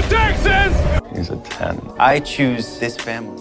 Texas! He's a 10. I choose this family.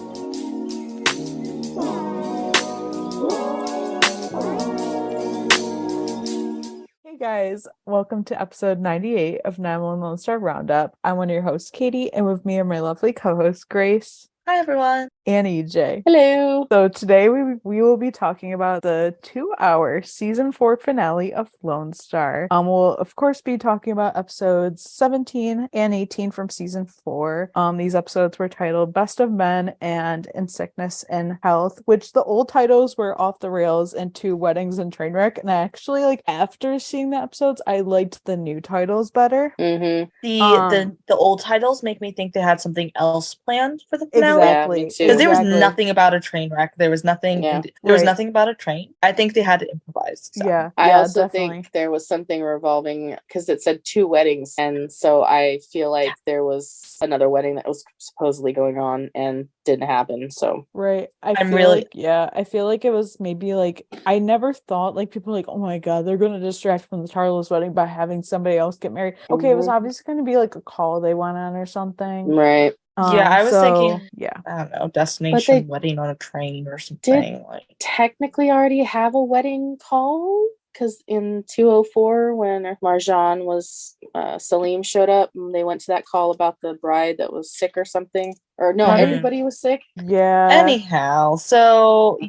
Hey guys, welcome to episode 98 of 911 Lone Star Roundup. I'm one of your hosts, Katie, and with me are my lovely co-hosts, Grace. Hi, everyone. And EJ. Hello. So today we will be talking about the 2-hour season 4 finale of Lone Star. We'll of course be talking about episodes 17 and 18 from season 4. These episodes were titled Best of Men and In Sickness and Health, which the old titles were Off the Rails and Two Weddings and Trainwreck. And I actually after seeing the episodes, I liked the new titles better. Mm-hmm. The old titles make me think they had something else planned for the finale. Exactly. Because there was nothing about a train wreck. There was nothing. There was nothing about a train. I think they had to improvise. So. Yeah. I also definitely think there was something revolving because it said 2 weddings, and so I feel like there was another wedding that was supposedly going on and didn't happen. So right. I feel like it was maybe I never thought people were oh my god, they're gonna distract from the tarlos wedding by having somebody else get married. Okay, it was obviously gonna be a call they went on or something. Right. I was thinking, I don't know, destination wedding on a train or something. Technically already have a wedding call, because in 204 when Marjan was Salim showed up, and they went to that call about the bride that was sick or something, or no, everybody was sick. Anyhow, so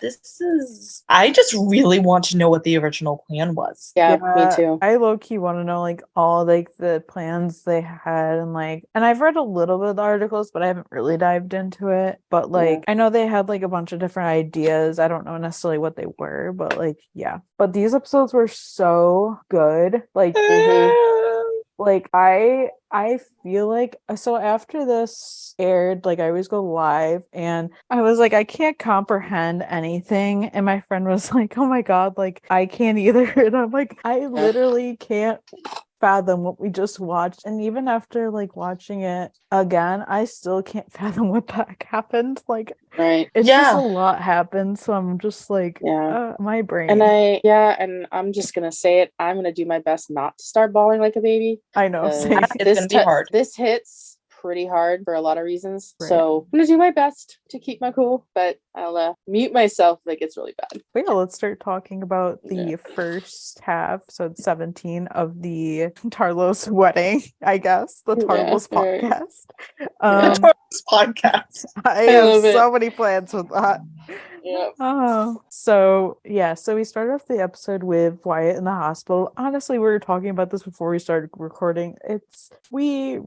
this is, I just really want to know what the original plan was. Me too. I low-key want to know all the plans they had, and I've read a little bit of the articles, but I haven't really dived into it. But I know they had a bunch of different ideas. I don't know necessarily what they were, but but these episodes were so good. I feel so after this aired, I always go live, and I was I can't comprehend anything, and my friend was oh my god, I can't either, and I'm I literally can't fathom what we just watched. And even after watching it again, I still can't fathom what the heck happened. It's just a lot happened, so I'm just my brain. And I'm just gonna say it, I'm gonna do my best not to start bawling like a baby. I know, it's gonna be hard. This hits pretty hard for a lot of reasons, so I'm gonna do my best to keep my cool, but I'll mute myself if it gets really bad. But let's start talking about the first half, so 17 of the Tarlos wedding, I guess, the Tarlos podcast. Tarlos podcast. I have so many plans with that. Yeah. So we started off the episode with Wyatt in the hospital. Honestly, we were talking about this before we started recording. We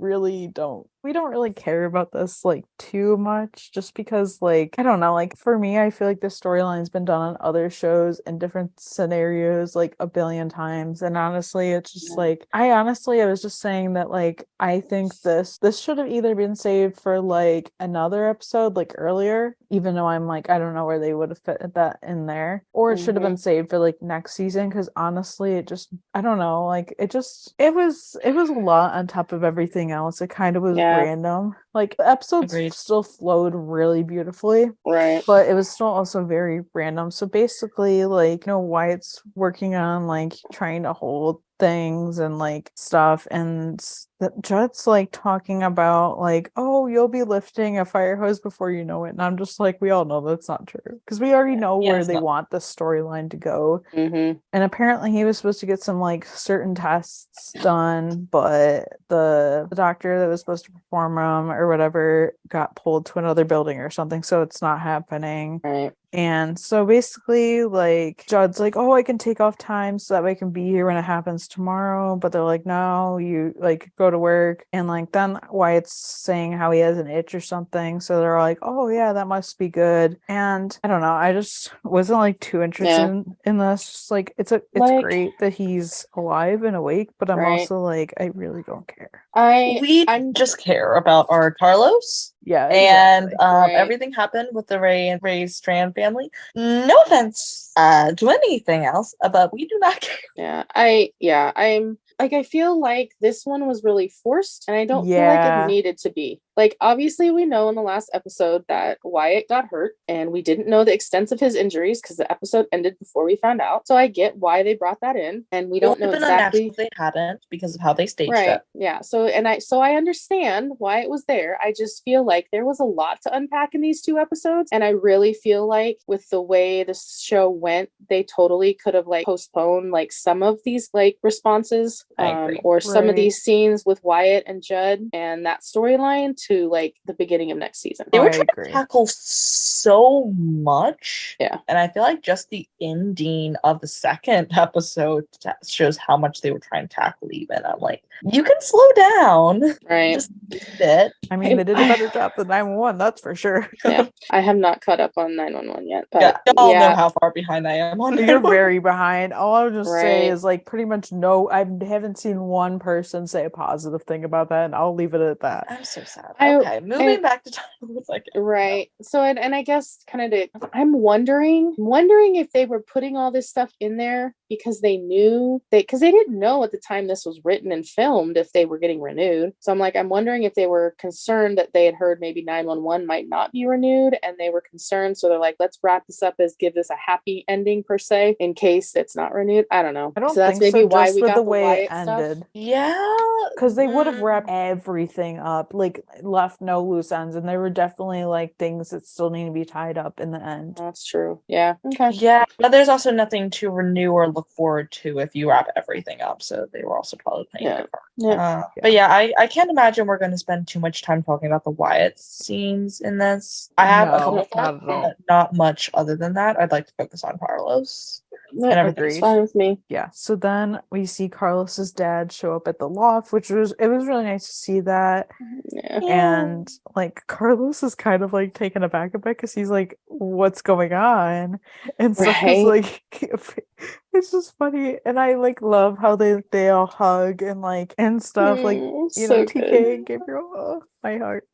don't really care about this too much, just because I don't know, for me, I feel this storyline's been done on other shows in different scenarios a billion times, and honestly it's just I was just saying that I think this should have either been saved for another episode I don't know where they would have fit that in there, or it should have been saved for next season, because honestly it just, I don't know, it was a lot on top of everything else. It kind of was random. The episodes still flowed really beautifully, right, but it was still also very random. So basically Wyatt's working on trying to hold things and stuff, and Judd's talking about oh, you'll be lifting a fire hose before you know it, and I'm just we all know that's not true, because we already know where they want the storyline to go. And apparently he was supposed to get some certain tests done, but the doctor that was supposed to perform them or whatever got pulled to another building or something, so it's not happening. Right. And so basically Judd's oh, I can take off time so that way I can be here when it happens tomorrow, but they're no, you go to work. And then Wyatt's saying how he has an itch or something, so they're oh yeah, that must be good. And I don't know, I just wasn't too interested in this. It's great that he's alive and awake, but I'm also I really don't care. We just care about our Tarlos. Yeah, exactly. And everything happened with the Ray Strand family. No offense to anything else, but we do not care. I'm like I feel like this one was really forced, and I don't feel like Yeah. it needed to be. Like, obviously, we know in the last episode that Wyatt got hurt, and we didn't know the extent of his injuries because the episode ended before we found out. So I get why they brought that in, and we don't know been exactly. unnatural if they hadn't because of how they staged Right. it. Yeah. So I understand why it was there. I just feel like there was a lot to unpack in these 2 episodes, and I really feel like with the way the show went, they totally could have like postponed like some of these like responses, I agree. or some of Right. these scenes with Wyatt and Judd and that storyline to like the beginning of next season. They were I trying agree. to tackle so much. Yeah. And I feel like just the ending of the second episode shows how much they were trying to tackle even. I'm like, you can slow down. Right. Just a bit. I mean, they did a better job than 911, that's for sure. Yeah. I have not caught up on 911 yet, but Yeah, y'all know yeah. how far behind I am on You're it. very behind. All I'll just say Right. is like pretty much no, I haven't seen one person say a positive thing about that, and I'll leave it at that. I'm so sad. I- Okay, moving back to Tarlos. Right. So and I guess kind of I'm wondering if they were putting all this stuff in there because they knew because they didn't know at the time this was written and filmed if they were getting renewed. So I'm wondering if they were concerned that they had heard maybe 911 might not be renewed, and they were concerned, so they're like, let's wrap this up as give this a happy ending per se in case it's not renewed. I don't know. I don't so that's think maybe so, why just we for got the the way it Wyatt stuff. ended. Yeah. Because they would have wrapped everything up, like left no loose ends, and there were definitely like things that still need to be tied up in the end. That's true. Yeah. Okay. Yeah, but there's also nothing to renew or look forward to if you wrap everything up. So they were also probably playing Yeah. their part. Yeah. But yeah, I can't imagine we're going to spend too much time talking about the Wyatt scenes in this. I have a No, couple not thoughts, at all. but not much other than that. I'd like to focus on Carlos. No, And everything. it's fine with me. Yeah. So then we see Carlos's dad show up at the loft, it was really nice to see that. Yeah. And like Carlos is kind of like taken aback a bit because he's like, what's going on? And so he's Right. like, it's just funny. And I like love how they all hug and like and stuff. Like, you So know, good. TK and Gabriel, oh, my heart.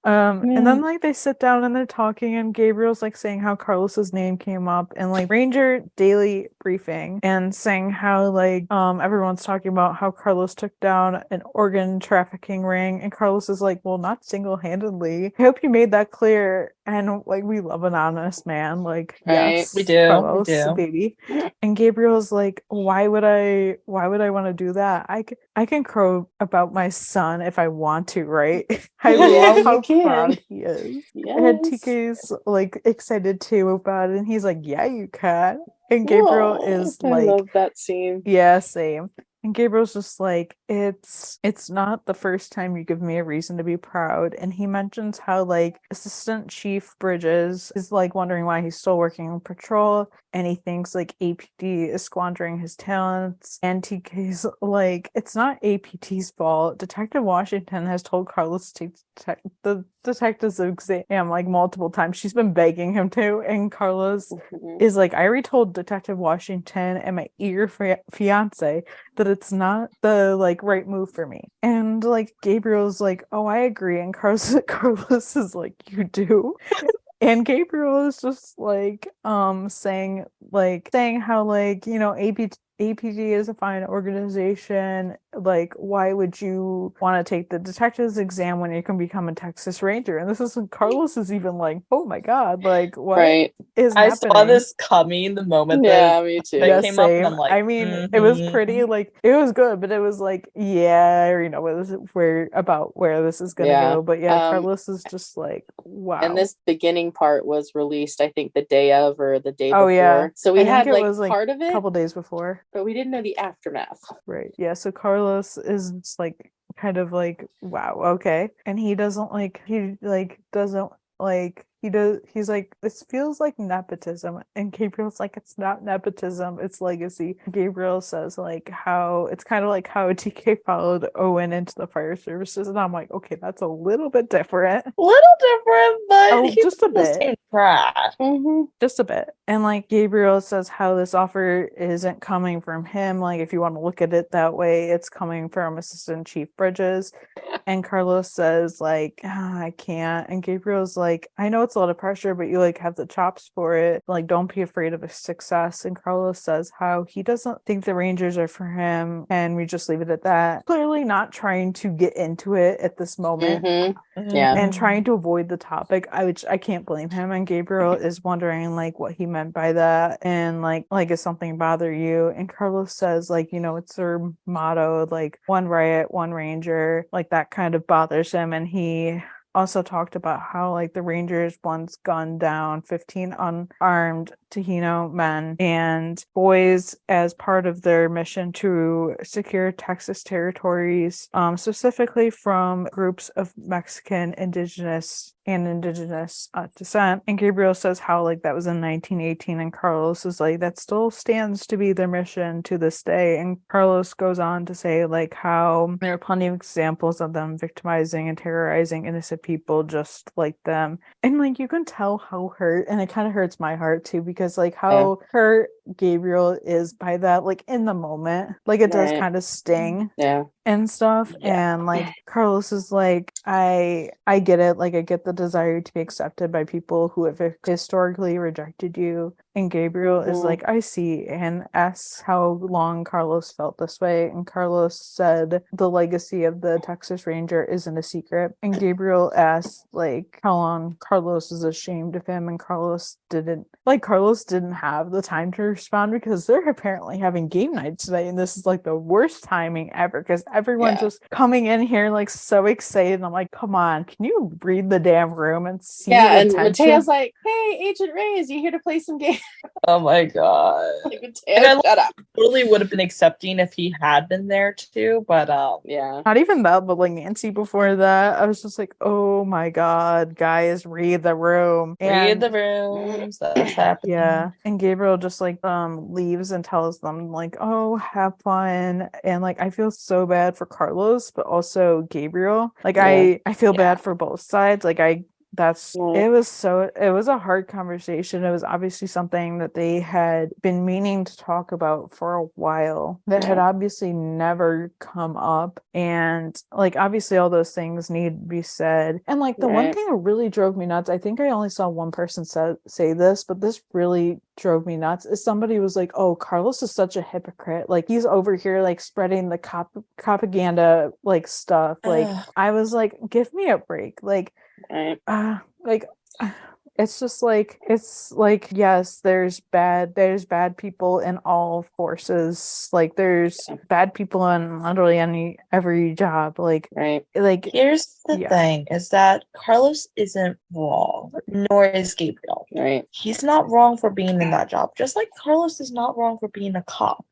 And Yeah. then like they sit down and they're talking, and Gabriel's like saying how Carlos's name came up in like Ranger Daily Briefing, and saying how like everyone's talking about how Carlos took down an organ trafficking ring, and Carlos is like, well, not single-handedly. I hope you made that clear. And like, we love an honest man, like, Right. yes, We do, Carlos, we do. baby. And Gabriel's like, why would I want to do that? I can crow about my son if I want to, right? I Yeah, love you how can. proud he is. Yes. And TK's like excited too about it, and he's like, yeah, you can. And Gabriel Aw, is I like, love that scene. yeah, same. And Gabriel's just like, it's not the first time you give me a reason to be proud. And he mentions how like Assistant Chief Bridges is like wondering why he's still working on patrol, and he thinks like APD is squandering his talents. And TK's like, it's not APT's fault. Detective Washington has told Carlos to take the detective's exam like multiple times. She's been begging him to, and Carlos Mhm. is like, I already told Detective Washington and my eager fiance that it's not the like right move for me. And like Gabriel's like, oh, I agree. And Carlos is like, you do? And Gabriel is just like saying how like, you know, APG is a fine organization. Like, why would you want to take the detective's exam when you can become a Texas Ranger? And this is when Carlos is even like, oh my god, like what Right. is I happening? saw this coming the moment Yeah, that me too. that Yeah, came up, and same. I'm like, I mean, it was pretty, mhm. like, it was good, but it was like, yeah, I already know where this is gonna Yeah. go. But yeah, Um, Carlos is just like, wow. And this beginning part was released, I think, the day of or the day Oh, before. yeah. So we I think had it like was, like, part of a it, couple days before. but we didn't know the aftermath. Right. Yeah, so Carlos is just like kind of like, wow, okay. And he doesn't like he's like, this feels like nepotism. And Gabriel's like, it's not nepotism, it's legacy. Gabriel says like how it's kind of like how TK followed Owen into the fire services, and I'm like, okay, that's a little bit different. Little different, but Oh, he's just a on the bit. same track. Mm-hmm. Just a bit. And like Gabriel says how this offer isn't coming from him. Like, if you want to look at it that way, it's coming from Assistant Chief Bridges. And Carlos says like, I can't. And Gabriel's like, I know it's a lot of pressure, but you like have the chops for it. Like, don't be afraid of a success. And Carlos says how he doesn't think the Rangers are for him, and we just leave it at that. Clearly not trying to get into it at this moment. Yeah. And trying to avoid the topic, which I can't blame him. And Gabriel is wondering like what he meant by that, and like is something bother you? And Carlos says like, it's their motto, like one riot, one ranger, like that kind of bothers him. And he also talked about how like the Rangers once gunned down 15 unarmed Taino men and boys as part of their mission to secure Texas territories, specifically from groups of Mexican indigenous descent. And Gabriel says how like that was in 1918, and Carlos is like, that still stands to be their mission to this day. And Carlos goes on to say like how there are plenty of examples of them victimizing and terrorizing innocent people just like them. And like you can tell how hurt, and it kind of hurts my heart too, because like how hurt Gabriel is by that, like in the moment, like it does kind of sting and stuff. And like Carlos is like, I get it, like I get the desire to be accepted by people who have historically rejected you. And Gabriel is like, I see, and asks how long Carlos felt this way. And Carlos said the legacy of the Texas Ranger isn't a secret. And Gabriel asked like how long Carlos is ashamed of him, and Carlos didn't have the time to respond because they're apparently having game night today, and this is like the worst timing ever because everyone's just coming in here like so excited. And I'm like, come on, can you read the damn room and see the and tension? Mateo's like, hey, Agent Ray, is you here to play some games? Oh my god. Like, Mateo, shut up. Totally would have been accepting if he had been there too, but not even that, but like Nancy before that, I was just like, oh my god, guys, read the room. Read the rooms. That's happening. Yeah. And Gabriel just like leaves and tells them like, oh, have fun. And like I feel so bad for Carlos, but also Gabriel. Like I feel bad for both sides. Like it was a hard conversation. It was obviously something that they had been meaning to talk about for a while that had obviously never come up. And like obviously all those things need to be said. And like the one thing that really drove me nuts, I think I only saw one person say this, but this really drove me nuts, is somebody was like, oh, Carlos is such a hypocrite, like he's over here like spreading the propaganda like stuff. Like I was like, give me a break. Like it's just like, it's like, yes, there's bad people in all forces. Like there's bad people in literally every job. Like here's the thing is that Carlos isn't wrong, nor is Gabriel. He's not wrong for being in that job, just like Carlos is not wrong for being a cop.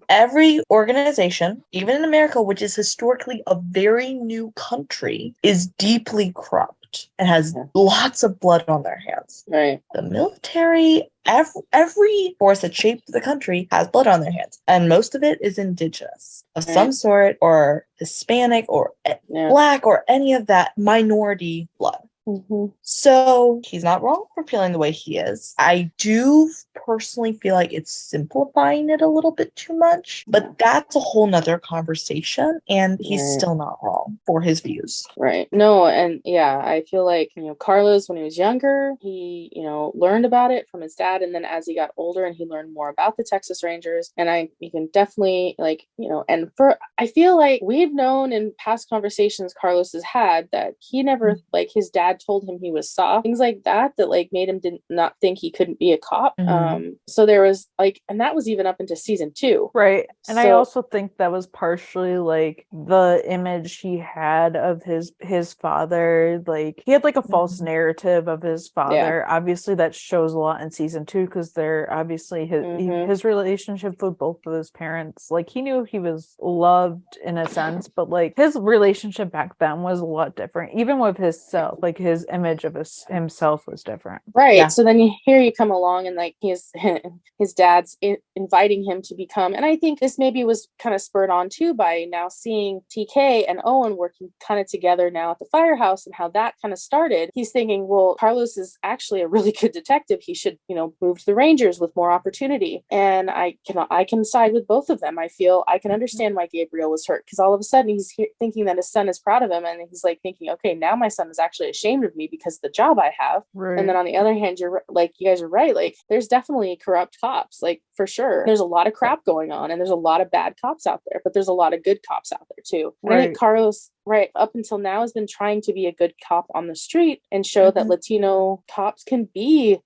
Every organization, even in America, which is historically a very new country, is deeply corrupt and has lots of blood on their hands. The military, every force that shaped the country has blood on their hands, and most of it is indigenous of some sort, or Hispanic, or Black, or any of that minority blood. So he's not wrong for feeling the way he is. I do personally feel like it's simplifying it a little bit too much, but that's a whole nother conversation, and he's still not wrong for his views. No, and I feel like, Carlos, when he was younger, he, learned about it from his dad, and then as he got older and he learned more about the Texas Rangers, and you can definitely and I feel like we've known in past conversations Carlos has had that he never, like his dad told him he was soft, things like that like made him not think he couldn't be a cop. So there was like, and that was even up into season 2, and I also think that was partially like the image he had of his father. Like he had like a false narrative of his father. Obviously that shows a lot in season 2 because they're obviously his relationship with both of his parents, like he knew he was loved in a sense, but like his relationship back then was a lot different, even with his self, like his image of himself was different. Right. Yeah. So then here you come along and like his dad's inviting him to become, and I think this maybe was kind of spurred on too by now seeing TK and Owen working kind of together now at the firehouse and how that kind of started. He's thinking, well, Carlos is actually a really good detective. He should, move to the Rangers with more opportunity. And I can side with both of them. I feel I can understand why Gabriel was hurt, because all of a sudden he's thinking that his son is proud of him, and he's like thinking, okay, now my son is actually ashamed of me because of the job I have. Right. And then on the other hand, you're like, you guys are right. Like, there's definitely corrupt cops, like for sure. There's a lot of crap going on, and there's a lot of bad cops out there, but there's a lot of good cops out there too. And I think Carlos, right up until now, has been trying to be a good cop on the street and show that Latino cops can be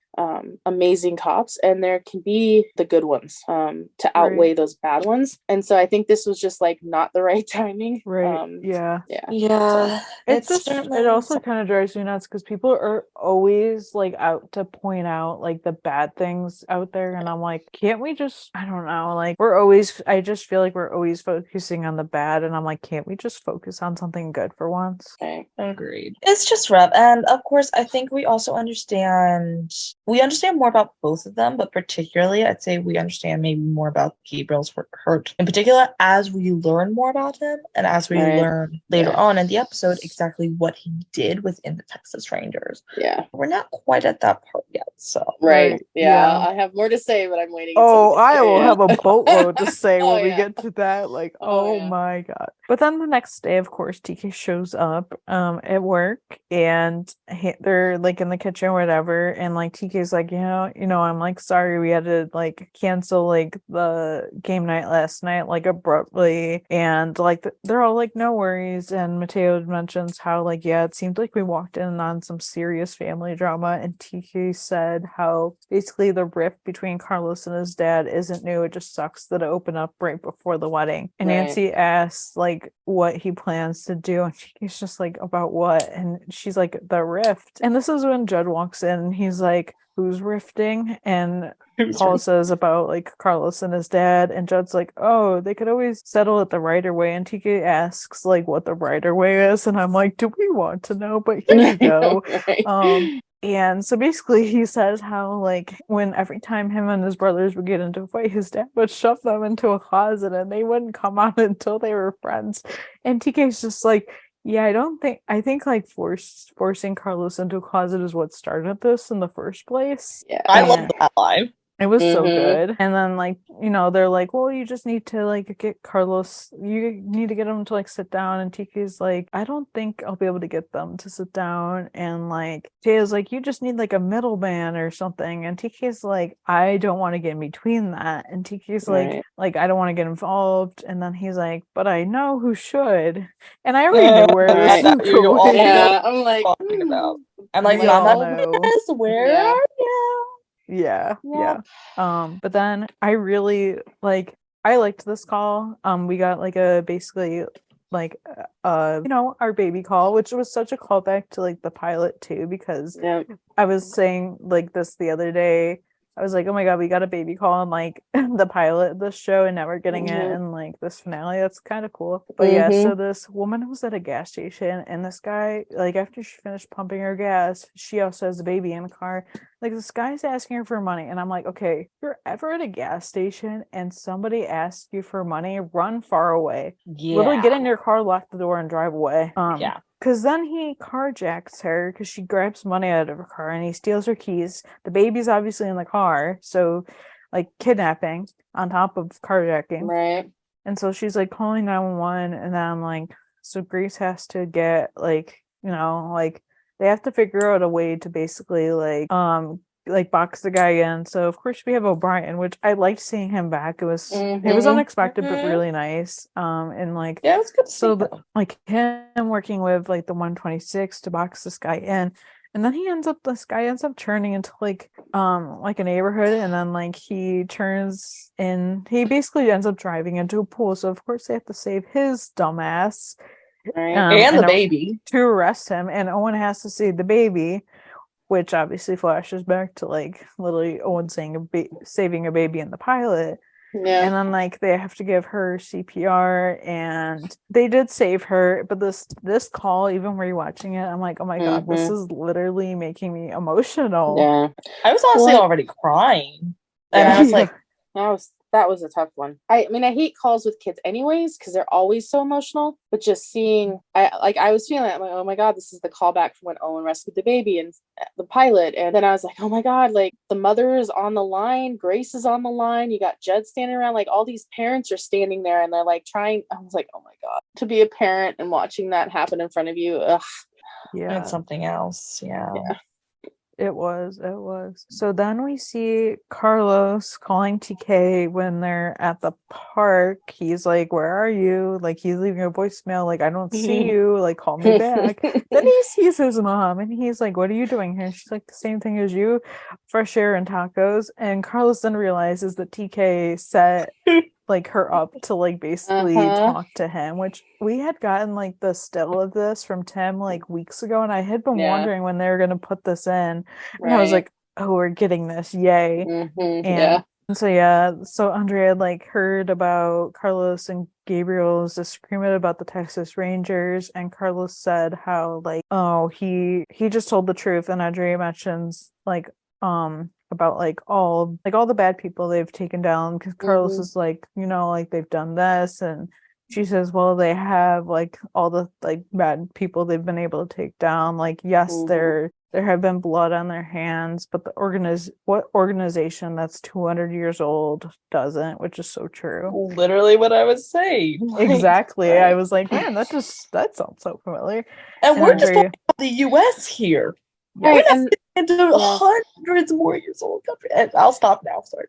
amazing cops, and there can be the good ones to outweigh those bad ones. And so I think this was just like not the right timing. Yeah. Yeah. It also kind of drives me nuts because people are always like out to point out like the bad things out there, and I'm like, can't we just, I don't know, like I just feel like we're always focusing on the bad, and I'm like, can't we just focus on something good for once? Okay. Agreed. It's just rough. And of course, I think we understand more about both of them, but particularly I'd say we understand maybe more about Gabriel's hurt in particular as we learn more about him, and as we learn later on in the episode exactly what he did within the Texas Rangers. Yeah. We're not quite at that part yet, so. Right. Yeah. I have more to say, but I'm waiting. I will have a boatload to say when we yeah. get to that. Like, my God. But then the next day, of course, TK shows up at work, and they're like in the kitchen or whatever, and like TK's like, I'm like, sorry, we had to like cancel like the game night last night like abruptly, and like they're all like, no worries. And Mateo mentions how like, yeah, it seemed like we walked in on some serious family drama, and TK said how basically the rift between Carlos and his dad isn't new, it just sucks that it opened up right before the wedding. And Nancy asks like what he plans to do, and TK's just like, about what? And she's like, the rift. And this is when Judd walks in, and he's like, who's rifting? And Paul says about like Carlos and his dad, and Judd's like, oh, they could always settle it the Rider way. And TK asks like what the Rider way is, and I'm like, do we want to know? But here you go. And so basically he says how like when every time him and his brothers would get into a fight, his dad would shove them into a closet and they wouldn't come out until they were friends. And TK's just like, yeah, I think like forcing Carlos into a closet is what started this in the first place. Yeah. I love that line. It was so good. And then like, they're like, well, you just need to like get Carlos, you need to get him to like sit down. And TK's like, I don't think I'll be able to get them to sit down. And like Taya's like, you just need like a middleman or something. And TK's like, I don't want to get in between that. And TK's like I don't want to get involved. And then he's like, but I know who should. And I already know where this is going. Yeah, I'm like, I'm like, Mama, where are you? Yeah. But then I really I liked this call. We got like a basically like our baby call, which was such a callback to like the pilot too, because I was saying like this the other day. I was like, oh my God, we got a baby call in like the pilot of this show, and now we're getting it in like this finale. That's kind of cool. But yeah, so this woman was at a gas station, and this guy, like after she finished pumping her gas, she also has a baby in the car. Like this guy's asking her for money, and I'm like, okay, if you're ever at a gas station and somebody asks you for money, run far away. Literally get in your car, lock the door, and drive away. Because then he carjacks her because she grabs money out of her car, and he steals her keys. The baby's obviously in the car, so like kidnapping on top of carjacking. Right. And so she's like calling 911, and then I'm like, so Grace has to get like, they have to figure out a way to basically like box the guy in. So of course we have O'Brien, which I liked seeing him back. It was unexpected but really nice. And like it was good. So like him working with like the 126 to box this guy in, and then this guy ends up turning into like a neighborhood, and then like he basically ends up driving into a pool. So of course they have to save his dumbass. And the baby to arrest him, and Owen has to save the baby, which obviously flashes back to like literally Owen saving a baby in the pilot. Yeah. And then like they have to give her CPR, and they did save her. But this call, even rewatching it, I'm like, oh my god, this is literally making me emotional. Yeah. I was honestly already crying. And I was like, that was a tough one. I mean, I hate calls with kids anyways because they're always so emotional. But just seeing, I was feeling, I'm like, oh my god, this is the callback from when Owen rescued the baby and the pilot. And then I was like, oh my god, like the mother is on the line, Grace is on the line. You got Judd standing around, like all these parents are standing there and they're like trying. I was like, oh my god, to be a parent and watching that happen in front of you. Ugh. Yeah, it's something else. Yeah. It was. So then we see Carlos calling TK when they're at the park. He's like, where are you? Like, he's leaving a voicemail, like, I don't see you, like, call me back. Then he sees his mom and he's like, what are you doing here? She's like, the same thing as you, fresh air and tacos. And Carlos then realizes that TK set like her up to like basically talk to him, which we had gotten like the still of this from Tim like weeks ago, and I had been wondering when they were gonna put this in, and I was like, oh, we're getting this, yay. And so Andrea like heard about Carlos and Gabriel's disagreement about the Texas Rangers, and Carlos said how like, oh, he just told the truth, and Andrea mentions like about like all the bad people they've taken down, because Carlos is like, you know, like they've done this, and she says, well, they have like all the like bad people they've been able to take down, like yes, there have been blood on their hands, but what organization that's 200 years old doesn't, which is so true. Literally what I was saying. Like, exactly. I was like, man, that sounds so familiar. And we're just talking about the US here. Right, we're not into hundreds more years old country. And I'll stop now. Sorry.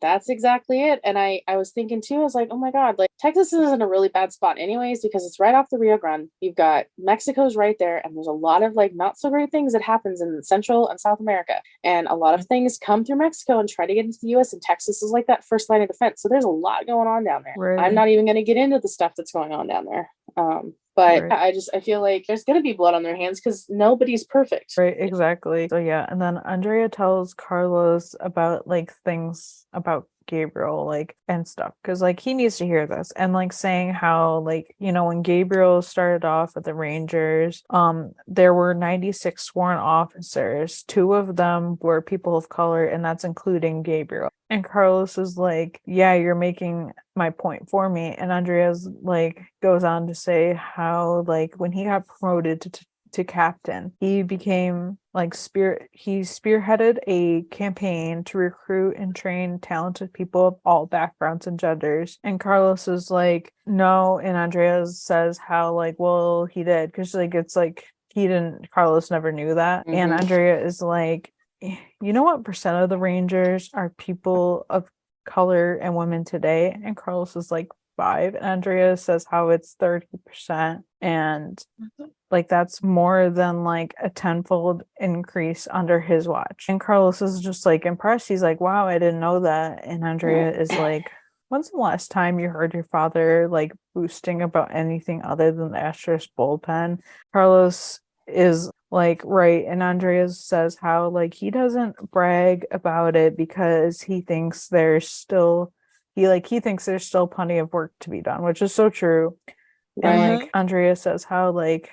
That's exactly it. And I was thinking too, I was like, oh my god, like Texas is in a really bad spot anyways, because it's right off the Rio Grande. You've got Mexico's right there, and there's a lot of like not so great things that happens in Central and South America, and a lot of things come through Mexico and try to get into the US, and Texas is like that first line of defense. So there's a lot going on down there. Right. I'm not even going to get into the stuff that's going on down there. But I feel like there's going to be blood on their hands because nobody's perfect. Right, exactly. So yeah, and then Andrea tells Carlos about like things about Gabriel, like, and stuff, because like he needs to hear this, and like saying how like, you know, when Gabriel started off at the Rangers, there were 96 sworn officers. 2 of them were people of color, and that's including Gabriel. And Carlos is like, yeah, you're making my point for me. And Andrea's like goes on to say how like when he got promoted to captain, he became like he spearheaded a campaign to recruit and train talented people of all backgrounds and genders. And Carlos is like, no. And Andrea says how like, well, he did, because like it's like Carlos never knew that. And Andrea is like, you know what percent of the Rangers are people of color and women today? And Carlos is like 5. And Andrea says how it's 30%, and like that's more than like a 10-fold increase under his watch. And Carlos is just like impressed. He's like, wow, I didn't know that. And Andrea is like, when's the last time you heard your father like boasting about anything other than the Astros bullpen? Carlos is like, right. And Andrea says how like he doesn't brag about it because he thinks there's still plenty of work to be done, which is so true. And like Andrea says how like,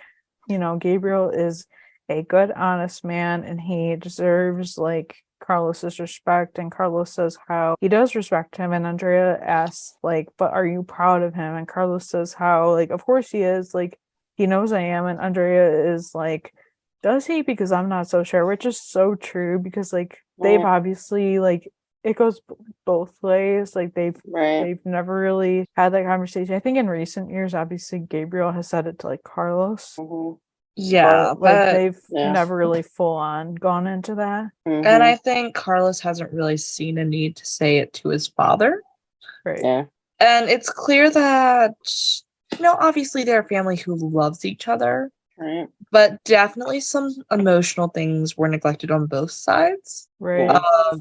you know, Gabriel is a good, honest man, and he deserves like Carlos's respect. And Carlos says how he does respect him, and Andrea asks like, but are you proud of him? And Carlos says how like, of course he is, like he knows I am. And Andrea is like, does he? Because I'm not so sure, which is so true, because like they've obviously like, it goes both ways. Like they've never really had that conversation. I think in recent years, obviously Gabriel has said it to like Carlos. Yeah, but like they've never really full on gone into that. And I think Carlos hasn't really seen a need to say it to his father. Right. Yeah. And it's clear that, you know, obviously they're a family who loves each other. Right. But definitely some emotional things were neglected on both sides. Right.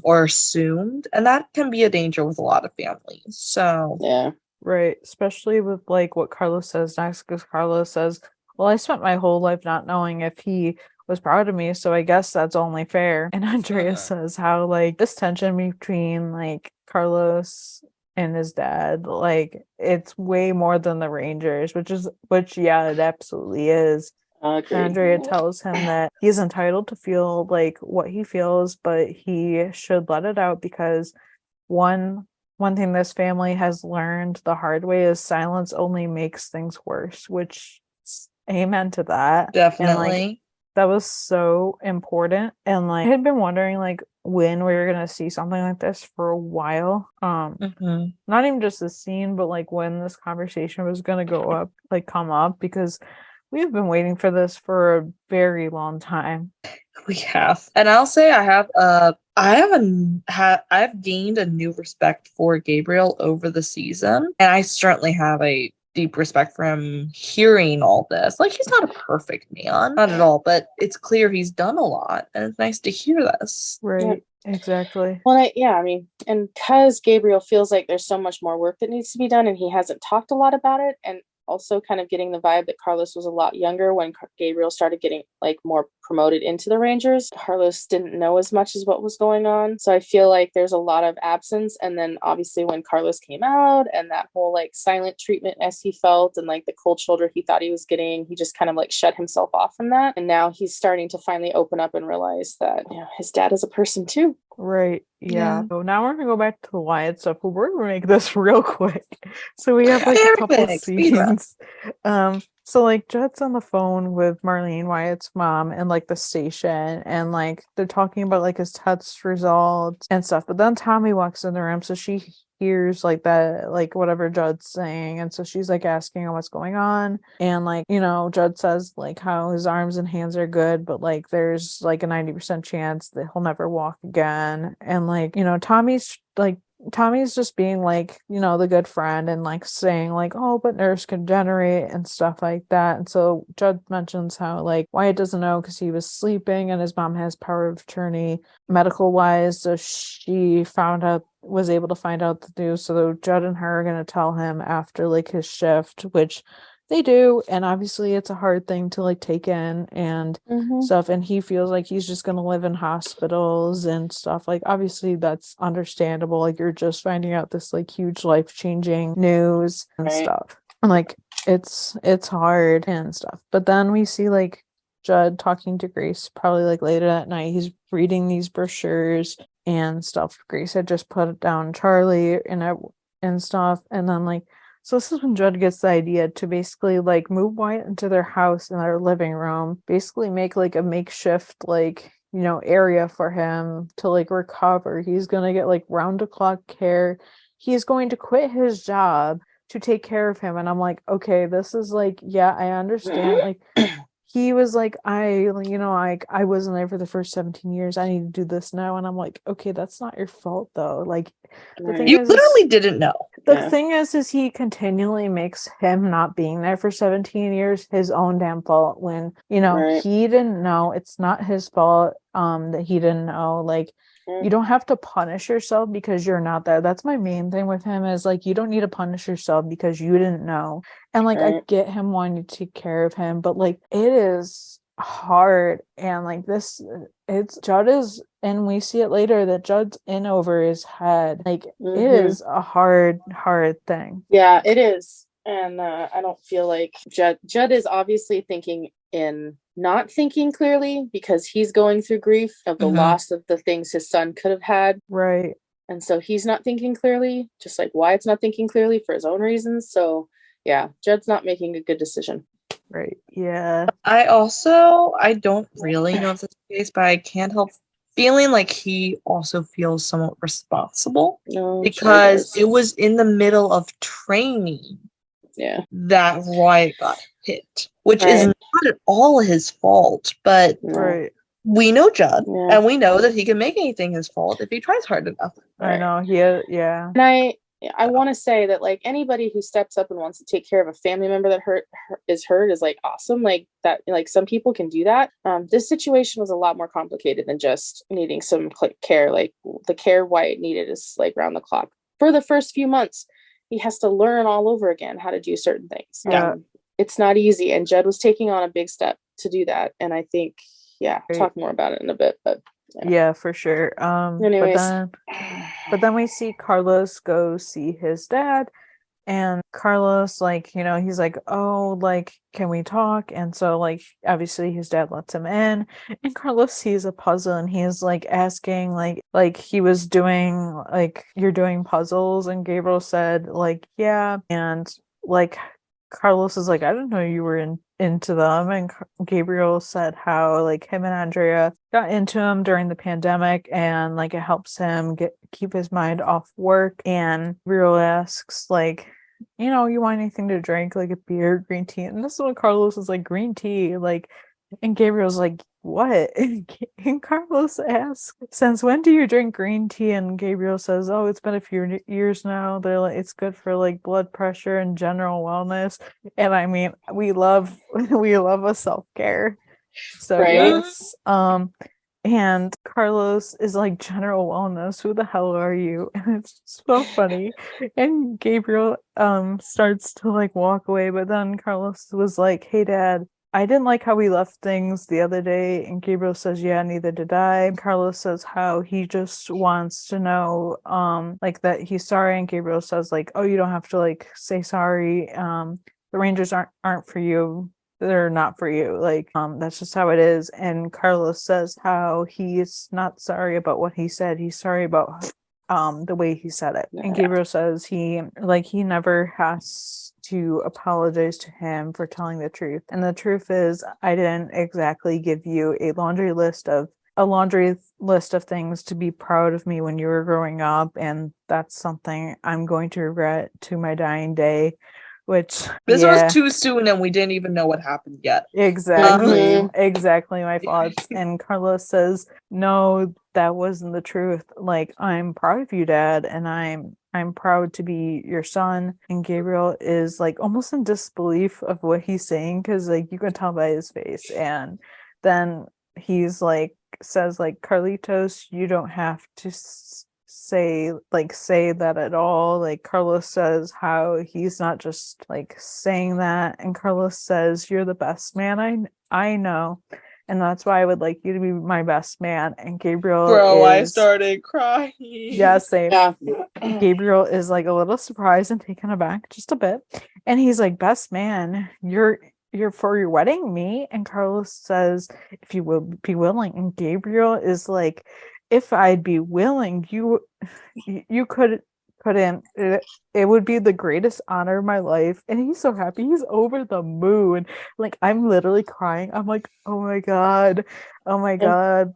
Or assumed. And that can be a danger with a lot of families. So yeah. Right. Especially with like what Carlos says next, because Carlos says, well, I spent my whole life not knowing if he was proud of me, so I guess that's only fair. And Andrea says how like this tension between like Carlos and his dad, like it's way more than the Rangers, which yeah, it absolutely is. Andrea tells him that he's entitled to feel like what he feels, but he should let it out because one thing this family has learned the hard way is silence only makes things worse, which amen to that. Definitely. And like that was so important. And like I had been wondering like when we were gonna see something like this for a while. Not even just the scene, but like when this conversation was gonna come up, because we've been waiting for this for a very long time. We have. And I'll say I've gained a new respect for Gabriel over the season. And I certainly have a deep respect for him hearing all this. Like, he's not a perfect man, not at all, but it's clear he's done a lot. And it's nice to hear this. Right. Exactly. Well, I mean, and because Gabriel feels like there's so much more work that needs to be done and he hasn't talked a lot about it, and also kind of getting the vibe that Carlos was a lot younger when Gabriel started getting like more promoted into the Rangers. Carlos didn't know as much as what was going on. So I feel like there's a lot of absence. And then obviously when Carlos came out and that whole like silent treatment as he felt and like the cold shoulder he thought he was getting, he just kind of like shut himself off from that. And now he's starting to finally open up and realize that, you know, his dad is a person too. Right. Yeah. So now we're gonna go back to the Wyatt stuff, but we're gonna make this real quick. So we have like a couple of scenes. So like Judd's on the phone with Marlene, Wyatt's mom, and like the station, and like they're talking about like his test results and stuff. But then Tommy walks in the room, so she hears like that, like whatever Judd's saying, and so she's like asking him what's going on, and like, you know, Judd says like how his arms and hands are good, but like there's like a 90% chance that he'll never walk again. And like, you know, Tommy's just being like, you know, the good friend and like saying like, oh, but nerves can generate and stuff like that. And so Judd mentions how like Wyatt doesn't know because he was sleeping and his mom has power of attorney medical wise. So she was able to find out the news. So Judd and her are going to tell him after like his shift, which they do, and obviously it's a hard thing to like take in and stuff, and he feels like he's just gonna live in hospitals and stuff. Like obviously that's understandable, like you're just finding out this like huge life-changing news and stuff, and like it's hard and stuff. But then we see like Judd talking to Grace probably like later that night. He's reading these brochures and stuff. Grace had just put down Charlie and stuff, and then like, so this is when Judd gets the idea to basically like move Wyatt into their house in their living room, basically make like a makeshift like, you know, area for him to like recover. He's gonna get like round the clock care. He's going to quit his job to take care of him. And I'm like, okay, this is like, yeah, I understand. Like he was like, I wasn't there for the first 17 years. I need to do this now. And I'm like, okay, that's not your fault though. Like the thing you literally didn't know. The thing is he continually makes him not being there for 17 years his own damn fault when, you know, he didn't know. It's not his fault that he didn't know. Like, you don't have to punish yourself because you're not there. That's my main thing with him is like, you don't need to punish yourself because you didn't know. And like, I get him wanting to take care of him, but like, it is hard. And like Judd is, and we see it later that Judd's in over his head. Like it is a hard thing. Yeah, it is. And I don't feel like Judd is obviously not thinking clearly because he's going through grief of the loss of the things his son could have had. Right. And so he's not thinking clearly, just like Wyatt's not thinking clearly for his own reasons. So yeah, Judd's not making a good decision. Right. Yeah. I don't really know if this is the case, but I can't help feeling like he also feels somewhat responsible because it was in the middle of training that Wyatt got hit, which is not at all his fault, but we know Judd and we know that he can make anything his fault if he tries hard enough. I know. Yeah. And I want to say that like anybody who steps up and wants to take care of a family member that is hurt is like awesome. Like that, like some people can do that. This situation was a lot more complicated than just needing some care. Like the care Wyatt needed is like round the clock. For the first few months, he has to learn all over again how to do certain things. It's not easy. And Judd was taking on a big step to do that. And I think talk more about it in a bit, but yeah, for sure. anyways. But then we see Carlos go see his dad, and Carlos, like, he's like, oh, like, can we talk? And so, like, obviously his dad lets him in, and Carlos sees a puzzle, and he's like asking, like he was doing, like, you're doing puzzles, and Gabriel said, like, yeah, and like Carlos is like, I didn't know you were into them, and Gabriel said how, like, him and Andrea got into them during the pandemic, and like it helps him keep his mind off work. And Gabriel asks, like, you want anything to drink, like a beer, green tea? And this is when Carlos is like, green tea, like, and Gabriel's like, what? And Carlos asks, since when do you drink green tea? And Gabriel says, oh, it's been a few years now. They're like, it's good for like blood pressure and general wellness. And I mean, we love a self-care. So Right. yes. And Carlos is like, general wellness, who the hell are you? And it's so funny. And Gabriel starts to like walk away, but then Carlos was like, hey dad, I didn't like how we left things the other day. And Gabriel says, yeah, neither did I. And Carlos says how he just wants to know like that he's sorry. And Gabriel says, like, oh, you don't have to like say sorry. The Rangers aren't for you. They're not for you. Like, that's just how it is. And Carlos says how he's not sorry about what he said. He's sorry about the way he said it. And Gabriel says he never has to apologize to him for telling the truth. And the truth is, I didn't exactly give you a laundry list of things to be proud of me when you were growing up, and that's something I'm going to regret to my dying day. Which this was too soon, and we didn't even know what happened yet. Exactly my thoughts. And Carlos says, no, that wasn't the truth. Like, I'm proud of you, dad, and I'm proud to be your son. And Gabriel is like almost in disbelief of what he's saying, because like you can tell by his face. And then he's like, says like, Carlitos, you don't have to say that at all. Like, Carlos says how he's not just like saying that, and Carlos says, you're the best man I know, and that's why I would like you to be my best man. And Gabriel I started crying. Yeah, same. Gabriel is like a little surprised and taken aback just a bit, and he's like, best man, you're for your wedding, me? And Carlos says, if you will be willing. And Gabriel is like, if I'd be willing, you couldn't. It would be the greatest honor of my life. And he's so happy. He's over the moon. Like, I'm literally crying. I'm like, oh my god.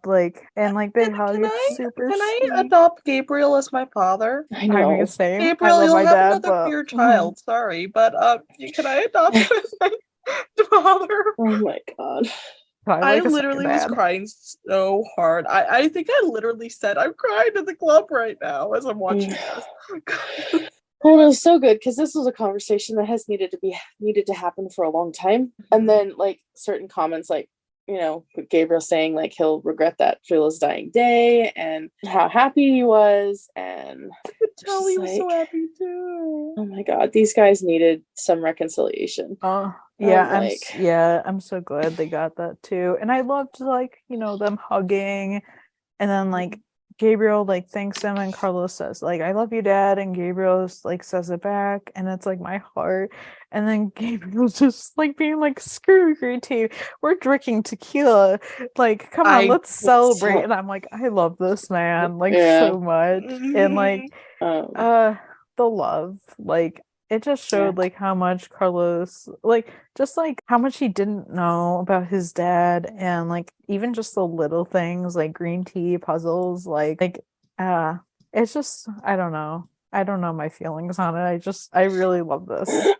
Like, and like they hug. It's super Can sweet. I adopt Gabriel as my father? I know. I mean, same. Gabriel, I love you'll my have dad, another but queer child. Sorry, but can I adopt him as my father? Oh my god. I literally was crying so hard. I think I literally said, I'm crying in the club right now as I'm watching this. Well, it was so good because this was a conversation that has needed to happen for a long time. And then like certain comments, like, Gabriel saying like he'll regret that for his dying day, and how happy he was, and I could tell he was so happy too. Oh my god, these guys needed some reconciliation. Yeah, I'm so glad they got that too. And I loved like, them hugging, and then like Gabriel like thanks him, and Carlos says like, I love you, dad, and Gabriel like says it back, and it's like my heart. And then Gabriel's just like being like, screw green tea, we're drinking tequila, like, come on, let's celebrate. And I'm like, I love this man like so much. And like the love, like, it just showed like how much Carlos, like, just like how much he didn't know about his dad, and like even just the little things like green tea, puzzles, like it's just, I don't know my feelings on it. I really love this.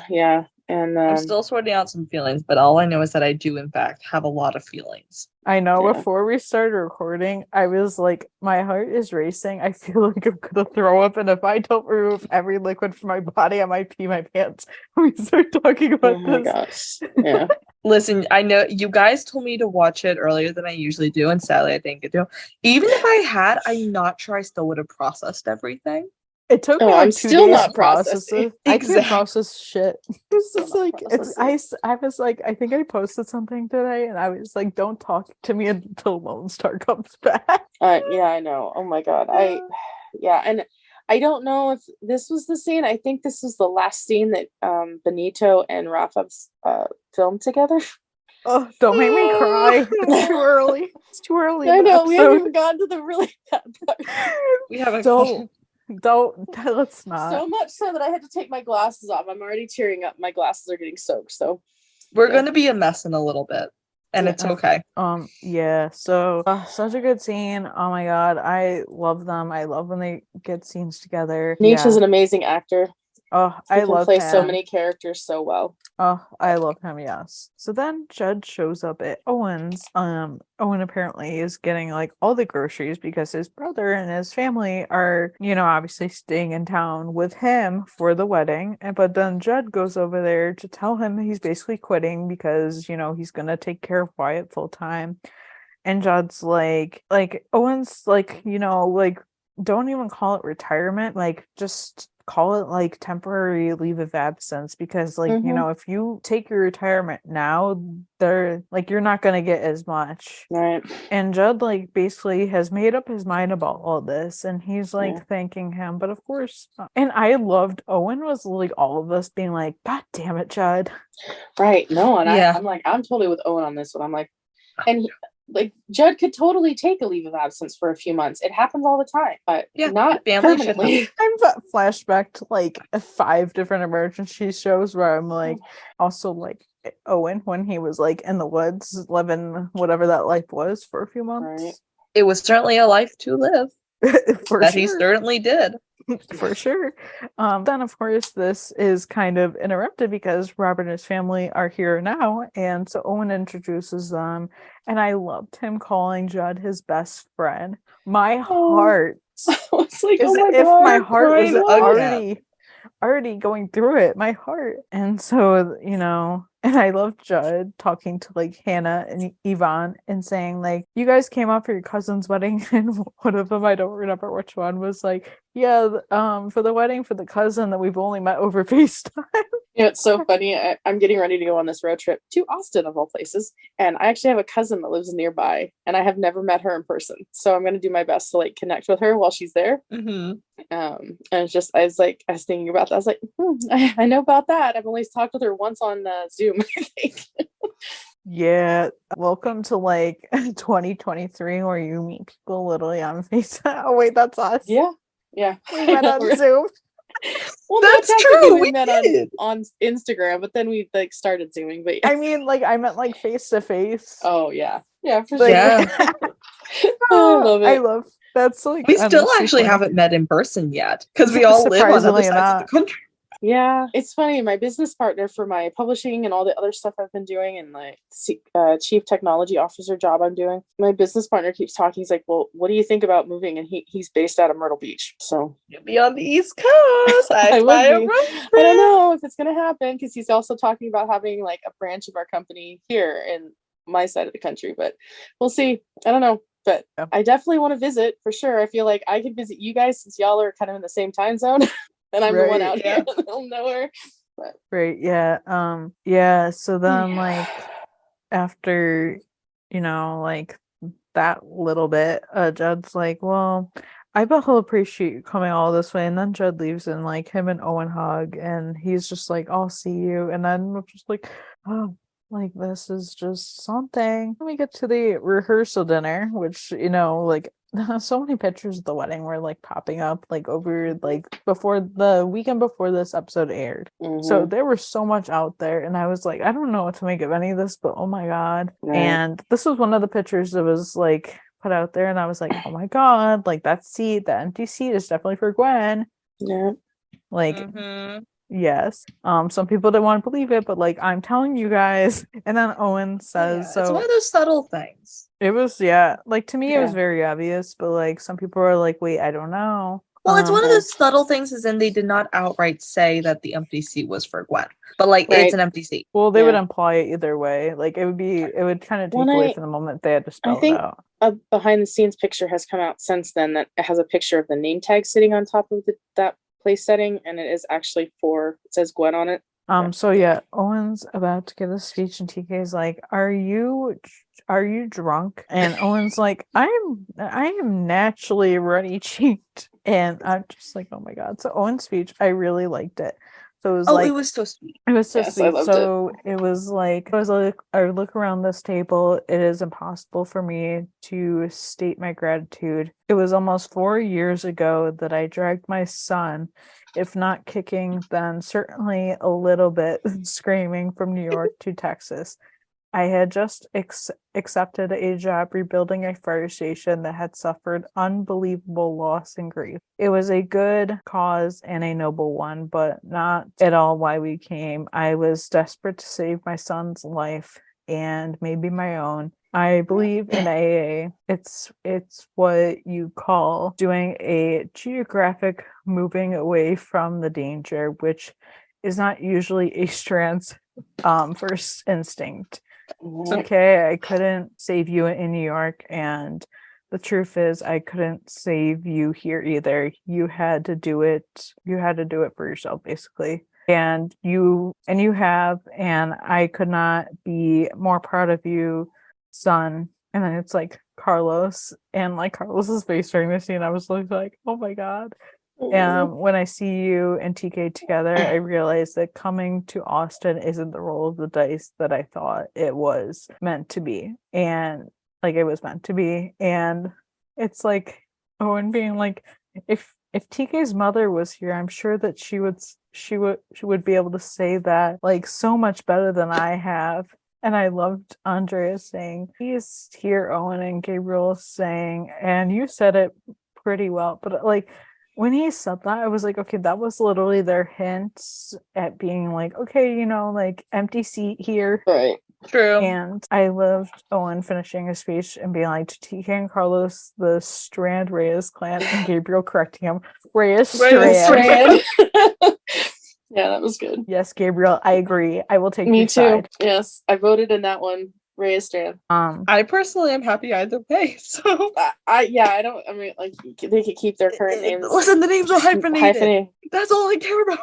Yeah. And I'm still sorting out some feelings, but all I know is that I do in fact have a lot of feelings. I know. Before we started recording, I was like, my heart is racing. I feel like I'm gonna throw up, and if I don't remove every liquid from my body, I might pee my pants when we start talking about this. Oh my gosh. Yeah. Listen, I know you guys told me to watch it earlier than I usually do, and sadly I didn't get to. Even if I had, I'm not sure I still would have processed everything. It took me Oh, like I'm 2 still days not to process processing. it. I can't Exactly. process shit. It's Still just not like processing. I was like, I think I posted something today, and I was like, "Don't talk to me until Lone Star comes back." Yeah, I know. Oh my god. Yeah, and I don't know if this was the scene. I think this was the last scene that Benito and Rafa filmed together. Oh, don't make me cry. It's too early. It's too early in I the know, we haven't episode. even gotten to the really bad part. We haven't. Don't. Let's not. So much so that I had to take my glasses off. I'm already tearing up. My glasses are getting soaked. So We're yeah. going to be a mess in a little bit, and it's okay. Yeah, so such a good scene. Oh my god, I love them. I love when they get scenes together. Nietzsche's Yeah. an amazing actor. Oh, He I can love play him. so many characters so well. Oh, I love him, yes. So then Judd shows up at Owen's. Owen apparently is getting like all the groceries because his brother and his family are, obviously staying in town with him for the wedding. But then Judd goes over there to tell him he's basically quitting because, he's gonna take care of Wyatt full time. And Judd's like Owen's like, like, don't even call it retirement, like just call it like temporary leave of absence because like if you take your retirement now, they're like you're not going to get as much, right? And Judd like basically has made up his mind about all this, and he's like thanking him, but of course and I loved Owen was like all of us being like, god damn it, Judd. Right. No, and Yeah. I'm like, I'm totally with Owen on this one. I'm like, and like Judd could totally take a leave of absence for a few months. It happens all the time, but not permanently. I'm flashback to like 5 different emergency shows where I'm like also like Owen when he was like in the woods living whatever that life was for a few months. Right. It was certainly a life to live. For sure. He certainly did. For sure. Then of course this is kind of interrupted because Robert and his family are here now, and so Owen introduces them, and I loved him calling Judd his best friend. My heart was like, is my heart was already going through it, my heart. And so and I love Judd talking to like Hannah and Yvonne and saying like, you guys came out for your cousin's wedding, and one of them, I don't remember which one, was like, yeah, for the wedding for the cousin that we've only met over FaceTime. Yeah, it's so funny. I'm getting ready to go on this road trip to Austin, of all places, and I actually have a cousin that lives nearby, and I have never met her in person. So I'm going to do my best to like connect with her while she's there. Mm-hmm. And it's just, I was thinking about that. I was like, I know about that. I've only talked with her once on Zoom, I think. Yeah, welcome to like 2023 where you meet people literally on FaceTime. Oh wait, that's us. Yeah. We met on Zoom. Well, that's true. We met on Instagram, but then we like started Zooming. But I mean, like I meant like face to face. Oh yeah, for sure. Yeah. I love it. I love that's like we still actually haven't met in person yet because we all live on other sides of the country. Yeah, it's funny. My business partner for my publishing and all the other stuff I've been doing, and like chief technology officer job I'm doing, my business partner keeps talking. He's like, well, what do you think about moving? And he's based out of Myrtle Beach. So you'll be on the East Coast. I don't know if it's going to happen because he's also talking about having like a branch of our company here in my side of the country, but we'll see. I don't know. But I definitely want to visit for sure. I feel like I could visit you guys since y'all are kind of in the same time zone. And I'm the one out here in the middle of nowhere. But. Right, yeah. Yeah, so then like after, like that little bit, Judd's like, well, I bet he'll appreciate you coming all this way. And then Judd leaves and like him and Owen hug, and he's just like, I'll see you. And then we're just like, oh, like this is just something. Then we get to the rehearsal dinner, which, like so many pictures of the wedding were like popping up like over like before the weekend before this episode aired. So there was so much out there, and I was like, I don't know what to make of any of this, but oh my god. And this was one of the pictures that was like put out there, and I was like, oh my god, like that empty seat is definitely for Gwen. Yeah. Like yes. Some people didn't want to believe it, but like I'm telling you guys. And then Owen says, so it's one of those subtle things. It was, like to me it was very obvious, but like some people are like, wait, I don't know. Well, it's one of those subtle things, as in they did not outright say that the empty seat was for Gwen, but like it's an empty seat. Well, they would imply it either way. Like it would kind of take away from the moment they had to spell it out. a behind the scenes picture has come out since then that has a picture of the name tag sitting on top of that place setting, and it is actually it says Gwen on it. So yeah, Owen's about to give a speech and TK's like, are you drunk? And Owen's like, I am naturally runny cheeked. And I'm just like, oh my god. So Owen's speech, I really liked it. So it was it was so sweet. It was so Yes, I sweet. loved So it was like, I look around this table. It is impossible for me to state my gratitude. It was almost 4 years ago that I dragged my son, if not kicking, then certainly a little bit screaming from New York to Texas. I had just accepted a job rebuilding a fire station that had suffered unbelievable loss and grief. It was a good cause and a noble one, but not at all why we came. I was desperate to save my son's life and maybe my own. I believe in AA. It's what you call doing a geographic moving away from the danger, which is not usually a strand's first instinct. It's okay, I couldn't save you in New York, and the truth is I couldn't save you here either. You had to do it for yourself, basically. And you have, and I could not be more proud of you, son. And then it's like Carlos, and like Carlos's face during the scene, I was like, oh my god. When I see you and TK together, I realized that coming to Austin isn't the roll of the dice that I thought it was meant to be. And like it was meant to be. And it's like Owen being like, if TK's mother was here, I'm sure that she would be able to say that like so much better than I have. And I loved Andrea saying, he's here, Owen, and Gabriel saying, and you said it pretty well, but like when he said that, I was like, okay, that was literally their hints at being like, okay, like empty seat here. Right. True. And I loved Owen finishing his speech and being like, to TK and Carlos, the Strand Reyes clan, and Gabriel correcting him, Reyes Strand. Yeah, that was good. Yes, Gabriel, I agree. I will take Me your too. side. Yes, I voted in that one. Reyes Strand. I personally am happy either way. So I don't. I mean, like they could keep their current names. Listen, the names are hyphenated. That's all I care about.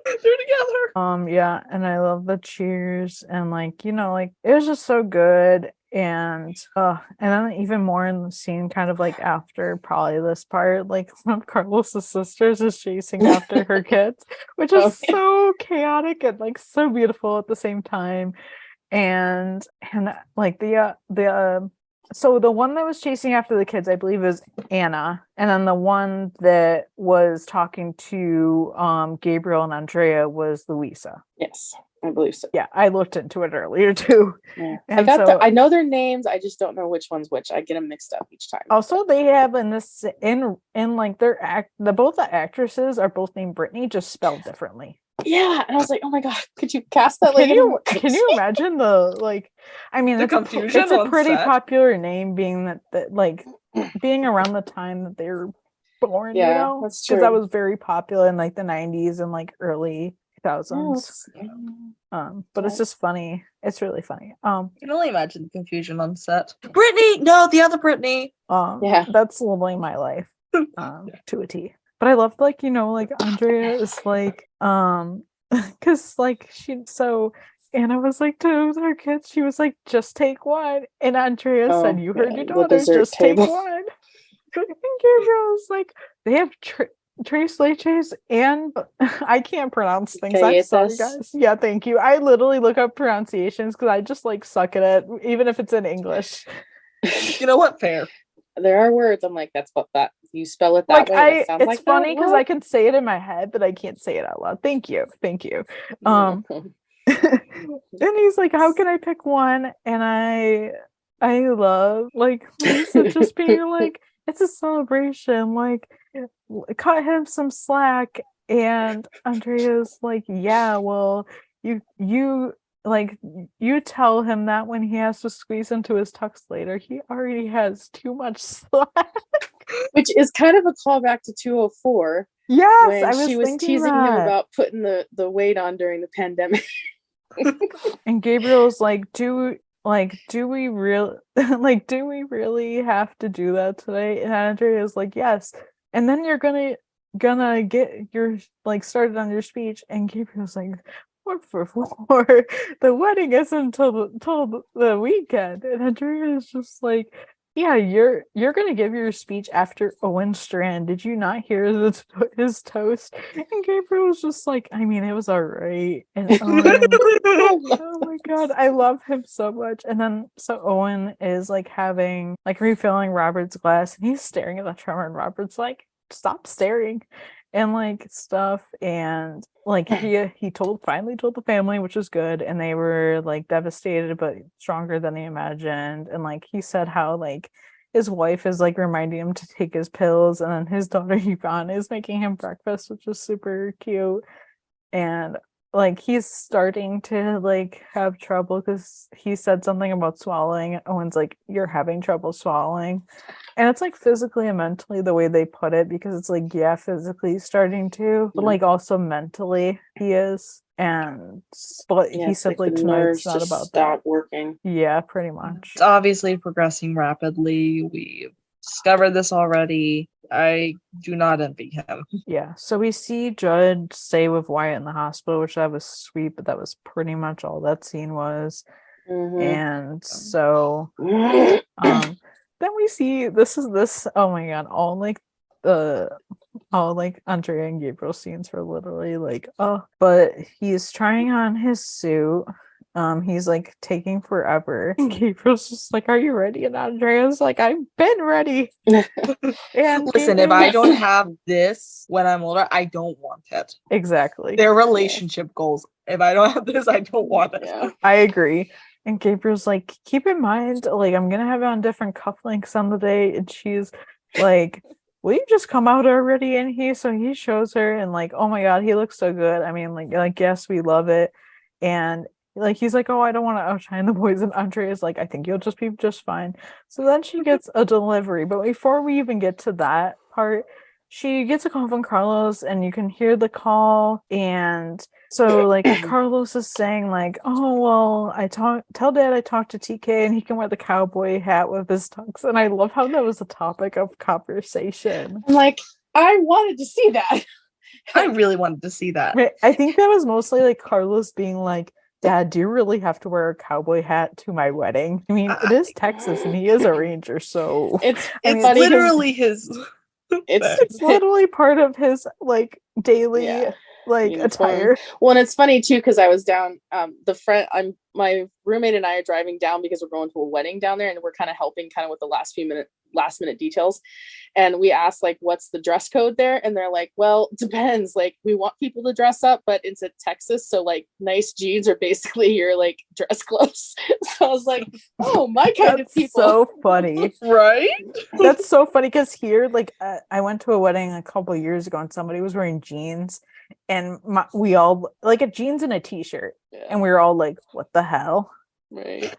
They're together. Yeah, and I love the cheers and like like it was just so good. And then even more in the scene, kind of like after probably this part, like one of Carlos's sisters is chasing after her kids, which is so chaotic and like so beautiful at the same time. And like so the one that was chasing after the kids, I believe, is Anna, and then the one that was talking to Gabriel and Andrea was Louisa. Yes, I believe so. Yeah, I looked into it earlier too. Yeah. And I know their names. I just don't know which one's which. I get them mixed up each time. Also, they have in like their both the actresses are both named Brittany, just spelled differently. Yeah, and I was like, oh my god, could you cast that? Can you imagine the like? I mean, the confusion. It's a pretty popular name, being that like being around the time that they were born. Yeah, that's true. Because that was very popular in like the 90s and like early 2000s. But it's just funny. It's really funny. You can only imagine the confusion on set. Brittany, no, the other Brittany. Yeah, that's literally my life, to a T. But I loved like like Andrea is like because like Anna was like to her kids, she was like, just take one, and Andrea said, you heard your daughter, just take one. And Gabriel was like, they have Tres Leches and I can't pronounce things. I'm sorry, guys. Yeah, thank you. I literally look up pronunciations because I just like suck at it, even if it's in English. You know what? Fair. There are words I'm like, that's what that you spell it that way. It's like funny because I can say it in my head, but I can't say it out loud. Thank you. And he's like, how can I pick one? And I love like Lisa just being like, it's a celebration, like cut him some slack. And Andrea's like, yeah, well, you like you tell him that when he has to squeeze into his tux later, he already has too much slack. Which is kind of a callback to 204. Yes, when she was teasing him about putting the weight on during the pandemic. And Gabriel's like, do like, do we really like, do we really have to do that today? And Andrea is like, yes. And then you're gonna get your like started on your speech, and Gabriel's like, what for? The wedding isn't until the weekend. And Andrea is just like, yeah, you're gonna give your speech after Owen Strand. Did you not hear his toast? And Gabriel was just like, I mean, it was all right. And Owen, oh my god, I love him so much. And then so Owen is like having like refilling Robert's glass, and he's staring at the tremor, and Robert's like, stop staring, and like stuff. And like he finally told the family, which was good, and they were like devastated but stronger than they imagined. And like he said how like his wife is like reminding him to take his pills, and then his daughter Yvonne is making him breakfast, which is super cute. And like he's starting to like have trouble because he said something about swallowing. Owen's like, you're having trouble swallowing. And it's like physically and mentally the way they put it, because it's like, yeah, physically starting to, but like also mentally he is. And but Yeah, he it's said like like the tonight nerves it's not just about stop that. working. Yeah, pretty much. It's obviously progressing rapidly. We discovered this already. I do not envy him. Yeah. So we see Judd stay with Wyatt in the hospital, which that was sweet, but that was pretty much all that scene was. And so then we see this oh my god, all like Andrea and Gabriel scenes were literally like, oh, but he's trying on his suit. He's like taking forever. And Gabriel's just like, are you ready? And Andrea's like, I've been ready. And Listen, if I don't have this when I'm older, I don't want it. Exactly. Their relationship goals. If I don't have this, I don't want it. Yeah. I agree. And Gabriel's like, keep in mind, like, I'm gonna have it on different cufflinks on the day. And she's like, will you just come out already? And so he shows her, and like, oh my god, he looks so good. I mean, like yes, we love it. And like he's like, oh, I don't want to outshine the boys. And Andrea's like, I think you'll just be just fine. So then she gets a delivery. But before we even get to that part, she gets a call from Carlos, and you can hear the call. And so like Carlos is saying like, oh well, tell Dad I talked to TK, and he can wear the cowboy hat with his tux. And I love how that was a topic of conversation. I'm like, I wanted to see that. I really wanted to see that. I think that was mostly like Carlos being like, Dad, do you really have to wear a cowboy hat to my wedding? I mean, it is Texas, and he is a ranger, so It's It's literally his. it's literally part of his like daily like uniform. attire. Well, and it's funny too because I was down. My roommate and I are driving down because we're going to a wedding down there, and we're kind of helping with the last minute details. And we asked like, what's the dress code there? And they're like, well, it depends. Like, we want people to dress up, but it's at Texas, so like nice jeans are basically your like dress clothes. So I was like, oh, my kind of people. So funny, right? That's so funny because here, like, I went to a wedding a couple years ago, and somebody was wearing jeans, and we all like a jeans and a t-shirt, and we were all like, what the hell? Right.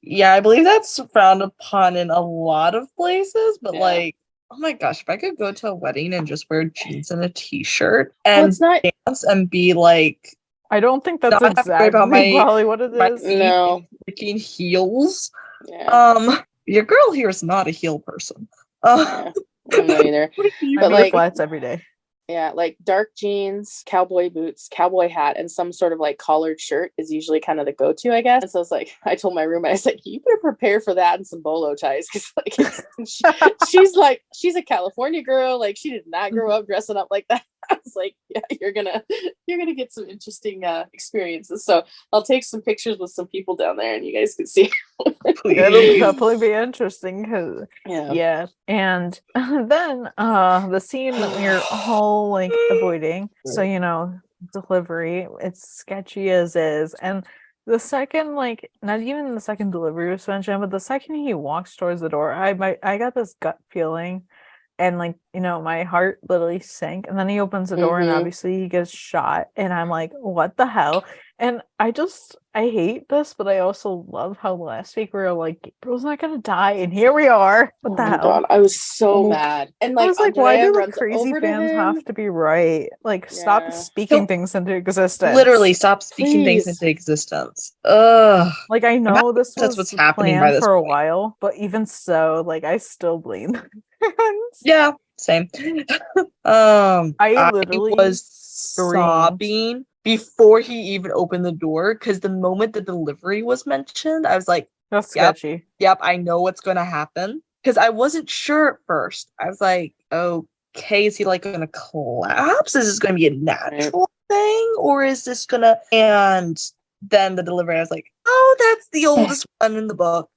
Yeah, I believe that's frowned upon in a lot of places, but like, oh my gosh, if I could go to a wedding and just wear jeans and a t-shirt and dance and be like, I don't think that's exactly probably what it is. No, freaking heels. Yeah. Your girl here is not a heel person. I don't know either. But like flats every day. Yeah, like dark jeans, cowboy boots, cowboy hat, and some sort of like collared shirt is usually kind of the go-to, I guess. And so I told my roommate, I said, you better prepare for that and some bolo ties, because like she's a California girl, like she did not grow up dressing up like that. I was like, yeah, you're gonna get some interesting experiences. So I'll take some pictures with some people down there, and you guys can see. It'll definitely be interesting because yeah. And then the scene that we're all like avoiding. So delivery. It's sketchy as is, and the second not even the second delivery was mentioned, but the second he walks towards the door, I got this gut feeling. And my heart literally sank. And then he opens the door, and obviously he gets shot. And I'm like, what the hell? And I hate this, but I also love how last week we were like, Gabriel's not gonna die, and here we are. What the hell? God, I was so mad. And I like, was like, why Andrea do the runs crazy over to fans him. have to be right? Like, stop Yeah. speaking Don't- things into existence. Literally, stop speaking things Please. into existence. Ugh. Like, I know this That's was what's happening by planned this for a point. while, but even so, like, I still blame the fans. Yeah, same. I I literally was screamed. sobbing before he even opened the door because the moment the delivery was mentioned, I was like, That's Yep. sketchy. yep, I know what's gonna happen. Because I wasn't sure at first. I was like, okay, is he like gonna collapse? Is this gonna be a natural thing? Or is this gonna and then the delivery, I was like, oh, that's the oldest one in the book.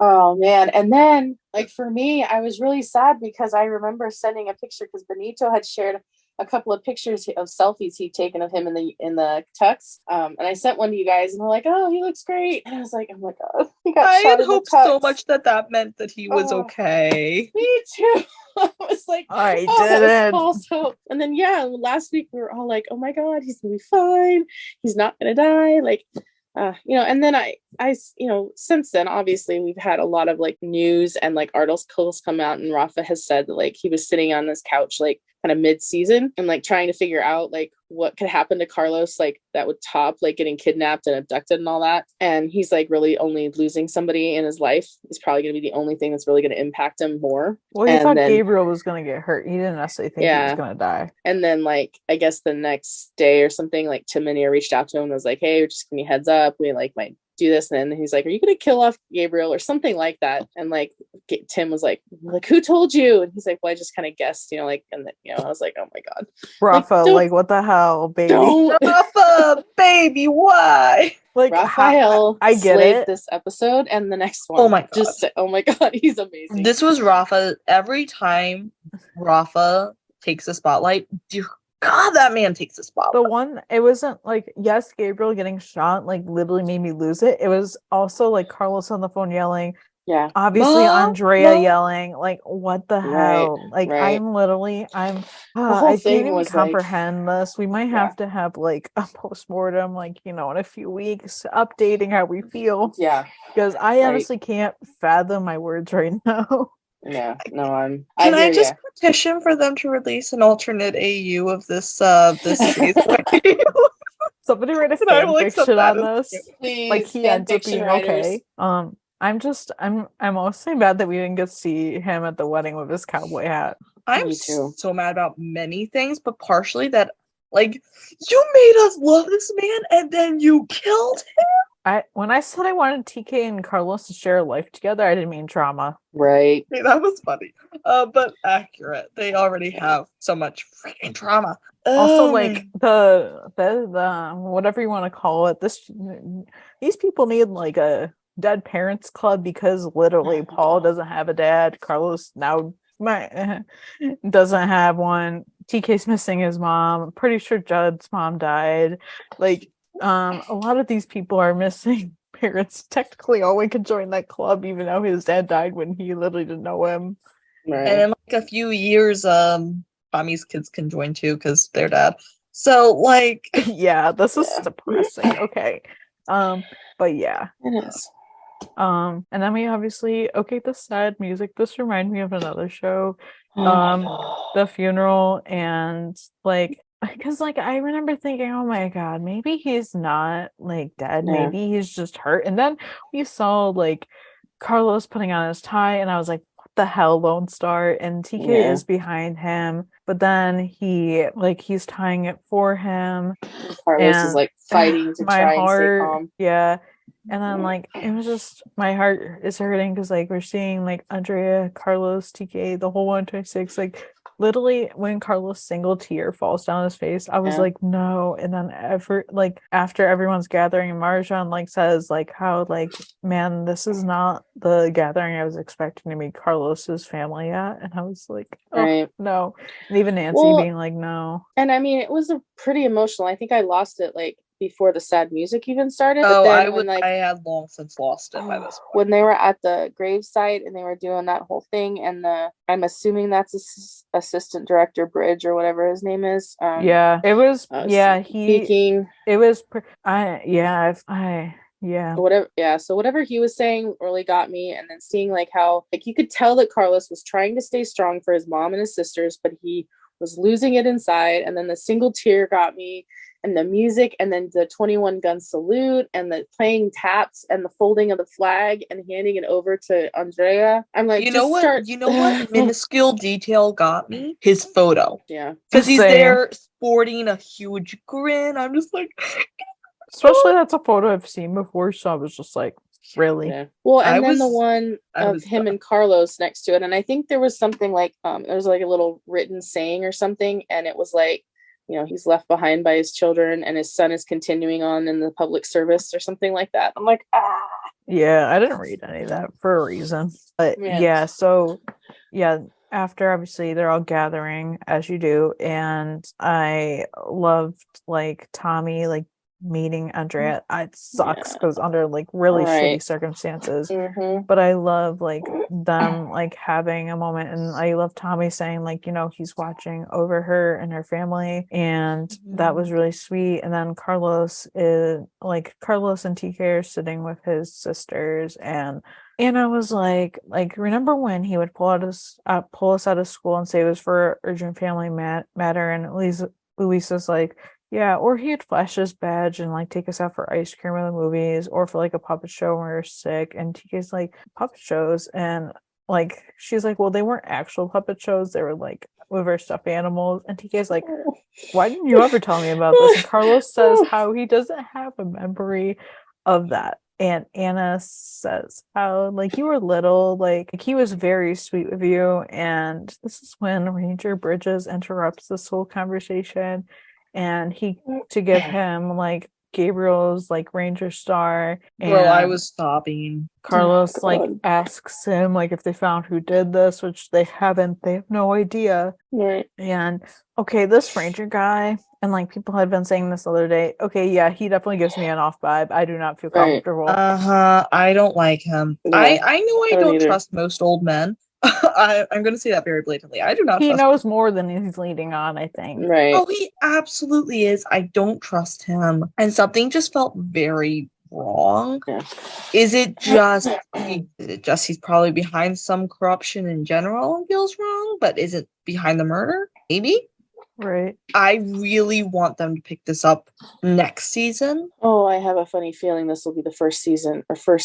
Oh man. And then like for me, I was really sad because I remember sending a picture because Benito had shared a couple of pictures of selfies he'd taken of him in the tux. And I sent one to you guys and we're like, oh, he looks great. And I was like, oh my God, he got I shot had in the hoped tux. so much that meant that he was Oh. okay. Me too. I was like, I oh, that was didn't. false hope. And then yeah, last week we were all like, oh my God, he's gonna be fine. He's not gonna die. Like, and then I, since then, obviously we've had a lot of like news and like articles come out, and Rafa has said that like he was sitting on this couch like kind of mid-season and like trying to figure out like what could happen to Carlos, like that would top like getting kidnapped and abducted and all that. And he's like really only losing somebody in his life is probably going to be the only thing that's really going to impact him more. Well, he And thought then, Gabriel was gonna get hurt. He didn't necessarily think he was gonna die. And then like I guess the next day or something, like Tim and Nia reached out to him and was like, hey, just give me a heads up. We like might do this. And then he's like, are you gonna kill off Gabriel or something like that? And like Tim was like, who told you? And he's like, well, I just kind of guessed, like, and then I was like, oh my God, Rafa, like what the hell, baby? Rafa, baby, why? Like Raphael, I get it. This episode and the next one. Oh my God. Just say, oh my God, he's amazing. This was Rafa. Every time Rafa takes the spotlight, dear God, that man takes the spotlight. The one, it wasn't like, yes, Gabriel getting shot like literally made me lose it. It was also like Carlos on the phone yelling. Yeah. Obviously, Andrea yelling, like, what the hell? Like, right. I can't even comprehend this. We might have to have like a postmortem, like, in a few weeks, updating how we feel. Yeah. Because I honestly can't fathom my words right now. Yeah, no, Can I just petition for them to release an alternate AU of this season? Somebody write a fan fiction on this. Please, like he ends up being okay. I'm also mad that we didn't get to see him at the wedding with his cowboy hat. I'm so mad about many things, but partially that, like, you made us love this man and then you killed him. When I said I wanted TK and Carlos to share a life together, I didn't mean drama. Right. Okay, that was funny. But accurate. They already have so much freaking drama. Also, like the whatever you want to call it, these people need like a dead parents club because literally Paul doesn't have a dad. Carlos now doesn't have one. TK's missing his mom. I'm pretty sure Judd's mom died. Like, a lot of these people are missing parents. Technically, Owen could join that club even though his dad died when he literally didn't know him. Right. And in like a few years, Tommy's kids can join too because they're dad. So like, yeah, this is depressing. Okay, but yeah, it is. And then we obviously this sad music. This reminded me of another show, The Funeral, and like, because like I remember thinking, oh my God, maybe he's not like dead, maybe he's just hurt. And then we saw like Carlos putting on his tie, and I was like, what the hell, Lone Star? And TK is behind him, but then he's tying it for him. Carlos is like fighting to try and stay calm. Yeah. And then like it was just, my heart is hurting because like we're seeing like Andrea, Carlos, TK, the whole 126, like literally when Carlos' single tear falls down his face, I was like, no. And then after everyone's gathering, Marjan like says like how like, man, this is not the gathering I was expecting to meet Carlos's family at. And I was like, oh no. And even Nancy being like, no. And I mean, it was a pretty emotional. I think I lost it like before the sad music even started. Oh, but then I had long since lost it by this point. When they were at the gravesite and they were doing that whole thing, and I'm assuming that's assistant director Bridge or whatever his name is. Yeah, it was. Yeah, speaking. It was. Yeah. Whatever. Yeah. So whatever he was saying really got me, and then seeing like how like you could tell that Carlos was trying to stay strong for his mom and his sisters, but he was losing it inside. And then the single tear got me, and the music, and then the 21 gun salute, and the playing taps, and the folding of the flag, and handing it over to Andrea. I'm like, you know what minuscule detail got me? His photo. Yeah, because he's there sporting a huge grin. I'm just like, especially that's a photo I've seen before, so I was just like, really? Yeah. Well, and then the one of him and Carlos next to it, and I think there was something like there was like a little written saying or something, and it was like, you know, he's left behind by his children and his son is continuing on in the public service or something like that. I'm like, yeah, I didn't read any of that for a reason, but so after obviously they're all gathering as you do, and I loved like Tommy like meeting Andrea. It sucks because under like really shitty circumstances, but I love like them like having a moment, and I love Tommy saying like, you know, he's watching over her and her family, and that was really sweet. And then Carlos and TK are sitting with his sisters, and I was like, remember when he would pull us out of school and say it was for urgent family matter, and Luisa's like, yeah, or he'd flash his badge and like take us out for ice cream or the movies, or for like a puppet show when we were sick. And TK's like, puppet shows, and like she's like, well, they weren't actual puppet shows, they were like with our stuffed animals. And TK's like, why didn't you ever tell me about this? And Carlos says how he doesn't have a memory of that. And Anna says how like you were little, like he was very sweet with you. And this is when Ranger Bridges interrupts this whole conversation, and to give him like Gabriel's like Ranger star. And bro, I was sobbing. Carlos like asks him like if they found who did this, which they haven't. They have no idea. Right. And okay, this Ranger guy, and like people had been saying this the other day. Okay, yeah, he definitely gives me an off vibe. I do not feel comfortable. I don't like him. No, I know I don't either. trust most old men. I'm going to say that very blatantly. I do not. He knows more than he's leading on, I think. Right. Oh, he absolutely is. I don't trust him, and something just felt very wrong. Yeah. Is it just he's probably behind some corruption in general and feels wrong, but is it behind the murder? Maybe. Right. I really want them to pick this up next season. Oh, I have a funny feeling this will be the first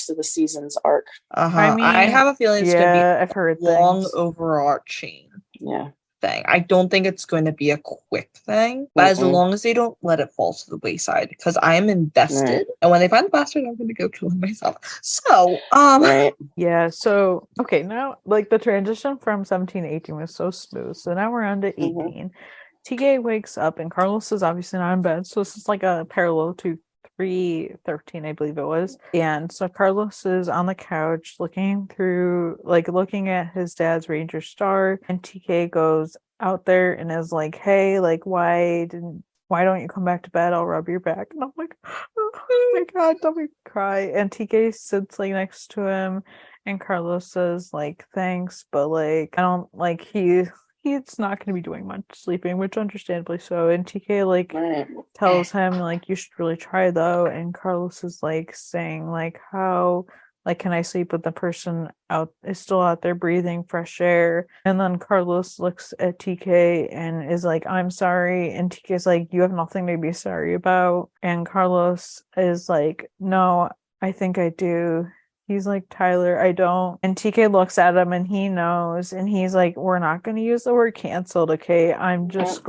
of the season's arc. I mean, I have a feeling it's going to be I've heard long things. overarching. Yeah. Thing. I don't think it's going to be a quick thing, but as long as they don't let it fall to the wayside, because I am invested, and when they find the bastard, I'm going to go kill him myself. So, yeah. So, okay, now like the transition from 17 to 18 was so smooth. So now we're on to 18. TK wakes up, and Carlos is obviously not in bed. So this is like a parallel to 3:13, I believe it was. And so Carlos is on the couch looking at his dad's Ranger star, and TK goes out there and is like, hey, like why don't you come back to bed? I'll rub your back. And I'm like, oh my god, don't make me cry. And TK sits like next to him, and Carlos says like thanks, but like I don't like he's not going to be doing much sleeping, which understandably so. And TK like tells him like you should really try though. And Carlos is like saying like how like can I sleep with the person is still out there breathing fresh air? And then Carlos looks at TK and is like, I'm sorry. And TK's like, you have nothing to be sorry about. And Carlos is like, no, I think I do. He's like, Tyler, I don't. And TK looks at him and he knows, and he's like, we're not going to use the word canceled, okay? I'm just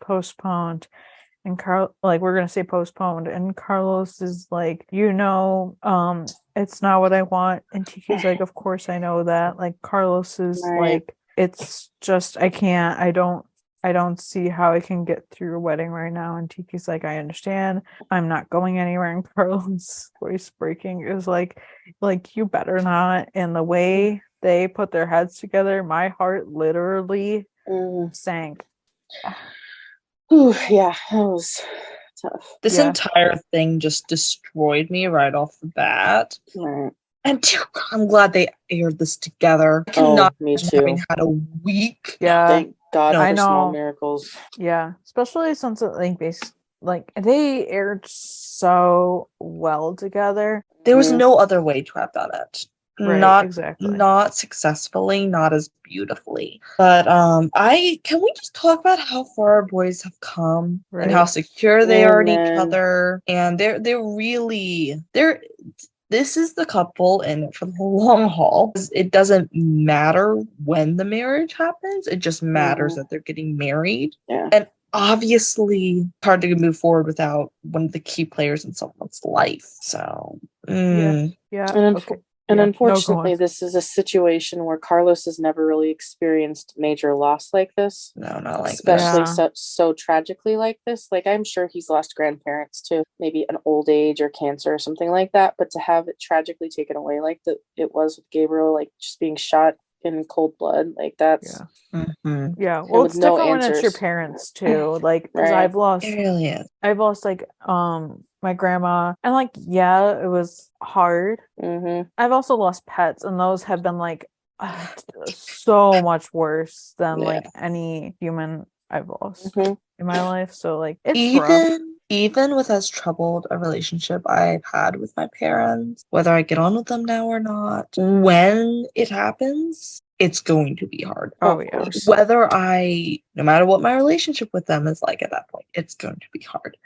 postponed. And we're going to say postponed. And Carlos is like, it's not what I want. And TK's like, of course I know that. Like Carlos is like, it's just, I don't see how I can get through a wedding right now. And Tiki's like, I understand. I'm not going anywhere. And Carlos' voice breaking is like, you better not. And the way they put their heads together, my heart literally sank. Ooh, yeah, that was tough. This Yeah. entire thing just destroyed me right off the bat. Right. And I'm glad they aired this together. I Oh, cannot me imagine too. having had a week. Yeah. Thank God No. for I small know. miracles. Yeah. Especially since it they aired so well together. There was Mhm. no other way to have done it. Right, exactly. Not successfully, not as beautifully. But can we just talk about how far our boys have come and how Right. secure they are in each Amen. other? And they're this is the couple in it for the long haul. It doesn't matter when the marriage happens, it just matters Mhm. that they're getting married. Yeah. And obviously it's hard to move forward without one of the key players in someone's life. So Yeah. And Okay. And Yeah. No, go unfortunately, on. this is a situation where Carlos has never really experienced major loss like this, no, not like especially Yeah. so tragically like this. Like, I'm sure he's lost grandparents to maybe an old age or cancer or something like that. But to have it tragically taken away like it was with Gabriel, like just being shot in cold blood, like that's Yeah. Mhm. Yeah. and Well, with it's no different when it's your answers. parents too. Like, because Right. It really is. I've lost like my grandma, and like, yeah, it was hard. Mm-hmm. I've also lost pets, and those have been like so much worse than Yeah. like any human I've lost Mm-hmm. in my life. So like, it's rough. Even with as troubled a relationship I've had with my parents, whether I get on with them now or not, when it happens, it's going to be hard. Oh Of yeah. course. No matter what my relationship with them is like at that point, it's going to be hard.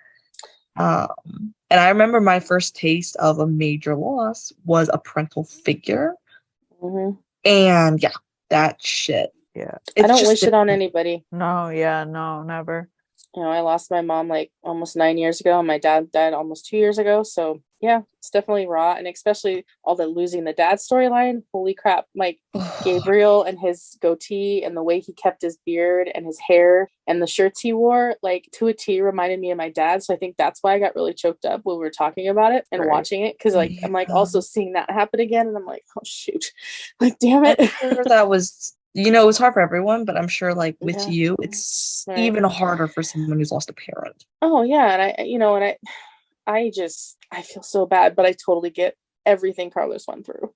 And I remember my first taste of a major loss was a parental figure. Mm-hmm. And yeah, that shit. Yeah. I don't just wish it on anybody. No. Yeah. No. Never. You know, I lost my mom like almost 9 years ago, and my dad died almost 2 years ago. So yeah, it's definitely raw, and especially all the losing the dad storyline. Holy crap! Like Gabriel and his goatee, and the way he kept his beard and his hair, and the shirts he wore, like to a T, reminded me of my dad. So I think that's why I got really choked up when we were talking about it and Right. watching it, because like I'm like also seeing that happen again, and I'm like, oh shoot, like damn it. I'm sure that was, it was hard for everyone, but I'm sure like with Yeah. you, it's Right. even harder for someone who's lost a parent. Oh yeah, and I feel so bad, but I totally get everything Carlos went through,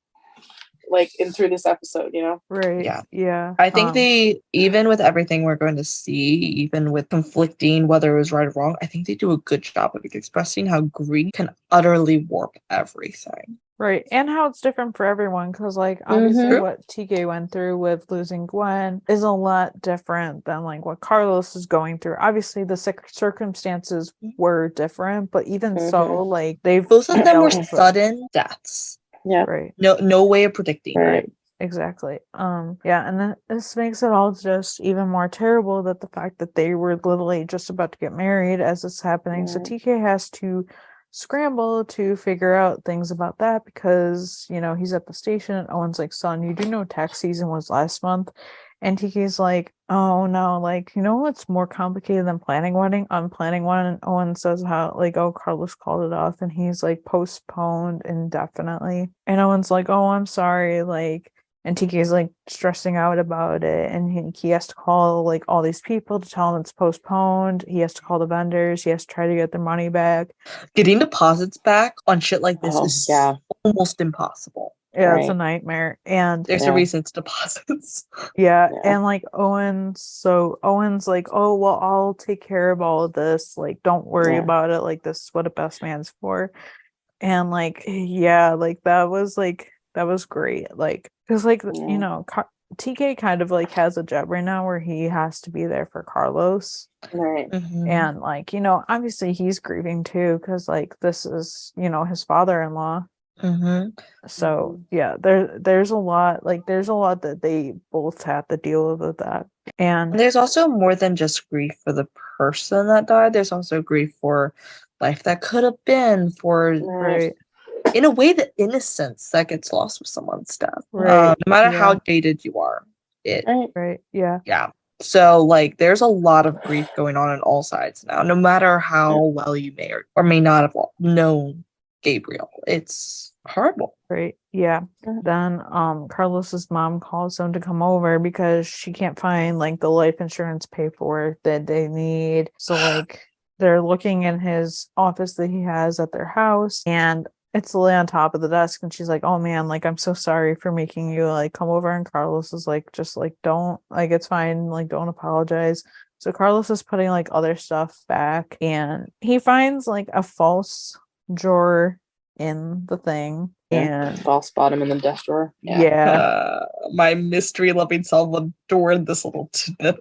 like through this episode, Right. Yeah. Yeah. I think even with everything we're going to see, even with conflicting whether it was right or wrong, I think they do a good job of expressing how grief can utterly warp everything. Right. And how it's different for everyone. Because, like, obviously, Mhm. what TK went through with losing Gwen is a lot different than, like, what Carlos is going through. Obviously, the circumstances were different, but even so, like, both of them were dealt with it. sudden deaths. Yeah. Right. No way of predicting. Right. Exactly. Yeah, and then this makes it all just even more terrible that the fact that they were literally just about to get married as it's happening. So Right. TK has to scramble to figure out things about that because, he's at the station and Owen's like, son, you do know tax season was last month? And TK's like, oh no, like, what's more complicated than planning wedding? I'm planning one. And Owen says how, like, oh, Carlos called it off and he's like postponed indefinitely. And Owen's like, oh, I'm sorry, like, and TK's like stressing out about it, and he has to call like all these people to tell them it's postponed. He has to call the vendors. He has to try to get their money back. Getting deposits back on shit like this is almost impossible. Yeah, it's a nightmare. And there's a reason it's deposits. Yeah, and like Owen's like, oh well, I'll take care of all of this. Like, don't worry about it. Like, this is what a best man's for. And like, yeah, like that was great. Like, because like TK kind of like has a job right now where he has to be there for Carlos. Right. And like, obviously he's grieving too because like this is his father-in-law. So yeah, there's a lot that they both have to deal with that. And there's also more than just grief for the person that died. There's also grief for life that could have been, for in a way, the innocence that gets lost with someone's death. No matter how dated you are, yeah. So like there's a lot of grief going on all sides now, no matter how well you may or may not have known Gabriel. It's horrible. Right. Yeah. Then Carlos's mom calls him to come over because she can't find like the life insurance paperwork that they need. So like they're looking in his office that he has at their house, and it's Lily on top of the desk, and she's like, "Oh man, like I'm so sorry for making you like come over." And Carlos is like, "Just like don't, like it's fine, like don't apologize." So Carlos is putting like other stuff back, and he finds like a false drawer in the thing, and false bottom in the desk drawer. yeah. My mystery loving Salvador in this little tidbit.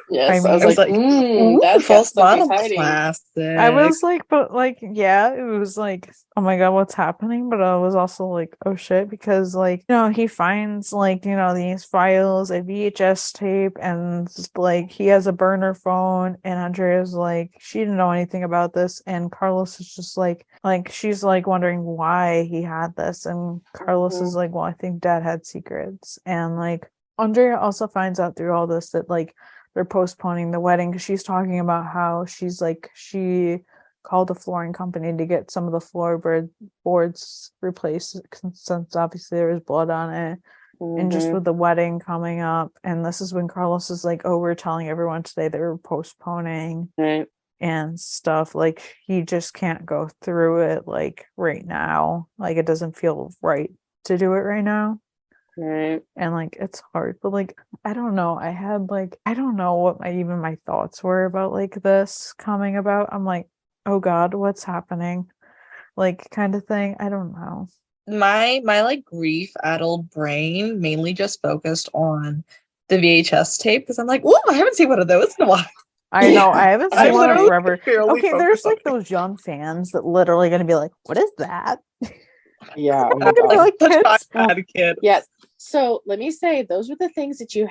Yes, I I was like, ooh, that's false bottom hiding. classic. I was like, but like, yeah, it was like, oh my god, what's happening? But I was also like, oh shit, because like, he finds like, these files, a VHS tape, and like he has a burner phone, and Andrea's like, she didn't know anything about this, and Carlos is just like she's like wondering why he had this, and Carlos is like, well, I think Dad had secrets, and like Andrea also finds out through all this that like they're postponing the wedding because she's talking about how she's like she called a flooring company to get some of the floorboards replaced since obviously there was blood on it. And just with the wedding coming up, and this is when Carlos is like, oh, we're telling everyone today that we're postponing and stuff. Like he just can't go through it like right now. Like it doesn't feel right to do it right now. Right. And like it's hard, but like I don't know. I had like I don't know what my thoughts were about like this coming about. I'm like, oh god, what's happening? Like kind of thing. I don't know. My like grief-addled brain mainly just focused on the VHS tape because I'm like, oh, I haven't seen one of those in a while. I know, I haven't I seen one in literally forever. barely Okay, there's focused on like those young fans that literally gonna be like, what is that? Yeah. Oh my They're gonna be God. like kids. had a kid. Yes. So let me say, those were the things that you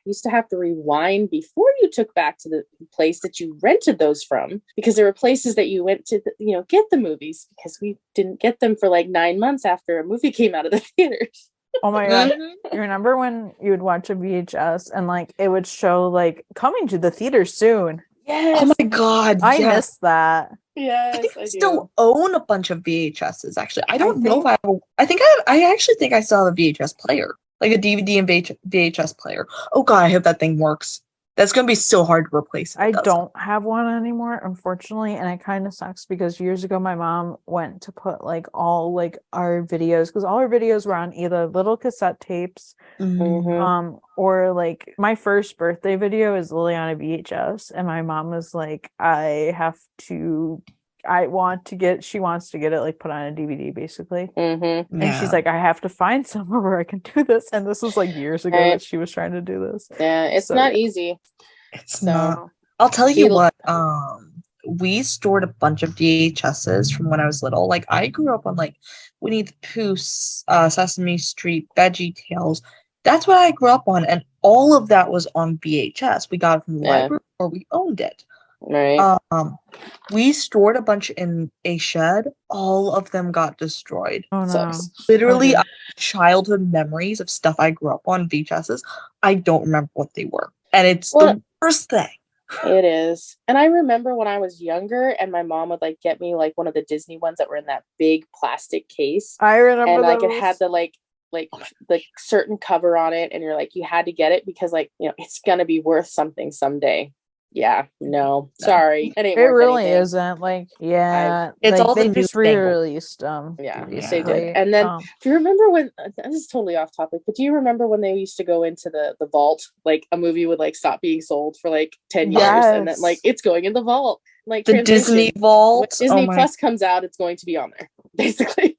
used to have to rewind before you took back to the place that you rented those from, because there were places that you went to, get the movies, because we didn't get them for like 9 months after a movie came out of the theaters. Oh my god. You remember when you would watch a VHS and like it would show like coming to the theater soon? Yes. Oh my god. I missed that. Yes, I think I do. still own a bunch of VHSs. Actually, I don't know if think- I think I actually think I still have a VHS player, like a DVD and VHS player. Oh god, I hope that thing works. That's gonna be so hard to replace. I don't have one anymore, unfortunately, and it kind of sucks because years ago my mom went to put like all like our videos, because all our videos were on either little cassette tapes, or like my first birthday video is literally on a VHS, and my mom was like, she wants to get it like put on a DVD basically. And she's like, I have to find somewhere where I can do this, and this was like years ago that she was trying to do this. Yeah, it's not easy. It's not. I'll tell you what, we stored a bunch of VHSs from when I was little. Like I grew up on like Winnie the Pooh, Sesame Street, Veggie Tales. That's what I grew up on, and all of that was on VHS. We got it from the library or we owned it. Right. We stored a bunch in a shed. All of them got destroyed. Oh no. Literally, childhood memories of stuff I grew up on VHSs. I don't remember what they were. And it's the worst thing. It is. And I remember when I was younger and my mom would like get me like one of the Disney ones that were in that big plastic case. I remember and like those. it had the like the certain cover on it, and you're like, you had to get it because like, it's gonna be worth something someday. Yeah, no, sorry. It really isn't. Like, yeah, it's like, all they the just re-released them. Yeah, they did. And then do you remember when this is totally off topic, but do you remember when they used to go into the vault? Like a movie would like stop being sold for like 10 years, and then like it's going in the vault. Like the Disney vault. When Disney Plus comes out, it's going to be on there, basically.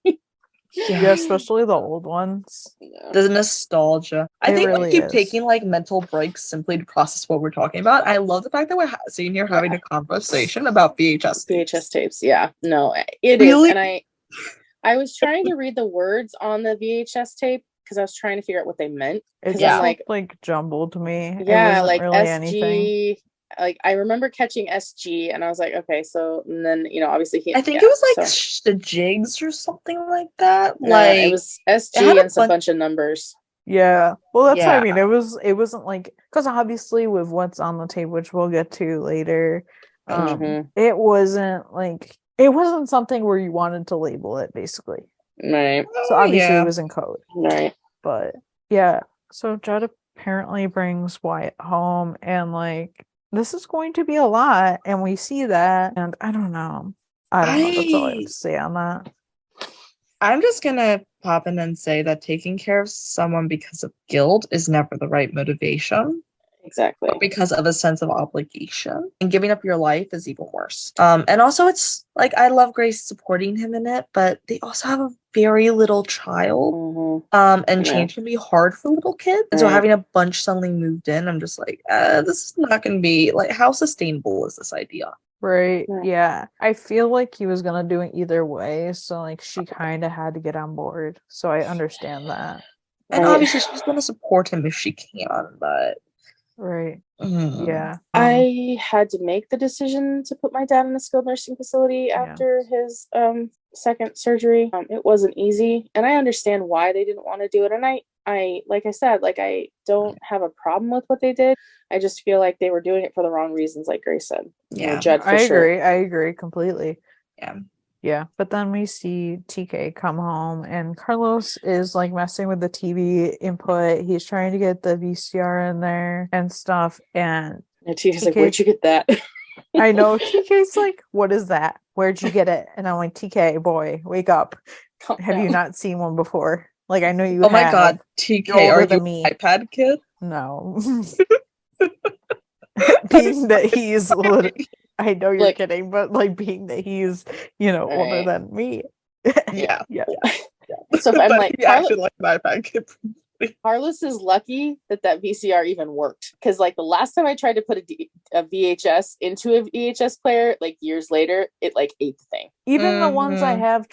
Yeah, especially the old ones. The nostalgia. I think we keep taking like mental breaks simply to process what we're talking about. I love the fact that we're sitting here having a conversation about VHS tapes. Yeah, no, it is. And I was trying to read the words on the VHS tape because I was trying to figure out what they meant. It just like jumbled to me. Yeah, it like really SG. Anything. Like I remember catching SG, and I was like, okay, so and then obviously I think it was like the jigs or something like that. Like it was SG and a bunch of numbers. Yeah, well, that's what I mean. It wasn't like, because obviously with what's on the tape, which we'll get to later, it wasn't something where you wanted to label it, basically. Right. So obviously it was in code. Right. But yeah, so Judd apparently brings Wyatt home, and like this is going to be a lot, and we see that, and I don't know. That's all I have to say on that. I'm just gonna pop in and say that taking care of someone because of guilt is never the right motivation. Exactly. Or because of a sense of obligation. And giving up your life is even worse. And also it's like I love Grace supporting him in it, but they also have a very little child. And change can be hard for little kids. And so having a bunch suddenly moved in, I'm just like, this is not gonna be like, how sustainable is this idea? Right. Yeah. I feel like he was gonna do it either way. So like she kind of had to get on board. So I understand that. And obviously she's gonna support him if she can, but right. Yeah. I had to make the decision to put my dad in a skilled nursing facility after his second surgery. It wasn't easy, and I understand why they didn't want to do it. And I like I said, like I don't have a problem with what they did. I just feel like they were doing it for the wrong reasons, like Grace said. Yeah, Judd, I agree. I agree completely. Yeah. Yeah, but then we see TK come home and Carlos is like messing with the TV input. He's trying to get the VCR in there and stuff. And TK's like, where'd you get that? I know. TK's like, what is that? Where'd you get it? And I'm like, TK, boy, wake up. Have you not seen one before? Like, I know you have. Oh my God, TK, are you an iPad kid? No. Being that he's literally... I know you're kidding, but like being that he's, older than me. Yeah. So I'm like, he acted like an iPad kid. Carlos is lucky that VCR even worked, because like the last time I tried to put a VHS into a VHS player, like years later, it like ate the thing. Even the ones I have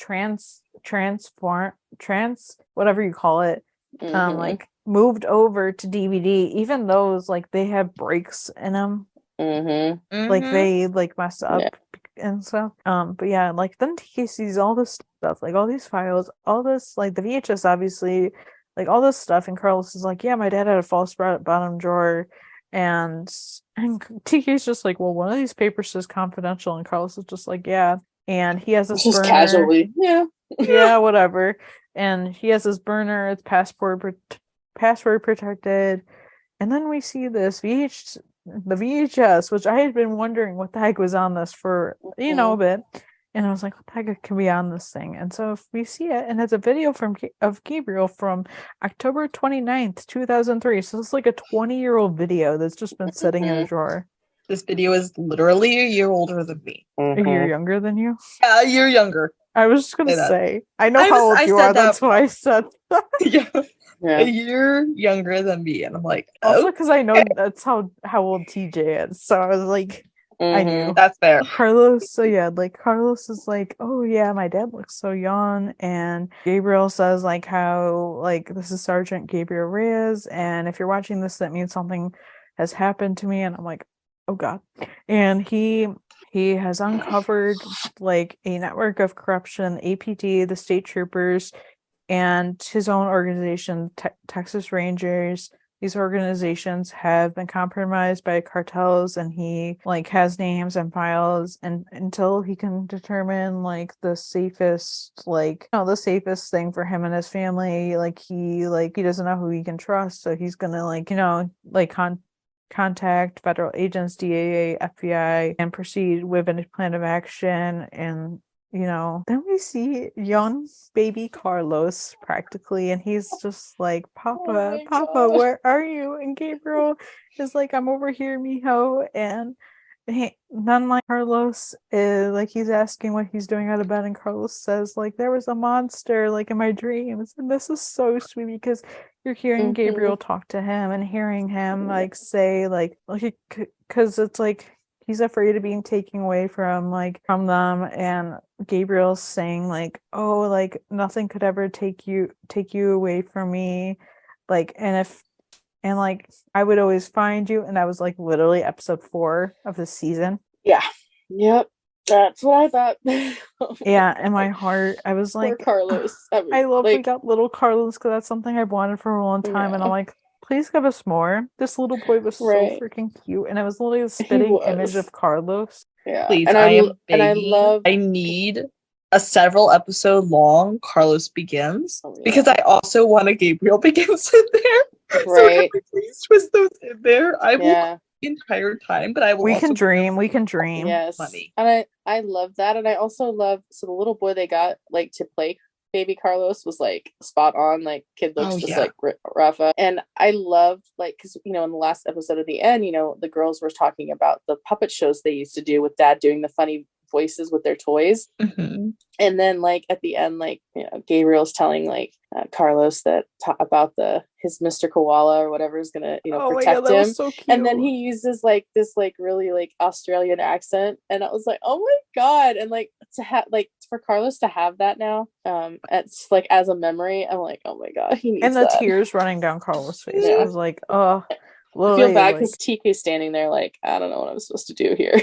whatever you call it, like moved over to DVD. Even those, like they have breaks in them. Like they like mess up and stuff. But yeah, like then TK sees all this stuff, like all these files, all this, like the VHS, obviously, like all this stuff, and Carlos is like, yeah, my dad had a false bottom drawer, and TK's just like, well, one of these papers says confidential, and Carlos is just like, yeah, and he has this burner, casually, yeah, whatever, and he has this burner, it's password protected, and then we see this the VHS, which I had been wondering what the heck was on this for, a bit. And I was like, what the heck can be on this thing? And so if we see it, and it's a video of Gabriel from October 29th, 2003. So it's like a 20-year-old video that's just been sitting in a drawer. This video is literally a year older than me. A year younger than you? Yeah, a year younger. I was just going to say, I know how old you are. That's why I said that. A year younger than me, and I'm like, also because I know that's how old TJ is, so I was like, I knew. That's fair. Carlos, so yeah, like Carlos is like, oh yeah, my dad looks so young, and Gabriel says like how like this is Sergeant Gabriel Reyes, and if you're watching this, that means something has happened to me, and I'm like, oh God, and he has uncovered like a network of corruption, APT, the state troopers, and his own organization, Texas Rangers. These organizations have been compromised by cartels, and he like has names and files, and until he can determine like the safest thing for him and his family, like he doesn't know who he can trust, so he's gonna contact federal agents, DAA, FBI, and proceed with a plan of action. And then we see young baby Carlos practically, and he's just like, Papa, where are you? And Gabriel is like, I'm over here, mijo. And then like Carlos is like, he's asking what he's doing out of bed, and Carlos says like, there was a monster like in my dreams. And this is so sweet because you're hearing Gabriel talk to him and hearing him like say like because it's like he's afraid of being taken away from them, and Gabriel's saying like, oh, like nothing could ever take you away from me, like, and like I would always find you. And that was like literally episode 4 of the season. That's what I thought. Yeah, in my heart I was like, poor Carlos. I love we got little Carlos, because that's something I've wanted for a long time, and I'm like, please give us more. This little boy was so freaking cute, and it was literally a spitting image of Carlos. Yeah, please, I need a several episode long Carlos Begins, because I also want a Gabriel Begins in there. So can we please twist those in there? I will the entire time, but I will We also can dream. We can all dream. Yes. money. And I love that. And I also love, so the little boy they got like to play baby Carlos was like spot on. Like kid looks Oh, just yeah. like Rafa. And I loved like, because in the last episode of the end, the girls were talking about the puppet shows they used to do with dad doing the funny voices with their toys. Mhm. And then like at the end, like Gabriel's telling like Carlos that about his Mr. Koala or whatever is gonna Oh my protect God, that him. was so cute. And then he uses like this like really like Australian accent, and I was like, oh my God. And like to have like for Carlos to have that now, it's like as a memory, I'm like, oh my God, he needs and the that. tears running down Carlos' face. Yeah. I was like, oh, I literally, feel bad like, because TK's standing there like, I don't know what I'm supposed to do here.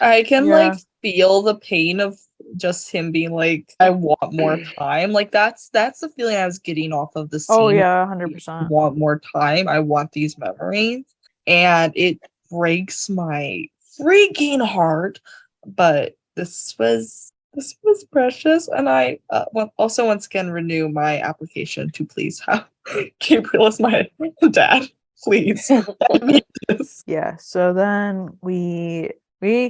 I can Yeah. like feel the pain of just him being like, I want more time. Like that's the feeling I was getting off of the scene. oh yeah, I 100%. want more time. I want these memories. And it breaks my freaking heart. But this was precious. And I also once again renew my application to please have Gabriel as my dad. Please. I need this. Yeah, so then we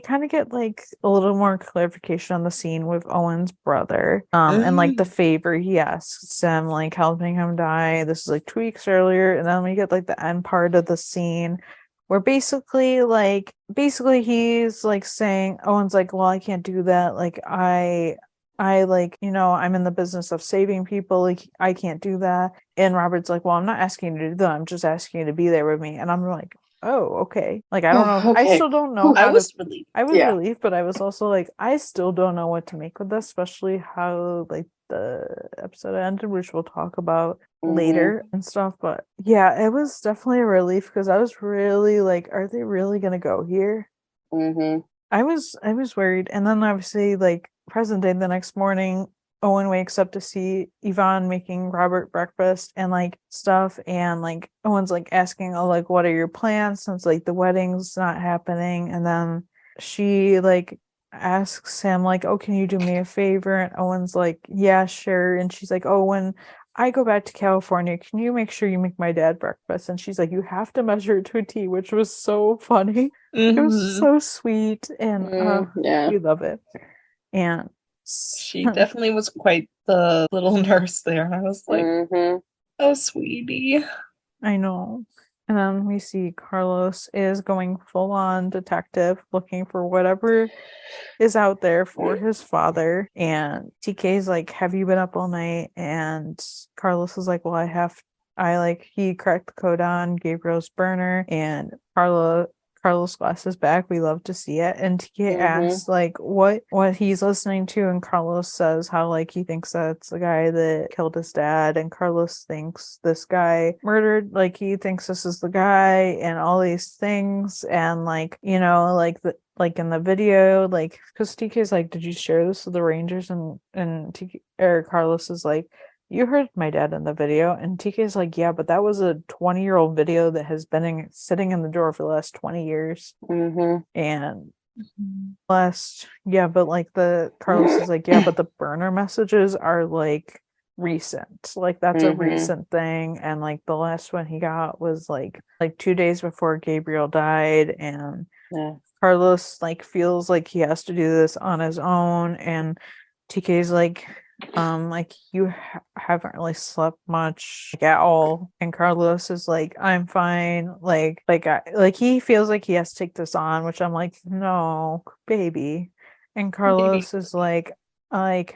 kind of get like a little more clarification on the scene with Owen's brother, and like the favor he asks him, like helping him die. This is like 2 weeks earlier, and then we get like the end part of the scene where basically he's like saying, Owen's like, well, I can't do that. Like I like, I'm in the business of saving people. Like I can't do that. And Robert's like, well, I'm not asking you to do that. I'm just asking you to be there with me. And I'm like, oh, okay. Like I don't know. I Okay. still don't know I how was to. relieved. I was Yeah. relieved, but I was also like, I still don't know what to make with this, especially how like the episode ended, which we'll talk about later and stuff. But yeah, it was definitely a relief because I was really like, are they really gonna go here? Mm-hmm. I was worried, and then obviously like present day the next morning, Owen wakes up to see Yvonne making Robert breakfast and like stuff, and like Owen's like asking, oh, like what are your plans since like the wedding's not happening? And then she like asks him like, oh, can you do me a favor? And Owen's like, yeah, sure. And she's like, oh, when I go back to California, can you make sure you make my dad breakfast? And she's like, you have to measure it to a T, which was so funny. It was Mhm. so sweet, and Yeah. we love it. And She definitely was quite the little nurse there. And I was like, Mm-hmm. oh, sweetie. I know. And then we see Carlos is going full on detective, looking for whatever is out there for his father. And TK's like, have you been up all night? And Carlos is like, well, he cracked the code on Gabriel's burner, and Carlos glasses back. We love to see it. And TK asks like what he's listening to, and Carlos says how like he thinks that's the guy that killed his dad, and Carlos thinks this guy murdered, like he thinks this is the guy, and all these things, and like like in the video, like because TK's like, did you share this with the Rangers? And TK, or Carlos is like, you heard my dad in the video. And TK's like, yeah, but that was a 20-year-old video that has been sitting in the drawer for the last 20 years. Mm-hmm. And but like the Carlos is like, yeah, but the burner messages are like recent. Like that's a recent thing. And like the last one he got was like 2 days before Gabriel died. And Carlos like feels like he has to do this on his own. And TK's like you haven't really slept much at all. And Carlos is like, I'm fine. He feels like he has to take this on, which I'm like, no, baby. And Carlos is like, because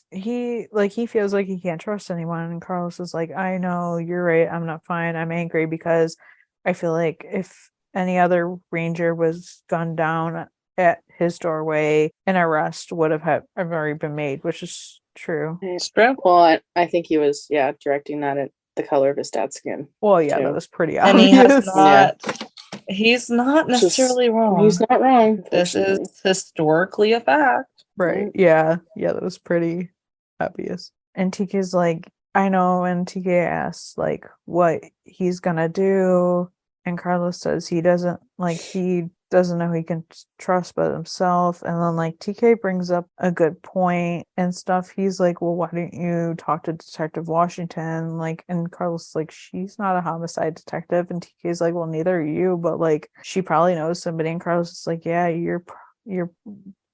he feels like he can't trust anyone. And Carlos is like, I know, you're right. I'm not fine. I'm angry because I feel like if any other ranger was gunned down at his doorway, an arrest would have already been made, which is true. It's true. Well, I think he was directing that at the color of his dad's skin. Well, yeah, too. that was pretty And obvious. he's not necessarily wrong. He's not wrong. This is historically a fact. Right. Yeah, that was pretty obvious. And TK's like, I know. And TK asks like what he's gonna do, and Carlos says he doesn't, like, he doesn't know he can trust but himself. And then like TK brings up a good point and stuff. He's like, well, why don't you talk to Detective Washington? Like, and Carlos is like, she's not a homicide detective. And TK's like, well, neither are you, but like she probably knows somebody. And Carlos is like, yeah, you're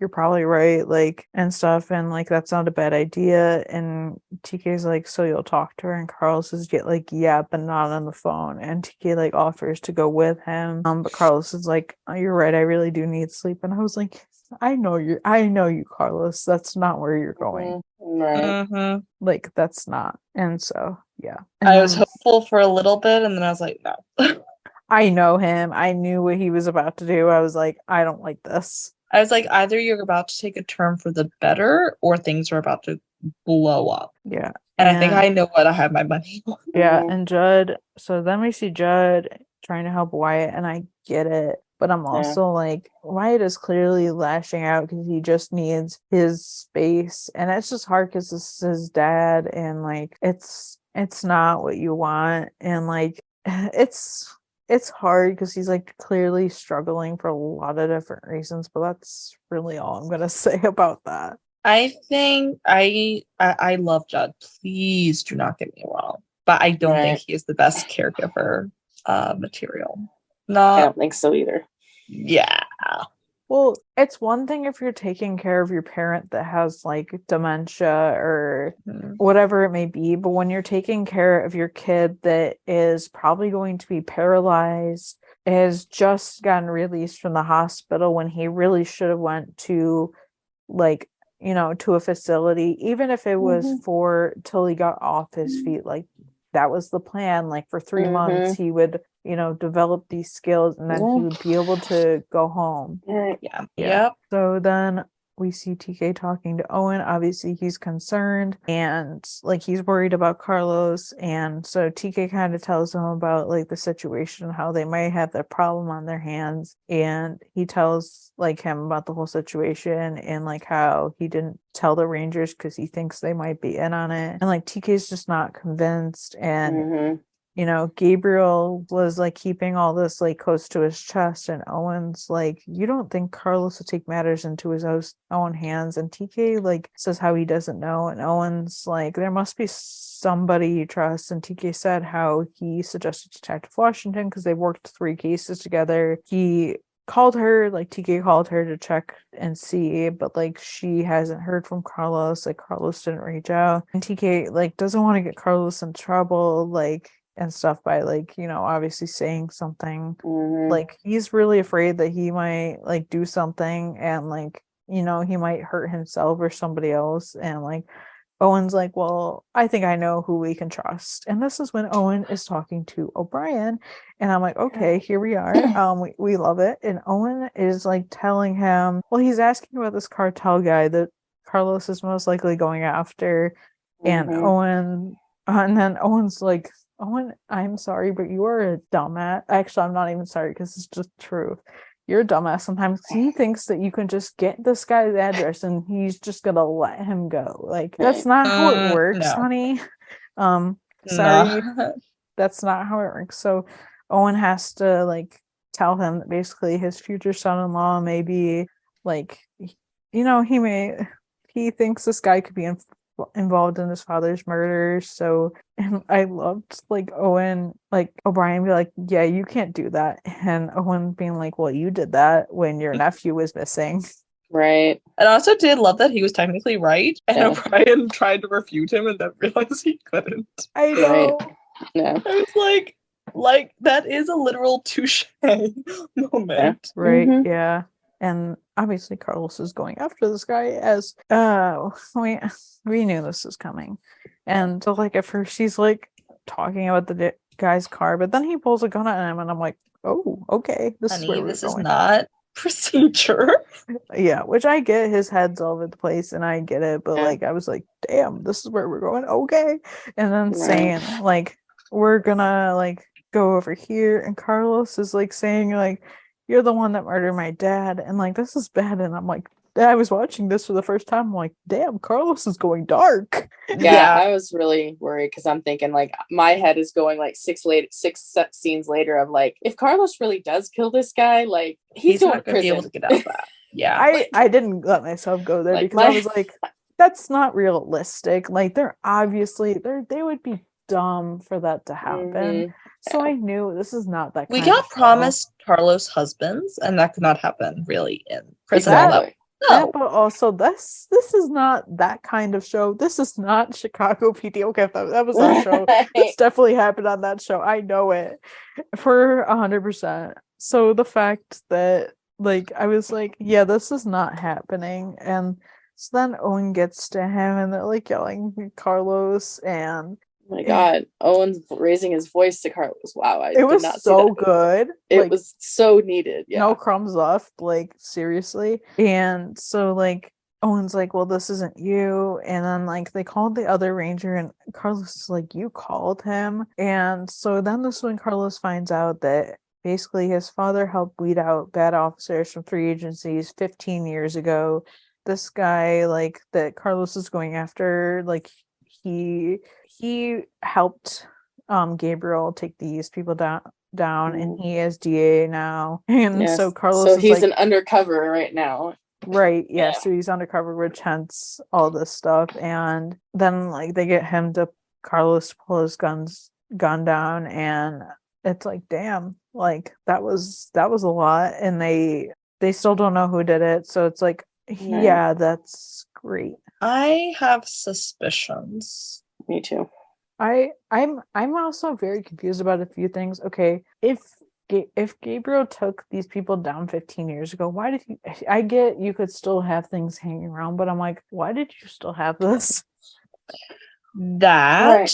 probably right, like, and stuff, and like that's not a bad idea. And TK's like, so you'll talk to her? And Carlos is like, yeah, but not on the phone. And TK like offers to go with him, but Carlos is like, oh, you're right, I really do need sleep. And I was like, I know you, Carlos, that's not where you're going. Right. Like, that's not. And so yeah, I was hopeful for a little bit, and then I was like, no. I know him, I knew what he was about to do. I was like, I don't like this. I was like, either you're about to take a turn for the better or things are about to blow up. Yeah. And I think I know what I have my money on. Yeah. And Judd, so then we see Judd trying to help Wyatt, and I get it. But I'm also like, Wyatt is clearly lashing out because he just needs his space. And it's just hard because this is his dad, and like it's not what you want. And like it's hard because he's like clearly struggling for a lot of different reasons, but that's really all I'm gonna say about that. I think I love Judd. Please do not get me wrong, but I don't think he is the best caregiver material. I don't think so either. Yeah. Well, it's one thing if you're taking care of your parent that has like dementia or whatever it may be, but when you're taking care of your kid that is probably going to be paralyzed, has just gotten released from the hospital when he really should have went to like, you know, to a facility, even if it was for till he got off his feet, like that was the plan. Like for 3 months he would, you know, develop these skills and then he would be able to go home. Yeah. Yep. So then we see TK talking to Owen. Obviously he's concerned and like he's worried about Carlos, and so TK kind of tells him about like the situation, how they might have that problem on their hands, and he tells like him about the whole situation and like how he didn't tell the Rangers because he thinks they might be in on it, and like TK's just not convinced. And you know, Gabriel was like keeping all this like close to his chest, and Owen's like, you don't think Carlos would take matters into his own hands? And TK like says how he doesn't know, and Owen's like, there must be somebody you trust. And TK said how he suggested Detective Washington because they worked 3 cases together. He called her, like TK called her to check and see, but like she hasn't heard from Carlos. Like Carlos didn't reach out, and TK like doesn't want to get Carlos in trouble, like, and stuff by like, you know, obviously saying something. Like he's really afraid that he might like do something and like, you know, he might hurt himself or somebody else. And like Owen's like, well, I think I know who we can trust. And this is when Owen is talking to O'Brien, and I'm like, okay, here we are. We love it. And Owen is like telling him, well, he's asking about this cartel guy that Carlos is most likely going after. And Owen, and then Owen's like, Owen, I'm sorry, but you are a dumbass. Actually, I'm not even sorry because it's just truth. You're a dumbass sometimes. He thinks that you can just get this guy's address and he's just gonna let him go. Like that's not how it works, honey. Sorry, that's not how it works. So Owen has to like tell him that basically his future son-in-law may be like, you know, he thinks this guy could be involved in his father's murder. So, and I loved like Owen, like O'Brien be like, yeah, you can't do that, and Owen being like, well, you did that when your nephew was missing. Right. And I also did love that he was technically right, and O'Brien tried to refute him and then realized he couldn't. I know. Yeah. I was like that is a literal touche moment. Right. Yeah. And obviously Carlos is going after this guy as we knew this was coming. And so like at first she's like talking about the guy's car, but then he pulls a gun at him and I'm like, oh, okay, this Honey, is where this we're is going. not procedure. Yeah, which I get, his head's all over the place and I get it, but like I was like, damn, this is where we're going, okay. And then saying like, we're gonna like go over here, and Carlos is like saying like, you're the one that murdered my dad, and like this is bad. And I'm like, I was watching this for the first time. I'm like, damn, Carlos is going dark. Yeah, I was really worried because I'm thinking like my head is going like six scenes later of like, if Carlos really does kill this guy, like he's going not to gonna be prison. able to get out of that. Yeah. I didn't let myself go there Like, because I was like, that's not realistic. Like they're obviously they would be dumb for that to happen. So I knew this is not that We kind got of show. promised Carlos husbands, and that could not happen really in prison. Exactly. That, but also this is not that kind of show. This is not Chicago PD. Okay, that was our show. This definitely happened on that show. I know it for 100%. So the fact that like I was like, yeah, this is not happening, and so then Owen gets to him, and they're like yelling Carlos, and oh my God, Owen's raising his voice to Carlos. Wow, it was so good. It was so needed. Yeah. No crumbs left, like seriously. And so like Owen's like, well, this isn't you. And then like they called the other ranger, and Carlos is like, you called him. And so then this is when Carlos finds out that basically his father helped weed out bad officers from 3 agencies 15 years ago. This guy like that Carlos is going after, like he helped Gabriel take these people down, and he is DA now. And so Carlos so is he's like, an undercover right now. right, yeah, so he's undercover, which hence all this stuff. And then like they get him to Carlos to pull his gun down, and it's like, damn, like that was a lot. And they still don't know who did it, so it's like, yeah, that's great. I have suspicions. Me too. I'm also very confused about a few things. Okay, if Gabriel took these people down 15 years ago, why did I get you could still have things hanging around, but I'm like, why did you still have this? That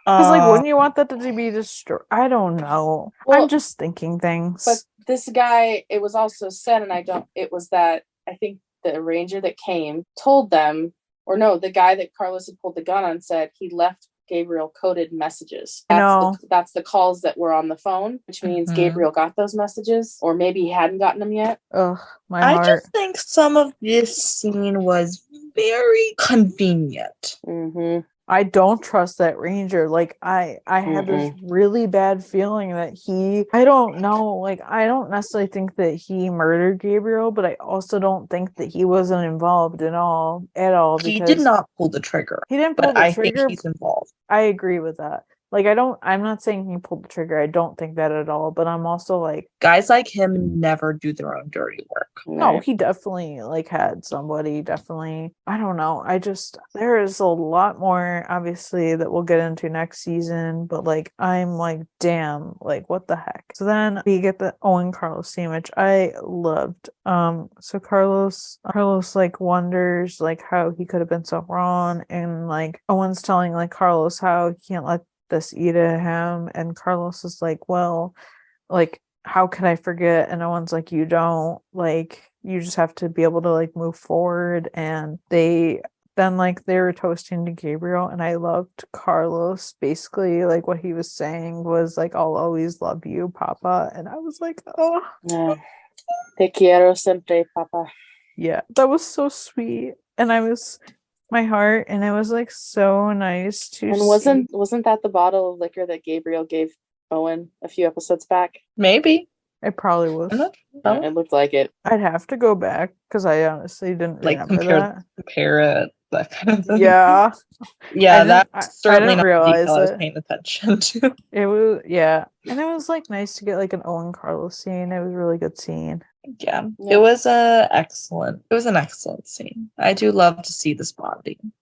because like, wouldn't you want that to be destroyed? I don't know. Well, I'm just thinking things. But this guy, it was also said, and it was that I think the ranger that came told them, or no, the guy that Carlos had pulled the gun on said he left Gabriel coded messages. That's the calls that were on the phone, which means Gabriel got those messages, or maybe he hadn't gotten them yet. Ugh, my heart. I just think some of this scene was very convenient. I don't trust that ranger. Like I had this really bad feeling that I don't know, like I don't necessarily think that he murdered Gabriel, but I also don't think that he wasn't involved at all. He did not pull the trigger. He didn't pull the trigger. I think he's involved. I agree with that. Like I'm not saying he pulled the trigger. I don't think that at all. But I'm also like, guys like him never do their own dirty work. No, he definitely like had somebody. Definitely, I don't know. There is a lot more obviously that we'll get into next season. But like, I'm like, damn, like what the heck? So then we get the Owen Carlos scene, which I loved. So Carlos like wonders like how he could have been so wrong, and like Owen's telling like Carlos how he can't let this eat at him, and Carlos is like, well, like how can I forget? And Owen's like, you don't, like you just have to be able to like move forward. And they were toasting to Gabriel, and I loved Carlos. Basically like what he was saying was like, I'll always love you, Papa. And I was like, oh, te quiero siempre, Papa. Yeah, that was so sweet. And my heart, and it was like so nice to and wasn't that the bottle of liquor that Gabriel gave Owen a few episodes back? Maybe it probably was. It looked like it. I'd have to go back because I honestly didn't remember that. Compare it, that kind of thing. Yeah, that's certainly I didn't realize I was paying attention to. It was, yeah, and it was like nice to get like an Owen Carlos scene. It was a really good scene. Yeah. It was an excellent scene. I do love to see this bonding.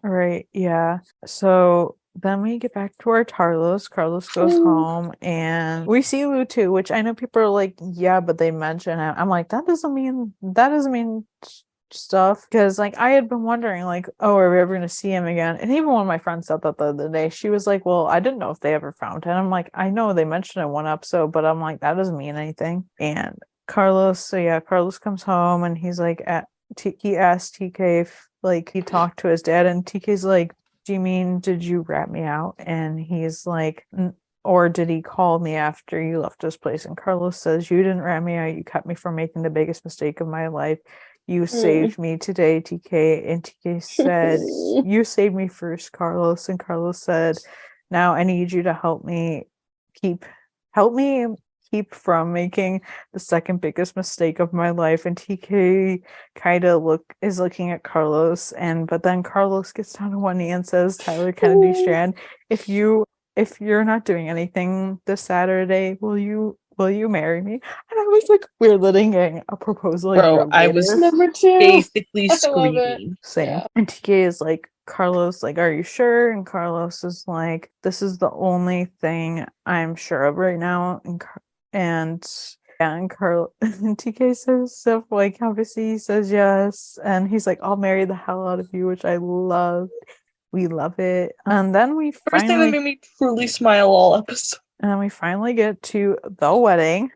Right, yeah. So then we get back to our Tarlos. Carlos goes home, and we see Lou too, which I know people are like, yeah, but they mention him. I'm like, that doesn't mean stuff, because like I had been wondering like, oh, are we ever gonna see him again? And even one of my friends said that the other day. She was like, well, I didn't know if they ever found him. I'm like, I know they mentioned it in one episode, but I'm like, that doesn't mean anything. And Carlos comes home, and he's like, he asked TK if like he talked to his dad, and TK's like, do you mean did you rat me out? And he's like, or did he call me after you left this place? And Carlos says, you didn't rat me out. You kept me from making the biggest mistake of my life. You saved me today, TK. And TK said, you saved me first, Carlos. And Carlos said, now I need you to help me keep from making the second biggest mistake of my life. And TK kind of is looking at Carlos, but then Carlos gets down on one knee and says, Tyler Kennedy Strand, if you're not doing anything this Saturday, will you marry me? And I was like, we're letting a proposal. Bro, I was number 2. basically I love it. screaming. Same. Yeah. And TK is like, Carlos, like, are you sure? And Carlos is like, this is the only thing I'm sure of right now. And TK says stuff like, obviously he says yes, and he's like, I'll marry the hell out of you, which I love. We love it. And then we First thing that made me truly smile all episode. And then we finally get to the wedding.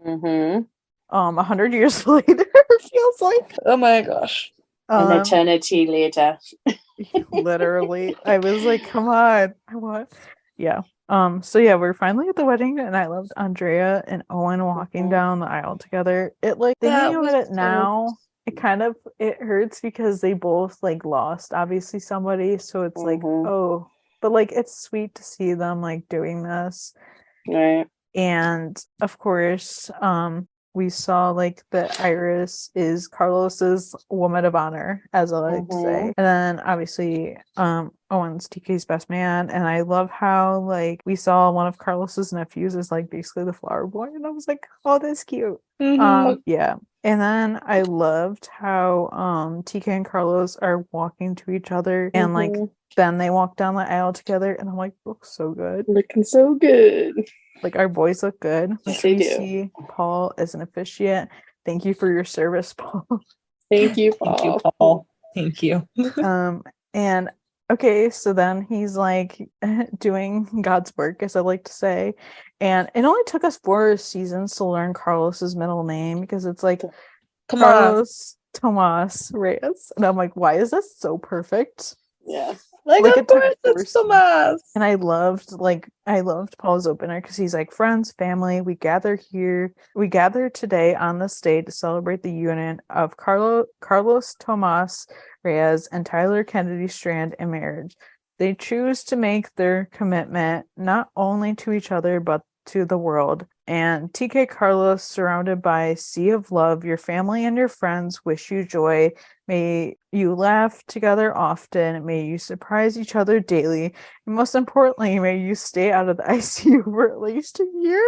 100 years later, it feels like. Oh my gosh. An eternity later. Literally. I was like, come on. Yeah. So yeah, we're finally at the wedding, and I loved Andrea and Owen walking down the aisle together. It like thinking about it now, it hurts because they both like lost obviously somebody, so it's like, oh, but like it's sweet to see them like doing this. Right. And of course, we saw like that Iris is Carlos's woman of honor, as I like to say. And then obviously Owen's TK's best man. And I love how like we saw one of Carlos's nephews is like basically the flower boy. And I was like, oh, that's cute. Yeah. And then I loved how TK and Carlos are walking to each other, and like then they walk down the aisle together, and I'm like, looks so good. Looking so good. Like, our boys look good. Yes, they do. See Paul as an officiant. Thank you for your service, Paul. Thank you, Paul. Thank you, Paul. Thank you. And okay, so then he's like doing God's work, as I like to say. And it only took us 4 seasons to learn Carlos's middle name, because it's like Carlos Tomas Reyes. And I'm like, why is this so perfect? Yeah. Like of course it's Tomas. And I loved Paul's opener, because he's like, friends, family, we gather today on this day to celebrate the union of Carlos Tomas Reyes and Tyler Kennedy Strand in marriage. They choose to make their commitment not only to each other but to the world. And TK Carlos, surrounded by a sea of love, your family and your friends wish you joy. May you laugh together often. May you surprise each other daily. And most importantly, may you stay out of the ICU for at least a year.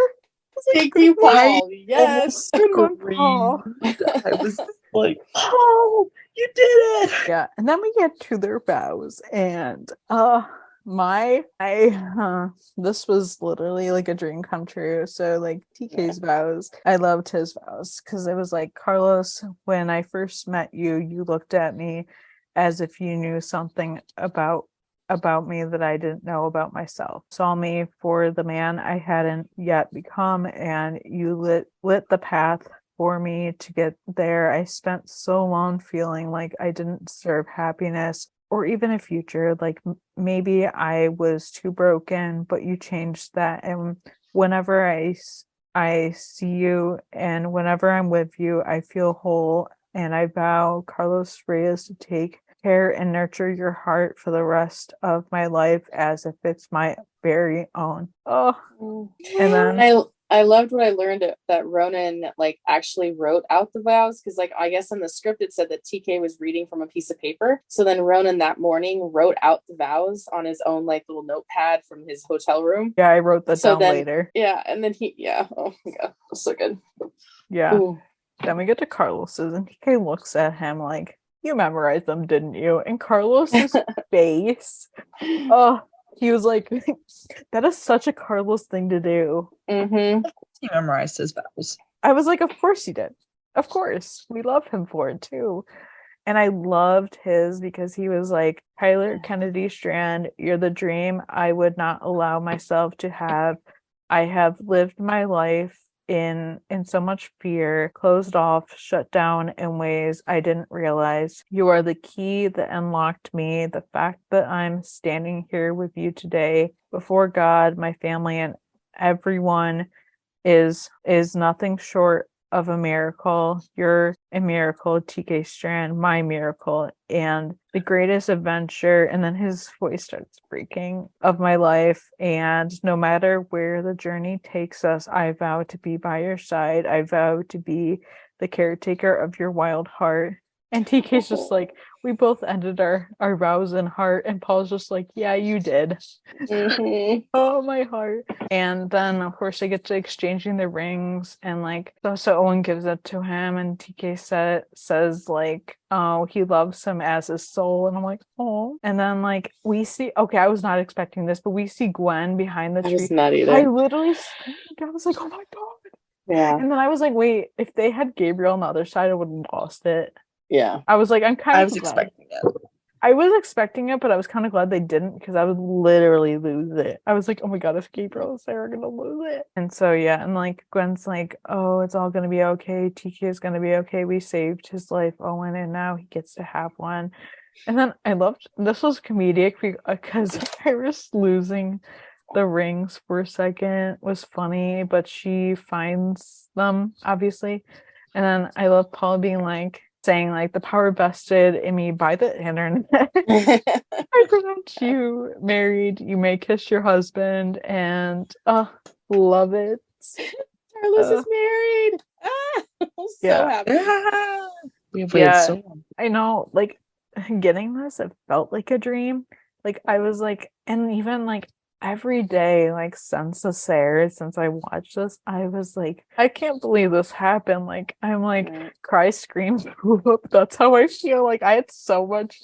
Thank you, Paul. Yes. Good one, Paul. I was like, oh, you did it. Yeah. And then we get to their vows, and this was literally like a dream come true. So like TK's vows, I loved his vows, because it was like, Carlos, when I first met you, you looked at me as if you knew something about me that I didn't know about myself. Saw me for the man I hadn't yet become, and you lit the path for me to get there. I spent so long feeling like I didn't deserve happiness or even a future. Like maybe I was too broken, but you changed that. And whenever I see you and whenever I'm with you, I feel whole. And I vow, Carlos Reyes, to take care and nurture your heart for the rest of my life as if it's my very own. Oh, and then I loved what I learned that Ronan like actually wrote out the vows, because like I guess in the script it said that TK was reading from a piece of paper. So then Ronan that morning wrote out the vows on his own like little notepad from his hotel room. Yeah, I wrote that down later. Yeah, and then oh my god, that's so good. Yeah. Ooh. Then we get to Carlos's, and TK looks at him like, you memorized them, didn't you? And Carlos's face, he was like, that is such a Carlos thing to do. He memorized his vows. I was like, of course he did. Of course. We love him for it too. And I loved his, because he was like, Tyler Kennedy Strand, you're the dream I would not allow myself to have. I have lived my life in so much fear, closed off, shut down in ways I didn't realize. You are the key that unlocked me. The fact that I'm standing here with you today before God, my family, and everyone is nothing short of a miracle. You're a miracle, TK Strand, my miracle, and the greatest adventure. And then his voice starts breaking of my life. And no matter where the journey takes us, I vow to be by your side. I vow to be the caretaker of your wild heart. And TK's just like, we both ended our vows in heart. And Paul's just like, yeah, you did. Mhm. Oh, my heart. And then, of course, they get to exchanging the rings. And, like, so Owen gives it to him. And TK says, like, oh, he loves him as his soul. And I'm like, oh. And then, like, we see, okay, I was not expecting this, but we see Gwen behind the I tree. was not either. I literally screamed. I was like, oh, my God. Yeah. And then I was like, wait, if they had Gabriel on the other side, I would have lost it. Yeah. I was like, I'm kind I of was glad. expecting it. I was expecting it, but I was kind of glad they didn't because I would literally lose it. I was like, oh my God, if Gabriel is there, we're going to lose it. And so, yeah. And like, Gwen's like, oh, it's all going to be okay. TK is going to be okay. We saved his life, Owen, and now he gets to have one. And then I loved, this was comedic because Iris losing the rings for a second was funny, but she finds them, obviously. And then I love Paul being like, saying like the power vested in me by the internet. I pronounce you married. You may kiss your husband, and love it. Tarlos is married. Ah, I'm so Yeah. happy. We have Yeah. waited so long. I know, like getting this, it felt like a dream. Like I was like, and even like every day, like since I watched this, I was like, I can't believe this happened. Like I'm like Right. cry, scream, whoop. That's how I feel. Like I had so much,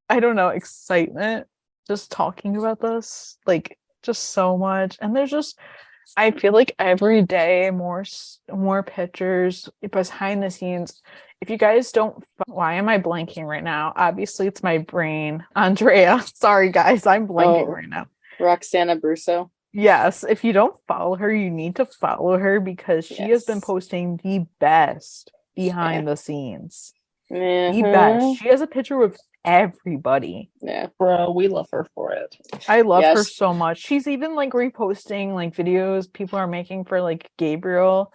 I don't know, excitement just talking about this. Like just so much. And there's just, I feel like every day more pictures behind the scenes. If you guys don't, why am I blanking right now? Obviously, it's my brain. Andrea, sorry guys, I'm blanking right now. Roxana Brusso. Yes, if you don't follow her, you need to follow her because she has been Yes. posting the best behind the scenes. The Mhm. best. She has a picture with everybody. Yeah. Bro, we love her for it. I love Yeah, her so much. She's even like reposting like videos people are making for like Gabriel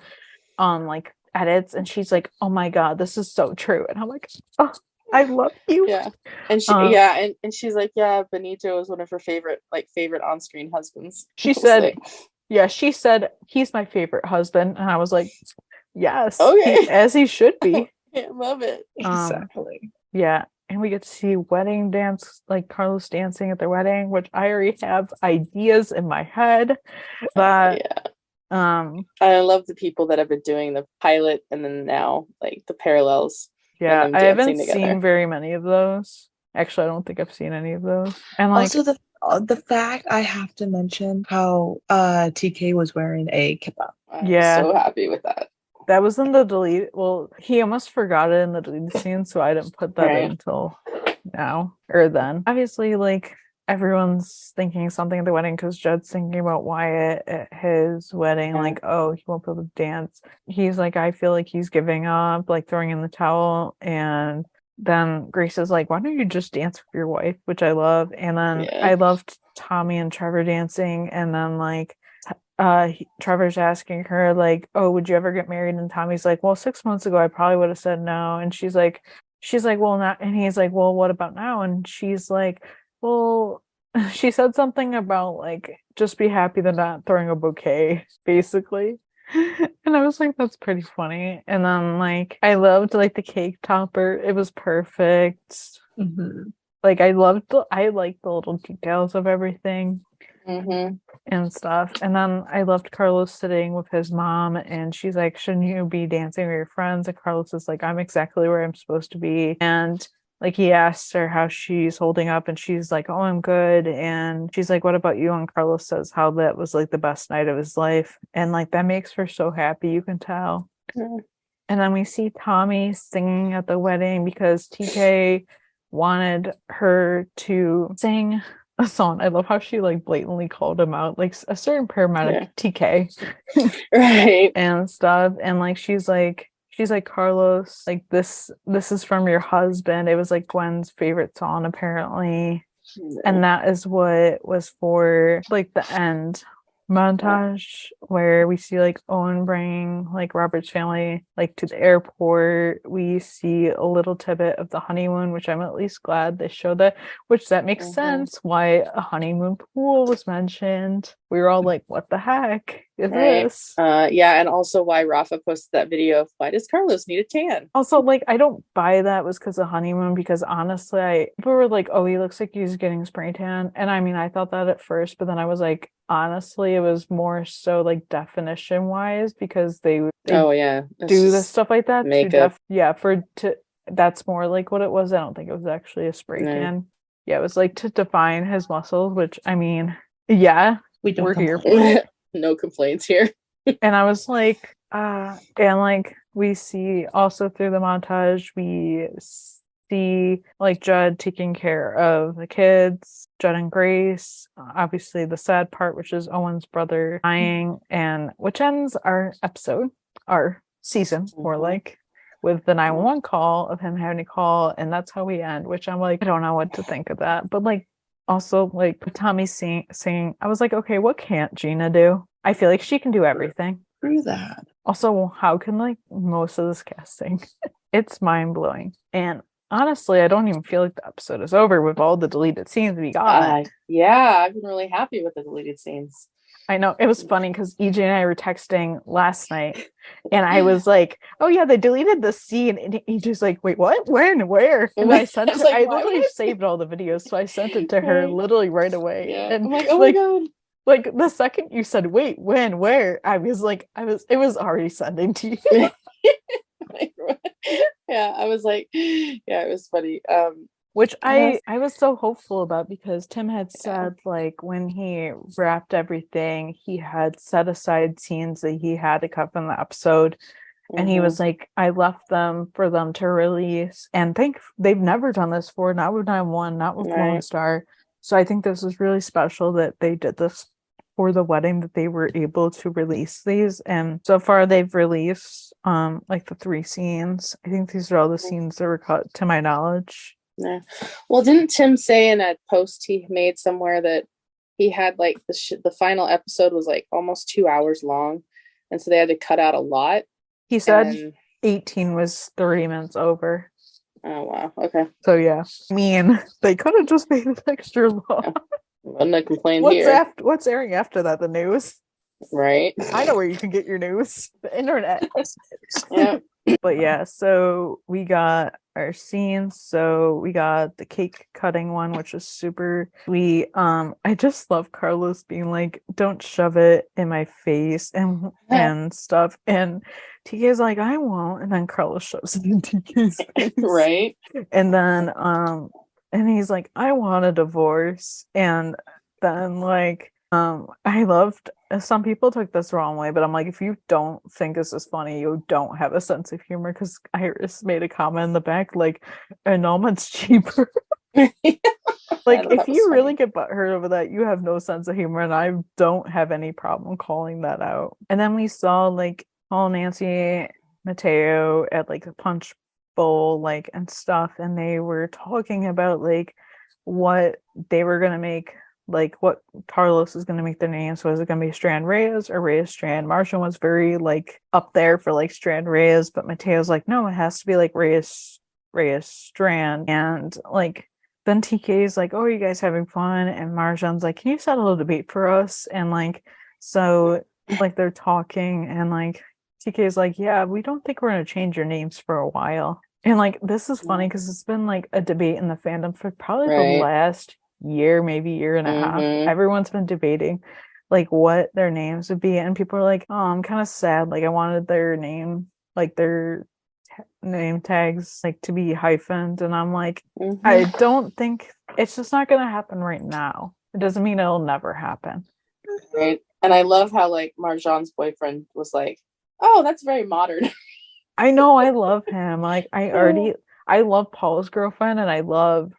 on like edits, and she's like, oh my God, this is so true. And I'm like, oh, I love you. Yeah. And she and she's like, yeah, Benito was one of her favorite on-screen husbands. She said, yeah, she said he's my favorite husband. And I was like, yes, Okay. as he should be. I love it. Exactly. Yeah. And we get to see wedding dance, like Carlos dancing at their wedding, which I already have ideas in my head. But I love the people that have been doing the pilot and then now like the parallels. Yeah, and them I haven't dancing together. seen very many of those. Actually, I don't think I've seen any of those. And like, Also, the fact I have to mention how TK was wearing a kippa. I'm Yeah. so happy with that. that was in the delete. Well, he almost forgot it in the deleted scene, so I didn't put that Right. in until now or then. Obviously, like everyone's thinking something at the wedding because Judd's thinking about Wyatt at his wedding, Yeah. like, oh, he won't be able to dance. He's like, I feel like he's giving up, like throwing in the towel. And then Grace is like, why don't you just dance with your wife? Which I love. And then Yeah. I loved Tommy and Trevor dancing. And then like Trevor's asking her like, oh, would you ever get married? And Tommy's like, well, 6 months ago I probably would have said no. And she's like, well, not. And he's like, well, what about now? And she's like, well, she said something about like, just be happy they're not throwing a bouquet, basically. And I was like, that's pretty funny. And then like, I loved like the cake topper. It was perfect. Mm-hmm. Like I liked the little details of everything Mm-hmm. and stuff. And then I loved Carlos sitting with his mom, and she's like, shouldn't you be dancing with your friends? And Carlos is like, I'm exactly where I'm supposed to be. And like he asks her how she's holding up, and she's like, oh, I'm good. And she's like, what about you? And Carlos says how that was like the best night of his life. And like that makes her so happy, you can tell. Yeah. And then we see Tommy singing at the wedding because TK wanted her to sing a song. I love how she like blatantly called him out, like a certain paramedic, TK, Right. and stuff. And like she's like Carlos, like this is from your husband. It was like Gwen's favorite song apparently, and that is what was for like the end montage where we see like Owen bring like Robert's family like to the airport. We see a little tidbit of the honeymoon, which I'm at least glad they showed that, which that makes sense why a honeymoon pool was mentioned. We were all like, what the heck is this? Yeah, and also why Rafa posted that video of why does Carlos need a tan? Also, like, I don't buy that was because of honeymoon, because honestly, people were like, oh, he looks like he's getting spray tan. And I mean, I thought that at first, but then I was like, honestly, it was more so like definition wise because they Oh yeah, do this stuff like that makeup. That's more like what it was. I don't think it was actually a spray tan. Yeah, it was like to define his muscles, which I mean, yeah, we're here for it. No complaints here. And I was like, and like we see also through the montage, we see like Judd taking care of the kids, Judd and Grace, obviously the sad part, which is Owen's brother dying, and which ends our episode, our season, more like, with the 911 call of him having to call, and that's how we end, which I'm like, I don't know what to think of that. But like also like Tommy singing, I was like, okay, what can't Gina do? I feel like she can do everything. Through that. Also, how can like most of this casting? It's mind-blowing. And honestly, I don't even feel like the episode is over with all the deleted scenes we got. Yeah, I've been really happy with the deleted scenes. I know. It was funny because EJ and I were texting last night and I was like, oh yeah, they deleted the scene. And EJ's like, wait, what? When? Where? And I sent it. I literally saved all the videos. So I sent it to her literally right away. Yeah. And I'm like, oh my God. Like the second you said, wait, when, where? It was already sending to you. Yeah, I was like, yeah, it was funny. Which I was so hopeful about because Tim had said like when he wrapped everything, he had set aside scenes that he had to cut from the episode. And he was like, I left them for them to release. And they've never done this before, not with 911, not with Lone Star. So I think this was really special that they did this for the wedding, that they were able to release these. And so far they've released like the 3 scenes. I think these are all the scenes that were cut to my knowledge. Yeah. Well, didn't Tim say in a post he made somewhere that he had like the final episode was like almost 2 hours long, and so they had to cut out a lot? He said 18 was 30 minutes over. Oh wow. Okay. So yeah, I mean, they could have just made it extra long. I'm not complaining here. What's airing after that? The news, right? I know where you can get your news. The internet. Yeah. But yeah, so we got our scenes. So we got the cake cutting one, which was super sweet. I just love Carlos being like, "Don't shove it in my face," and stuff. And TK's like, "I won't," and then Carlos shoves it in TK's face. Right. And then and he's like, "I want a divorce." And then like I loved, some people took this the wrong way, but I'm like, if you don't think this is funny, you don't have a sense of humor, because Iris made a comment in the back like, annulment's cheaper. Like, if you really get butthurt over that, you have no sense of humor, and I don't have any problem calling that out. And then we saw like Paul, Nancy, Mateo at like a punch bowl, like, and stuff, and they were talking about like what they were gonna make, like what Tarlos is going to make their name. So is it going to be Strand Reyes or Reyes Strand? Martian was very like up there for like Strand Reyes, but Mateo's like, no, it has to be like Reyes Strand. And like then TK is like, oh, are you guys having fun? And Marjan's like, can you settle a debate for us? And like, so like they're talking, and like TK is like, yeah, we don't think we're going to change your names for a while. And like, this is funny because it's been like a debate in the fandom for probably the last year, maybe year and a half. Everyone's been debating like what their names would be, and people are like, oh, I'm kind of sad, like I wanted their name, like their name tags like to be hyphened. And I'm like, I don't think, it's just not gonna happen right now. It doesn't mean it'll never happen. Right. And I love how like Marjan's boyfriend was like, oh, that's very modern. I know, I love him. Like I love Paul's girlfriend, and I love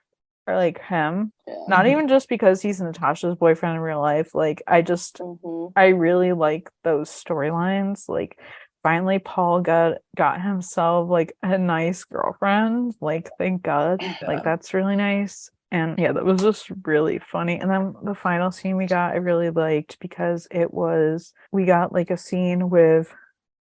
like him, not even just because he's Natasha's boyfriend in real life. Like I just I really like those storylines. Like finally Paul got himself like a nice girlfriend, like thank God. Like that's really nice. And yeah, that was just really funny. And then the final scene we got, I really liked because we got like a scene with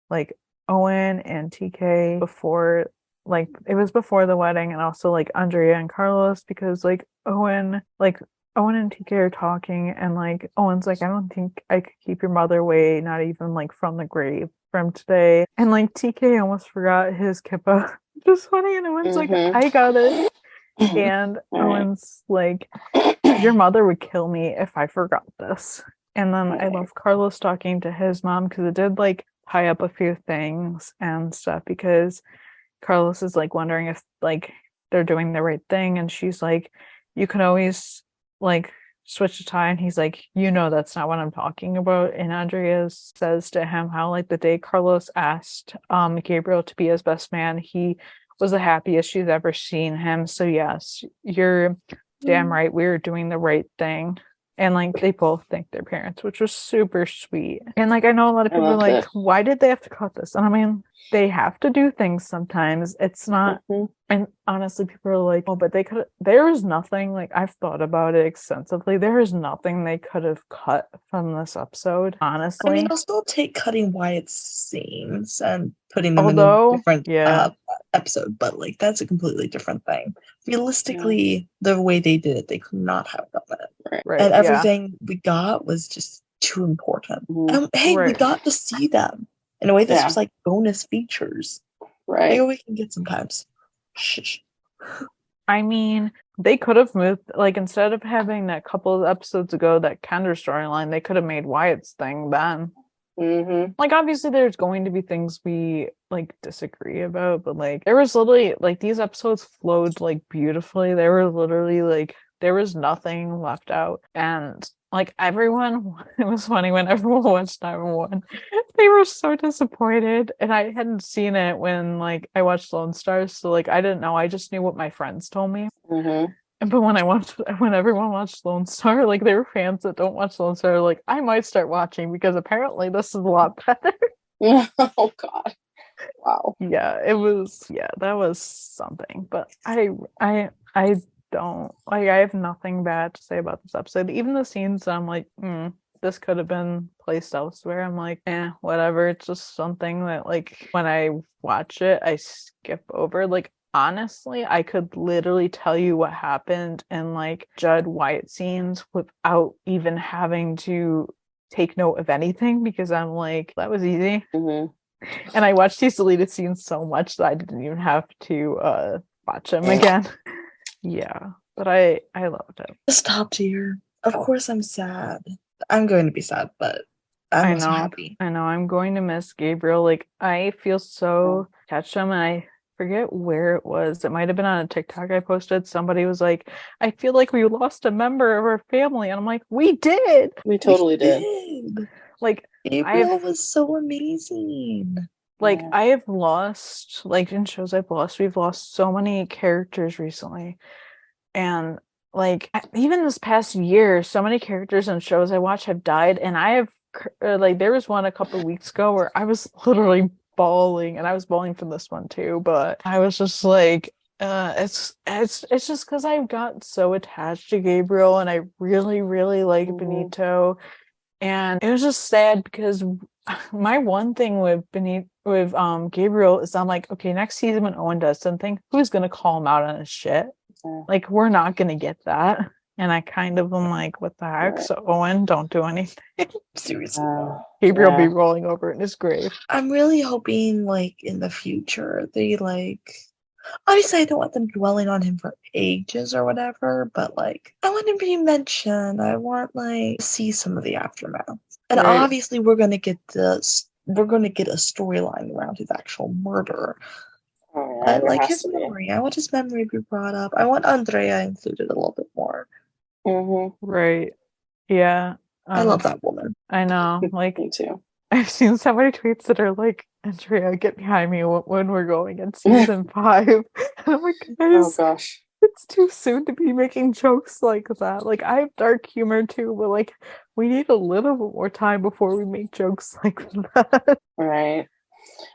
like Owen and TK before, like it was before the wedding, and also like Andrea and Carlos, because like Owen and TK are talking, and like Owen's like, I don't think I could keep your mother away, not even like from the grave from today. And like TK almost forgot his kippa. Just funny, and Owen's like, I got it. And Owen's like, your mother would kill me if I forgot this. And then I love Carlos talking to his mom, because it did like tie up a few things and stuff, because Carlos is like wondering if like they're doing the right thing, and she's like, you can always like switch the tie, and he's like, that's not what I'm talking about. And Andrea says to him how like the day Carlos asked Gabriel to be his best man, he was the happiest she's ever seen him. So yes, you're damn right, we were doing the right thing. And like they both thank their parents, which was super sweet. And like I know a lot of people are like, why did they have to cut this? And I mean, they have to do things sometimes. It's not, and honestly, people are like, oh, but there is nothing, like I've thought about it extensively. There is nothing they could have cut from this episode, honestly. I mean, I'll still take cutting Wyatt's scenes and putting them in a different episode, but like that's a completely different thing. Realistically, the way they did it, they could not have done it. Right. And everything we got was just too important. And hey, we got to see them. In a way, this was like bonus features. Right. Maybe we can get sometimes. Shh. I mean, they could have moved, like, instead of having that couple of episodes ago, that Kendra storyline, they could have made Wyatt's thing then. Like, obviously, there's going to be things we, like, disagree about, but, like, there was literally, like, these episodes flowed, like, beautifully. They were literally, like, there was nothing left out. And, like, everyone, it was funny when everyone watched 911. They were so disappointed, and I hadn't seen it when like I watched Lone Stars, so like I didn't know. I just knew what my friends told me. But when everyone watched Lone Star, like they were fans that don't watch Lone Star, like I might start watching because apparently this is a lot better. Oh God! Wow. Yeah, it was. Yeah, that was something. But I don't like. I have nothing bad to say about this episode. Even the scenes I'm like, this could have been placed elsewhere. I'm like, whatever. It's just something that like when I watch it, I skip over. Like honestly, I could literally tell you what happened in like Judd Wyatt scenes without even having to take note of anything, because I'm like, that was easy. And I watched these deleted scenes so much that I didn't even have to watch them again. Yeah, but I loved it. It's top tier. Of course I'm sad. I'm going to be sad, but I'm also happy. I know. I'm going to miss Gabriel. Like, I feel so attached to him, and I forget where it was. It might have been on a TikTok I posted. Somebody was like, I feel like we lost a member of our family. And I'm like, we did. We totally did. Like, Gabriel was so amazing. Like, I have lost, like, in shows I've lost, we've lost so many characters recently. And like even this past year, so many characters in shows I watch have died, and I have like there was one a couple of weeks ago where I was literally bawling, and I was bawling for this one too, but I was just like it's just because I've got so attached to Gabriel, and I really like Benito, and it was just sad because my one thing with Gabriel is I'm like, okay, next season when Owen does something, who's gonna call him out on his shit? Like, we're not gonna get that. And I kind of am like, what the heck? So Owen, don't do anything. Seriously. Gabriel be rolling over in his grave. I'm really hoping like in the future they like, obviously I don't want them dwelling on him for ages or whatever, but like I want him to be mentioned. I want like to see some of the aftermath. And obviously we're gonna get a storyline around his actual murder. But like his memory, I want his memory to be brought up. I want Andrea included a little bit more. Right. Yeah. I love that woman. I know. Like, me too. I've seen so many tweets that are like, Andrea, get behind me when we're going in season 5. And I'm like, guys, oh gosh, it's too soon to be making jokes like that. Like, I have dark humor too, but like, we need a little bit more time before we make jokes like that. Right.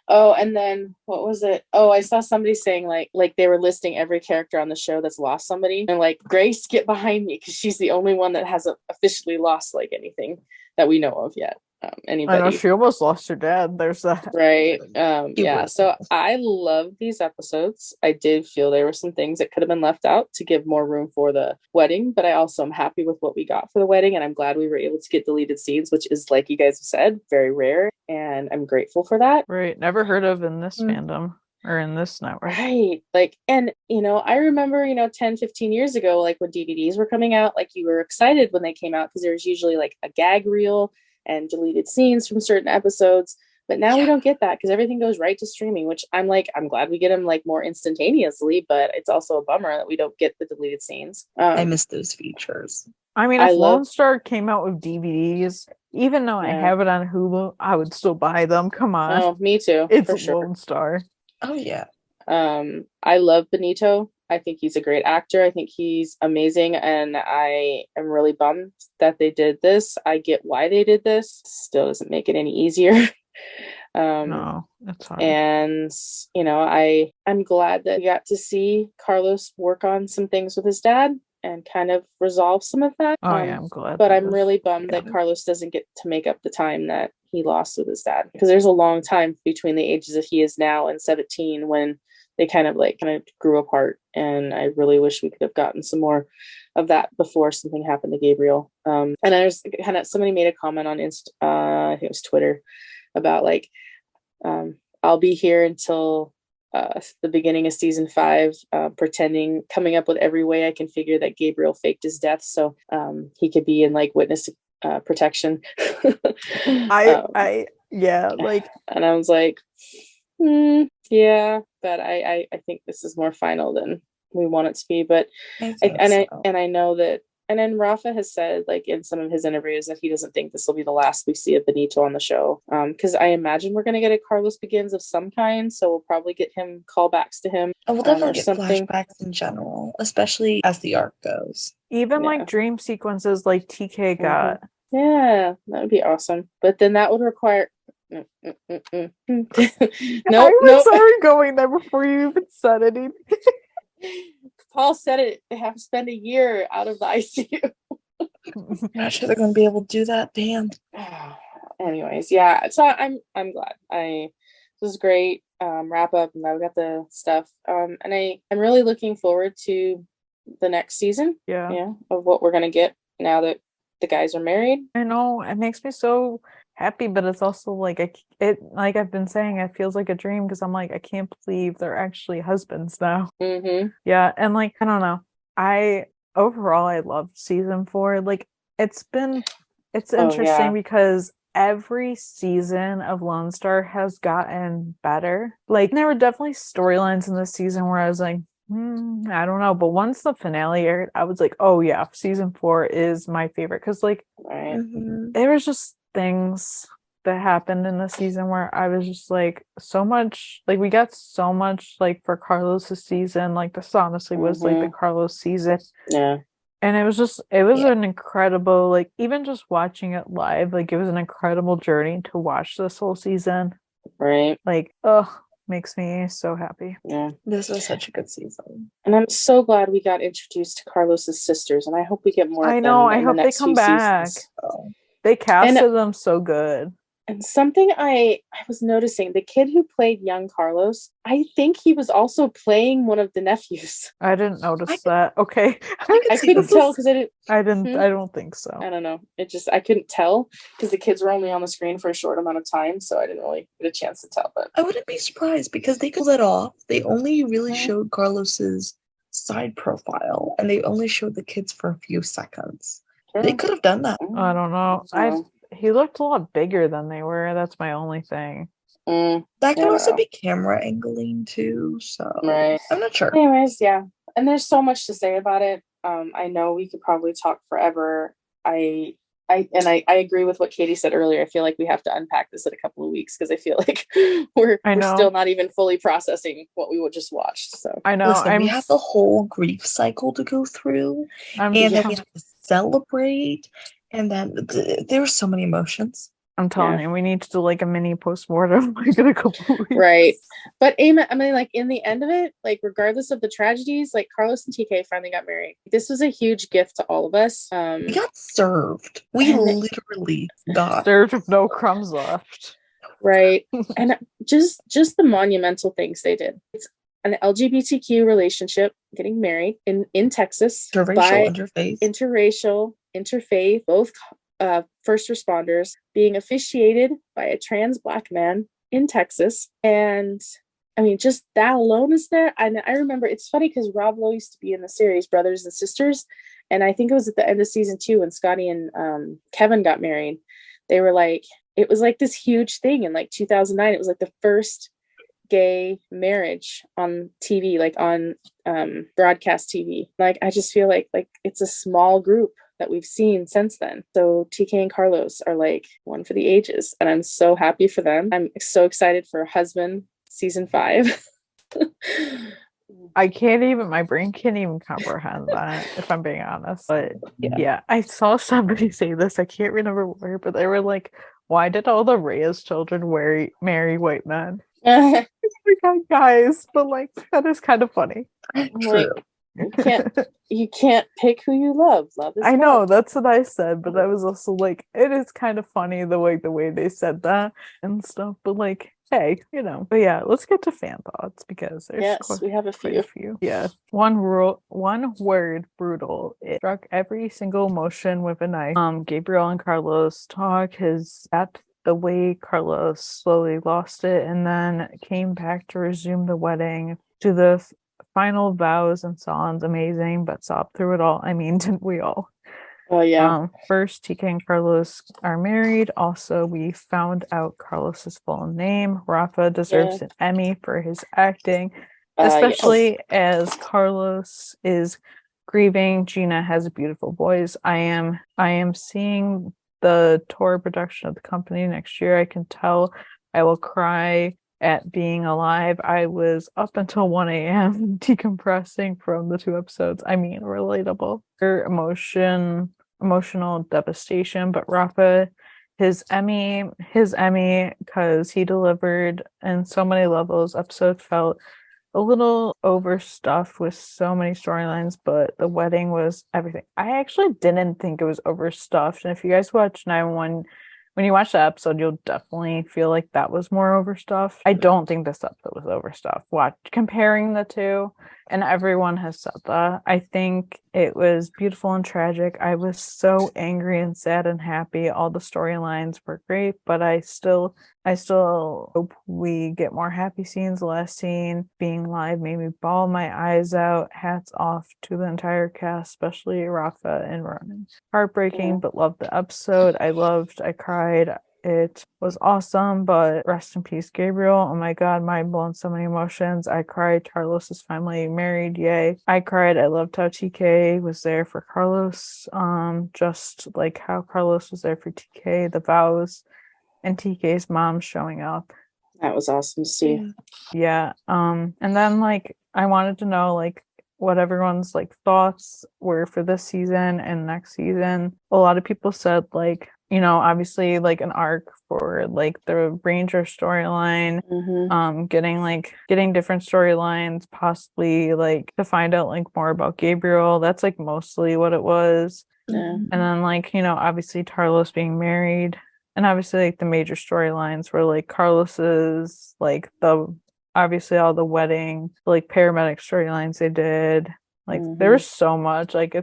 Oh, and then what was it? Oh, I saw somebody saying like they were listing every character on the show that's lost somebody, and like, Grace, get behind me, because she's the only one that hasn't officially lost like anything that we know of yet. I know Anybody. she almost lost her dad. There's that. Right. Yeah. So I love these episodes. I did feel there were some things that could have been left out to give more room for the wedding, but I also am happy with what we got for the wedding, and I'm glad we were able to get deleted scenes, which is, like you guys have said, very rare, and I'm grateful for that. Right. Never heard of in this fandom or in this network. Right. Like, and I remember 10, 15 years ago, like when DVDs were coming out, like you were excited when they came out because there was usually like a gag reel and deleted scenes from certain episodes. But now we don't get that because everything goes right to streaming, which I'm glad we get them like more instantaneously, but it's also a bummer that we don't get the deleted scenes. I miss those features. I mean, if Lone Star came out with DVDs, even though I have it on Hulu, I would still buy them. Come on. Oh, me too. It's for sure. Lone Star. Oh, yeah. I love Benito. I think he's a great actor. I think he's amazing, and I am really bummed that they did this. I get why they did this. Still doesn't make it any easier. No, that's hard. And I'm glad that we got to see Carlos work on some things with his dad and kind of resolve some of that. Oh yeah, I'm glad. But I'm really bummed that Carlos doesn't get to make up the time that he lost with his dad, because there's a long time between the ages that he is now and 17 when they kind of grew apart, and I really wish we could have gotten some more of that before something happened to Gabriel. And there's somebody made a comment on I think it was Twitter about like, I'll be here until the beginning of season 5, coming up with every way I can figure that Gabriel faked his death so he could be in like witness protection. Um, and I was like, yeah, but I think this is more final than we want it to be. But I know that. And then Rafa has said, like in some of his interviews, that he doesn't think this will be the last we see of Benito on the show. Because I imagine we're going to get a Carlos Begins of some kind, so we'll probably get him callbacks to him. We'll definitely get flashbacks in general, especially as the arc goes. Even like dream sequences like TK got. Yeah, that would be awesome. But then that would require. I was already going there before you even said anything. Paul said it. They have to spend a year out of the ICU. Not sure they're going to be able to do that. Damn. Anyways, yeah. So I'm glad. This was great. Wrap up, and now we got the stuff. And I'm really looking forward to the next season. Yeah. Of what we're gonna get now that the guys are married. I know, it makes me so happy, but it's also like like I've been saying, it feels like a dream because I'm like, I can't believe they're actually husbands now. Yeah, and like I don't know, I loved season 4. Like it's interesting because every season of Lone Star has gotten better. Like there were definitely storylines in this season where I was like, I don't know, but once the finale aired, I was like, oh yeah, season 4 is my favorite because like there was just things that happened in the season where I was just like, so much, like we got so much like for Carlos's season. Like this honestly was like the Carlos season. Yeah. And it was an incredible, like even just watching it live, like it was an incredible journey to watch this whole season. Right. Like, makes me so happy. Yeah. This was such a good season. And I'm so glad we got introduced to Carlos's sisters, and I hope we get more I of know, them I hope they come back. They casted them so good. And something I was noticing, the kid who played young Carlos, I think he was also playing one of the nephews. I didn't notice that. Okay. I couldn't tell because I don't think so. I don't know. I couldn't tell because the kids were only on the screen for a short amount of time, so I didn't really get a chance to tell. But I wouldn't be surprised because they pulled it off. They only really showed Carlos's side profile, and they only showed the kids for a few seconds. They could have done that. I don't know. He looked a lot bigger than they were. That's my only thing. That could also be camera angling too, so I'm not sure. Anyways, yeah. And there's so much to say about it. I know we could probably talk forever. I agree with what Katie said earlier. I feel like we have to unpack this in a couple of weeks because I feel like we're still not even fully processing what we just watched. So I know. We have the whole grief cycle to go through, and then we have to celebrate, and then there's so many emotions. I'm telling you, we need to do like a mini postmortem like in a couple weeks. Right. But I mean, like in the end of it, like regardless of the tragedies, like Carlos and TK finally got married. This was a huge gift to all of us. We got served. We literally got served with no crumbs left. Right. And just the monumental things they did. It's an LGBTQ relationship, getting married in Texas, interracial, interfaith, both first responders, being officiated by a trans Black man in Texas. And I mean, just that alone is there. And I remember, it's funny because Rob Lowe used to be in the series Brothers and Sisters. And I think it was at the end of season 2 when Scotty and Kevin got married. They were like, it was like this huge thing in like 2009. It was like the first gay marriage on TV, like on broadcast TV. Like, I just feel like it's a small group that we've seen since then. So TK and Carlos are like one for the ages, and I'm so happy for them. I'm so excited for Husband season 5. My brain can't even comprehend that, if I'm being honest. But yeah, I saw somebody say this, I can't remember where, but they were like, why did all the Reyes children marry white men? Oh my God, guys, but like that is kind of funny. True. You can't pick who you love. Love is I know, that's what I said, but that was also like, it is kind of funny the way they said that and stuff, but like, hey, but yeah, let's get to fan thoughts because there's we have a few. Yeah. One word, brutal. It struck every single emotion with a knife. Gabriel and Carlos talk, the way Carlos slowly lost it and then came back to resume the wedding, to the final vows and songs, amazing, but sobbed through it all. I mean, didn't we all? Oh yeah. First, TK and Carlos are married. Also, we found out Carlos's full name. Rafa deserves an Emmy for his acting, especially as Carlos is grieving. Gina has a beautiful voice. I am seeing the tour production of the company next year. I can tell I will cry at being alive. I was up until 1 a.m. decompressing from the 2 episodes. I mean, relatable. Her emotional devastation, but Rafa, his Emmy, because he delivered in so many levels. Episode felt a little overstuffed with so many storylines, but the wedding was everything. I actually didn't think it was overstuffed, and if you guys watch 911, when you watch the episode, you'll definitely feel like that was more overstuffed. I don't think this episode was overstuffed. Comparing the two, and everyone has said that. I think it was beautiful and tragic. I was so angry and sad and happy. All the storylines were great, but I still hope we get more happy scenes. The last scene being live made me bawl my eyes out. Hats off to the entire cast, especially Rafa and Ronan. Heartbreaking, but loved the episode. I cried. It was awesome, but rest in peace, Gabriel. Oh my God, mind blown, so many emotions. I cried. Carlos is finally married. Yay. I cried. I loved how TK was there for Carlos. Just like how Carlos was there for TK, the vows, and TK's mom showing up. That was awesome to see. Yeah. And then like I wanted to know like what everyone's like thoughts were for this season and next season. A lot of people said like, obviously like an arc for like the Ranger storyline, getting different storylines, possibly like to find out like more about Gabriel. That's like mostly what it was. Yeah. And then like, obviously Tarlos being married. And obviously, like, the major storylines were, like, Carlos's, like, obviously all the wedding, like, paramedic storylines they did. Like, there was so much. Like,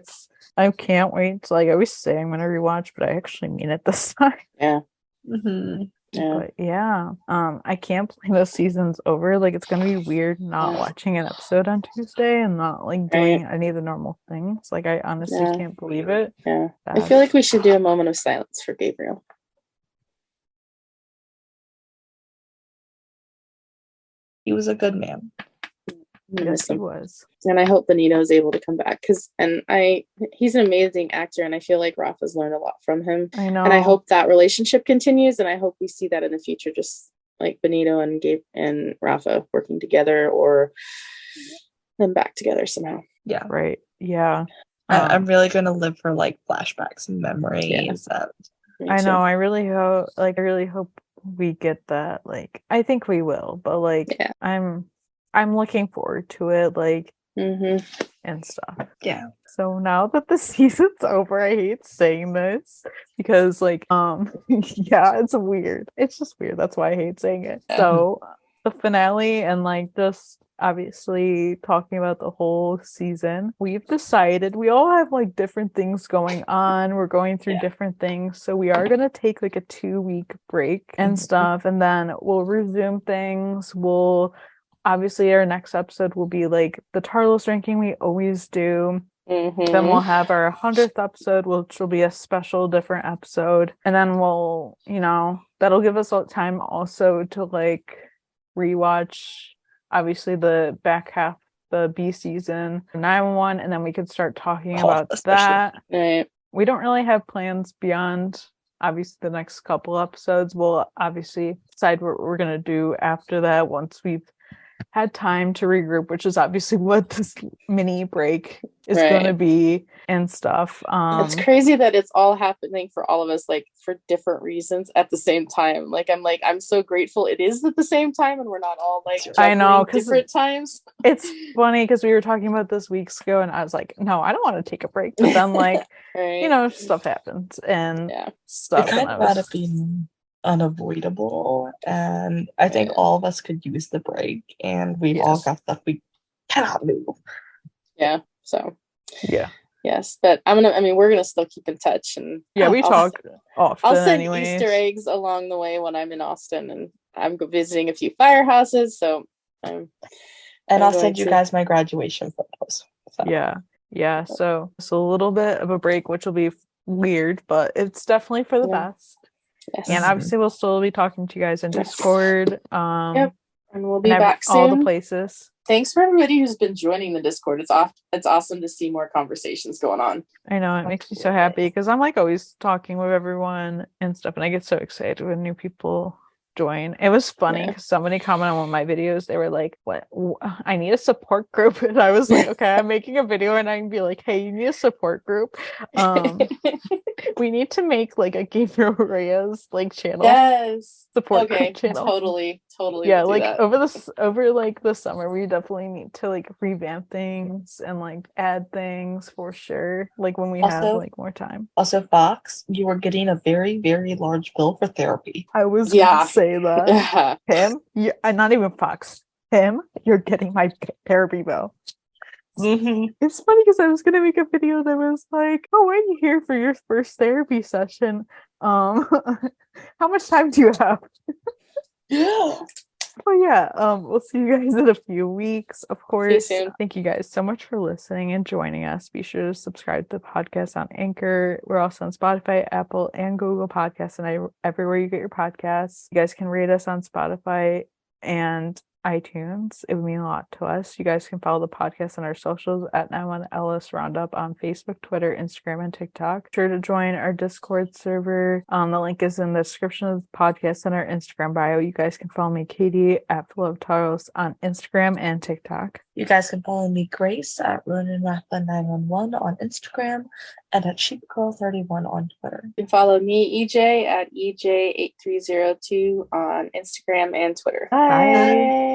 I can't wait to, like, I always say I'm going to rewatch, but I actually mean it this time. Yeah. Yeah. But, yeah. I can't believe the season's over. Like, it's going to be weird not watching an episode on Tuesday and not, like, doing any of the normal things. Like, I honestly can't believe it. Yeah. I feel like we should do a moment of silence for Gabriel. He was a good man. Yes, he was. And I hope Benito is able to come back he's an amazing actor, and I feel like Rafa's learned a lot from him. I know. And I hope that relationship continues, and I hope we see that in the future, just like Benito and Gabe and Rafa working together or them back together somehow. Yeah. Right. Yeah. I'm really going to live for like flashbacks and memories. Me I too. know. I really hope we get that. Like, I think we will, but like, Yeah. I'm looking forward to it. Like, and stuff. Yeah. So now that the season's over, I hate saying this because like yeah, it's weird. It's just weird. That's why I hate saying it. Yeah. So the finale and like just obviously talking about the whole season, we've decided we all have like different things going on. We're going through different things. So we are gonna take like a 2-week break and stuff, and then we'll resume things. Obviously, our next episode will be like the Tarlos ranking we always do. Then we'll have our 100th episode, which will be a special different episode. And then we'll, that'll give us time also to like rewatch, obviously, the back half, the B season, 911, and then we could start talking about that. Right. We don't really have plans beyond, obviously, the next couple episodes. We'll obviously decide what we're going to do after that once we've had time to regroup, which is obviously what this mini break is going to be and stuff. It's crazy that it's all happening for all of us, like for different reasons at the same time. I'm so grateful it is at the same time and we're not all like I know, different times. It's funny because we were talking about this weeks ago and I was like, no, I don't want to take a break. But then like, stuff happens and stuff. It kind of had to be unavoidable, and I think all of us could use the break, and we've all got stuff we cannot move. So but we're gonna still keep in touch, and we talk often. I'll send Easter eggs along the way when I'm in Austin, and I'm visiting a few firehouses, so I'll send you guys my graduation photos. So. So it's a little bit of a break, which will be weird, but it's definitely for the best. Yes. And obviously we'll still be talking to you guys in Discord. And we'll be back soon. All the places. Thanks for everybody who's been joining the Discord. It's awesome to see more conversations going on. I know, it makes me so happy because I'm like always talking with everyone and stuff, and I get so excited when new people join. It was funny because somebody commented on one of my videos. They were like, what, I need a support group, and I was like, okay, I'm making a video and I can be like, hey, you need a support group. We need to make like a Gabriel Reyes like channel support group channel. Totally like over the summer we definitely need to like revamp things and like add things for sure, like when we have like more time. Also, Fox, you are getting a very, very large bill for therapy. I was gonna say that. Him, not even Fox, him, you're getting my therapy bill. It's funny because I was gonna make a video that was like, oh, when you here for your first therapy session, how much time do you have? We'll see you guys in a few weeks, of course. Thank you guys so much for listening and joining us. Be sure to subscribe to the podcast on Anchor. We're also on Spotify, Apple, and Google Podcasts, and everywhere you get your podcasts. You guys can rate us on Spotify and iTunes. It would mean a lot to us. You guys can follow the podcast on our socials at 91LS Roundup on Facebook, Twitter, Instagram, and TikTok. Be sure to join our Discord server. The link is in the description of the podcast and our Instagram bio. You guys can follow me, Katie, at FlowTaros on Instagram and TikTok. You guys can follow me, Grace, at RoninRafa911 on Instagram and at SheepGirl31 on Twitter. You can follow me, EJ, at EJ8302 on Instagram and Twitter. Bye.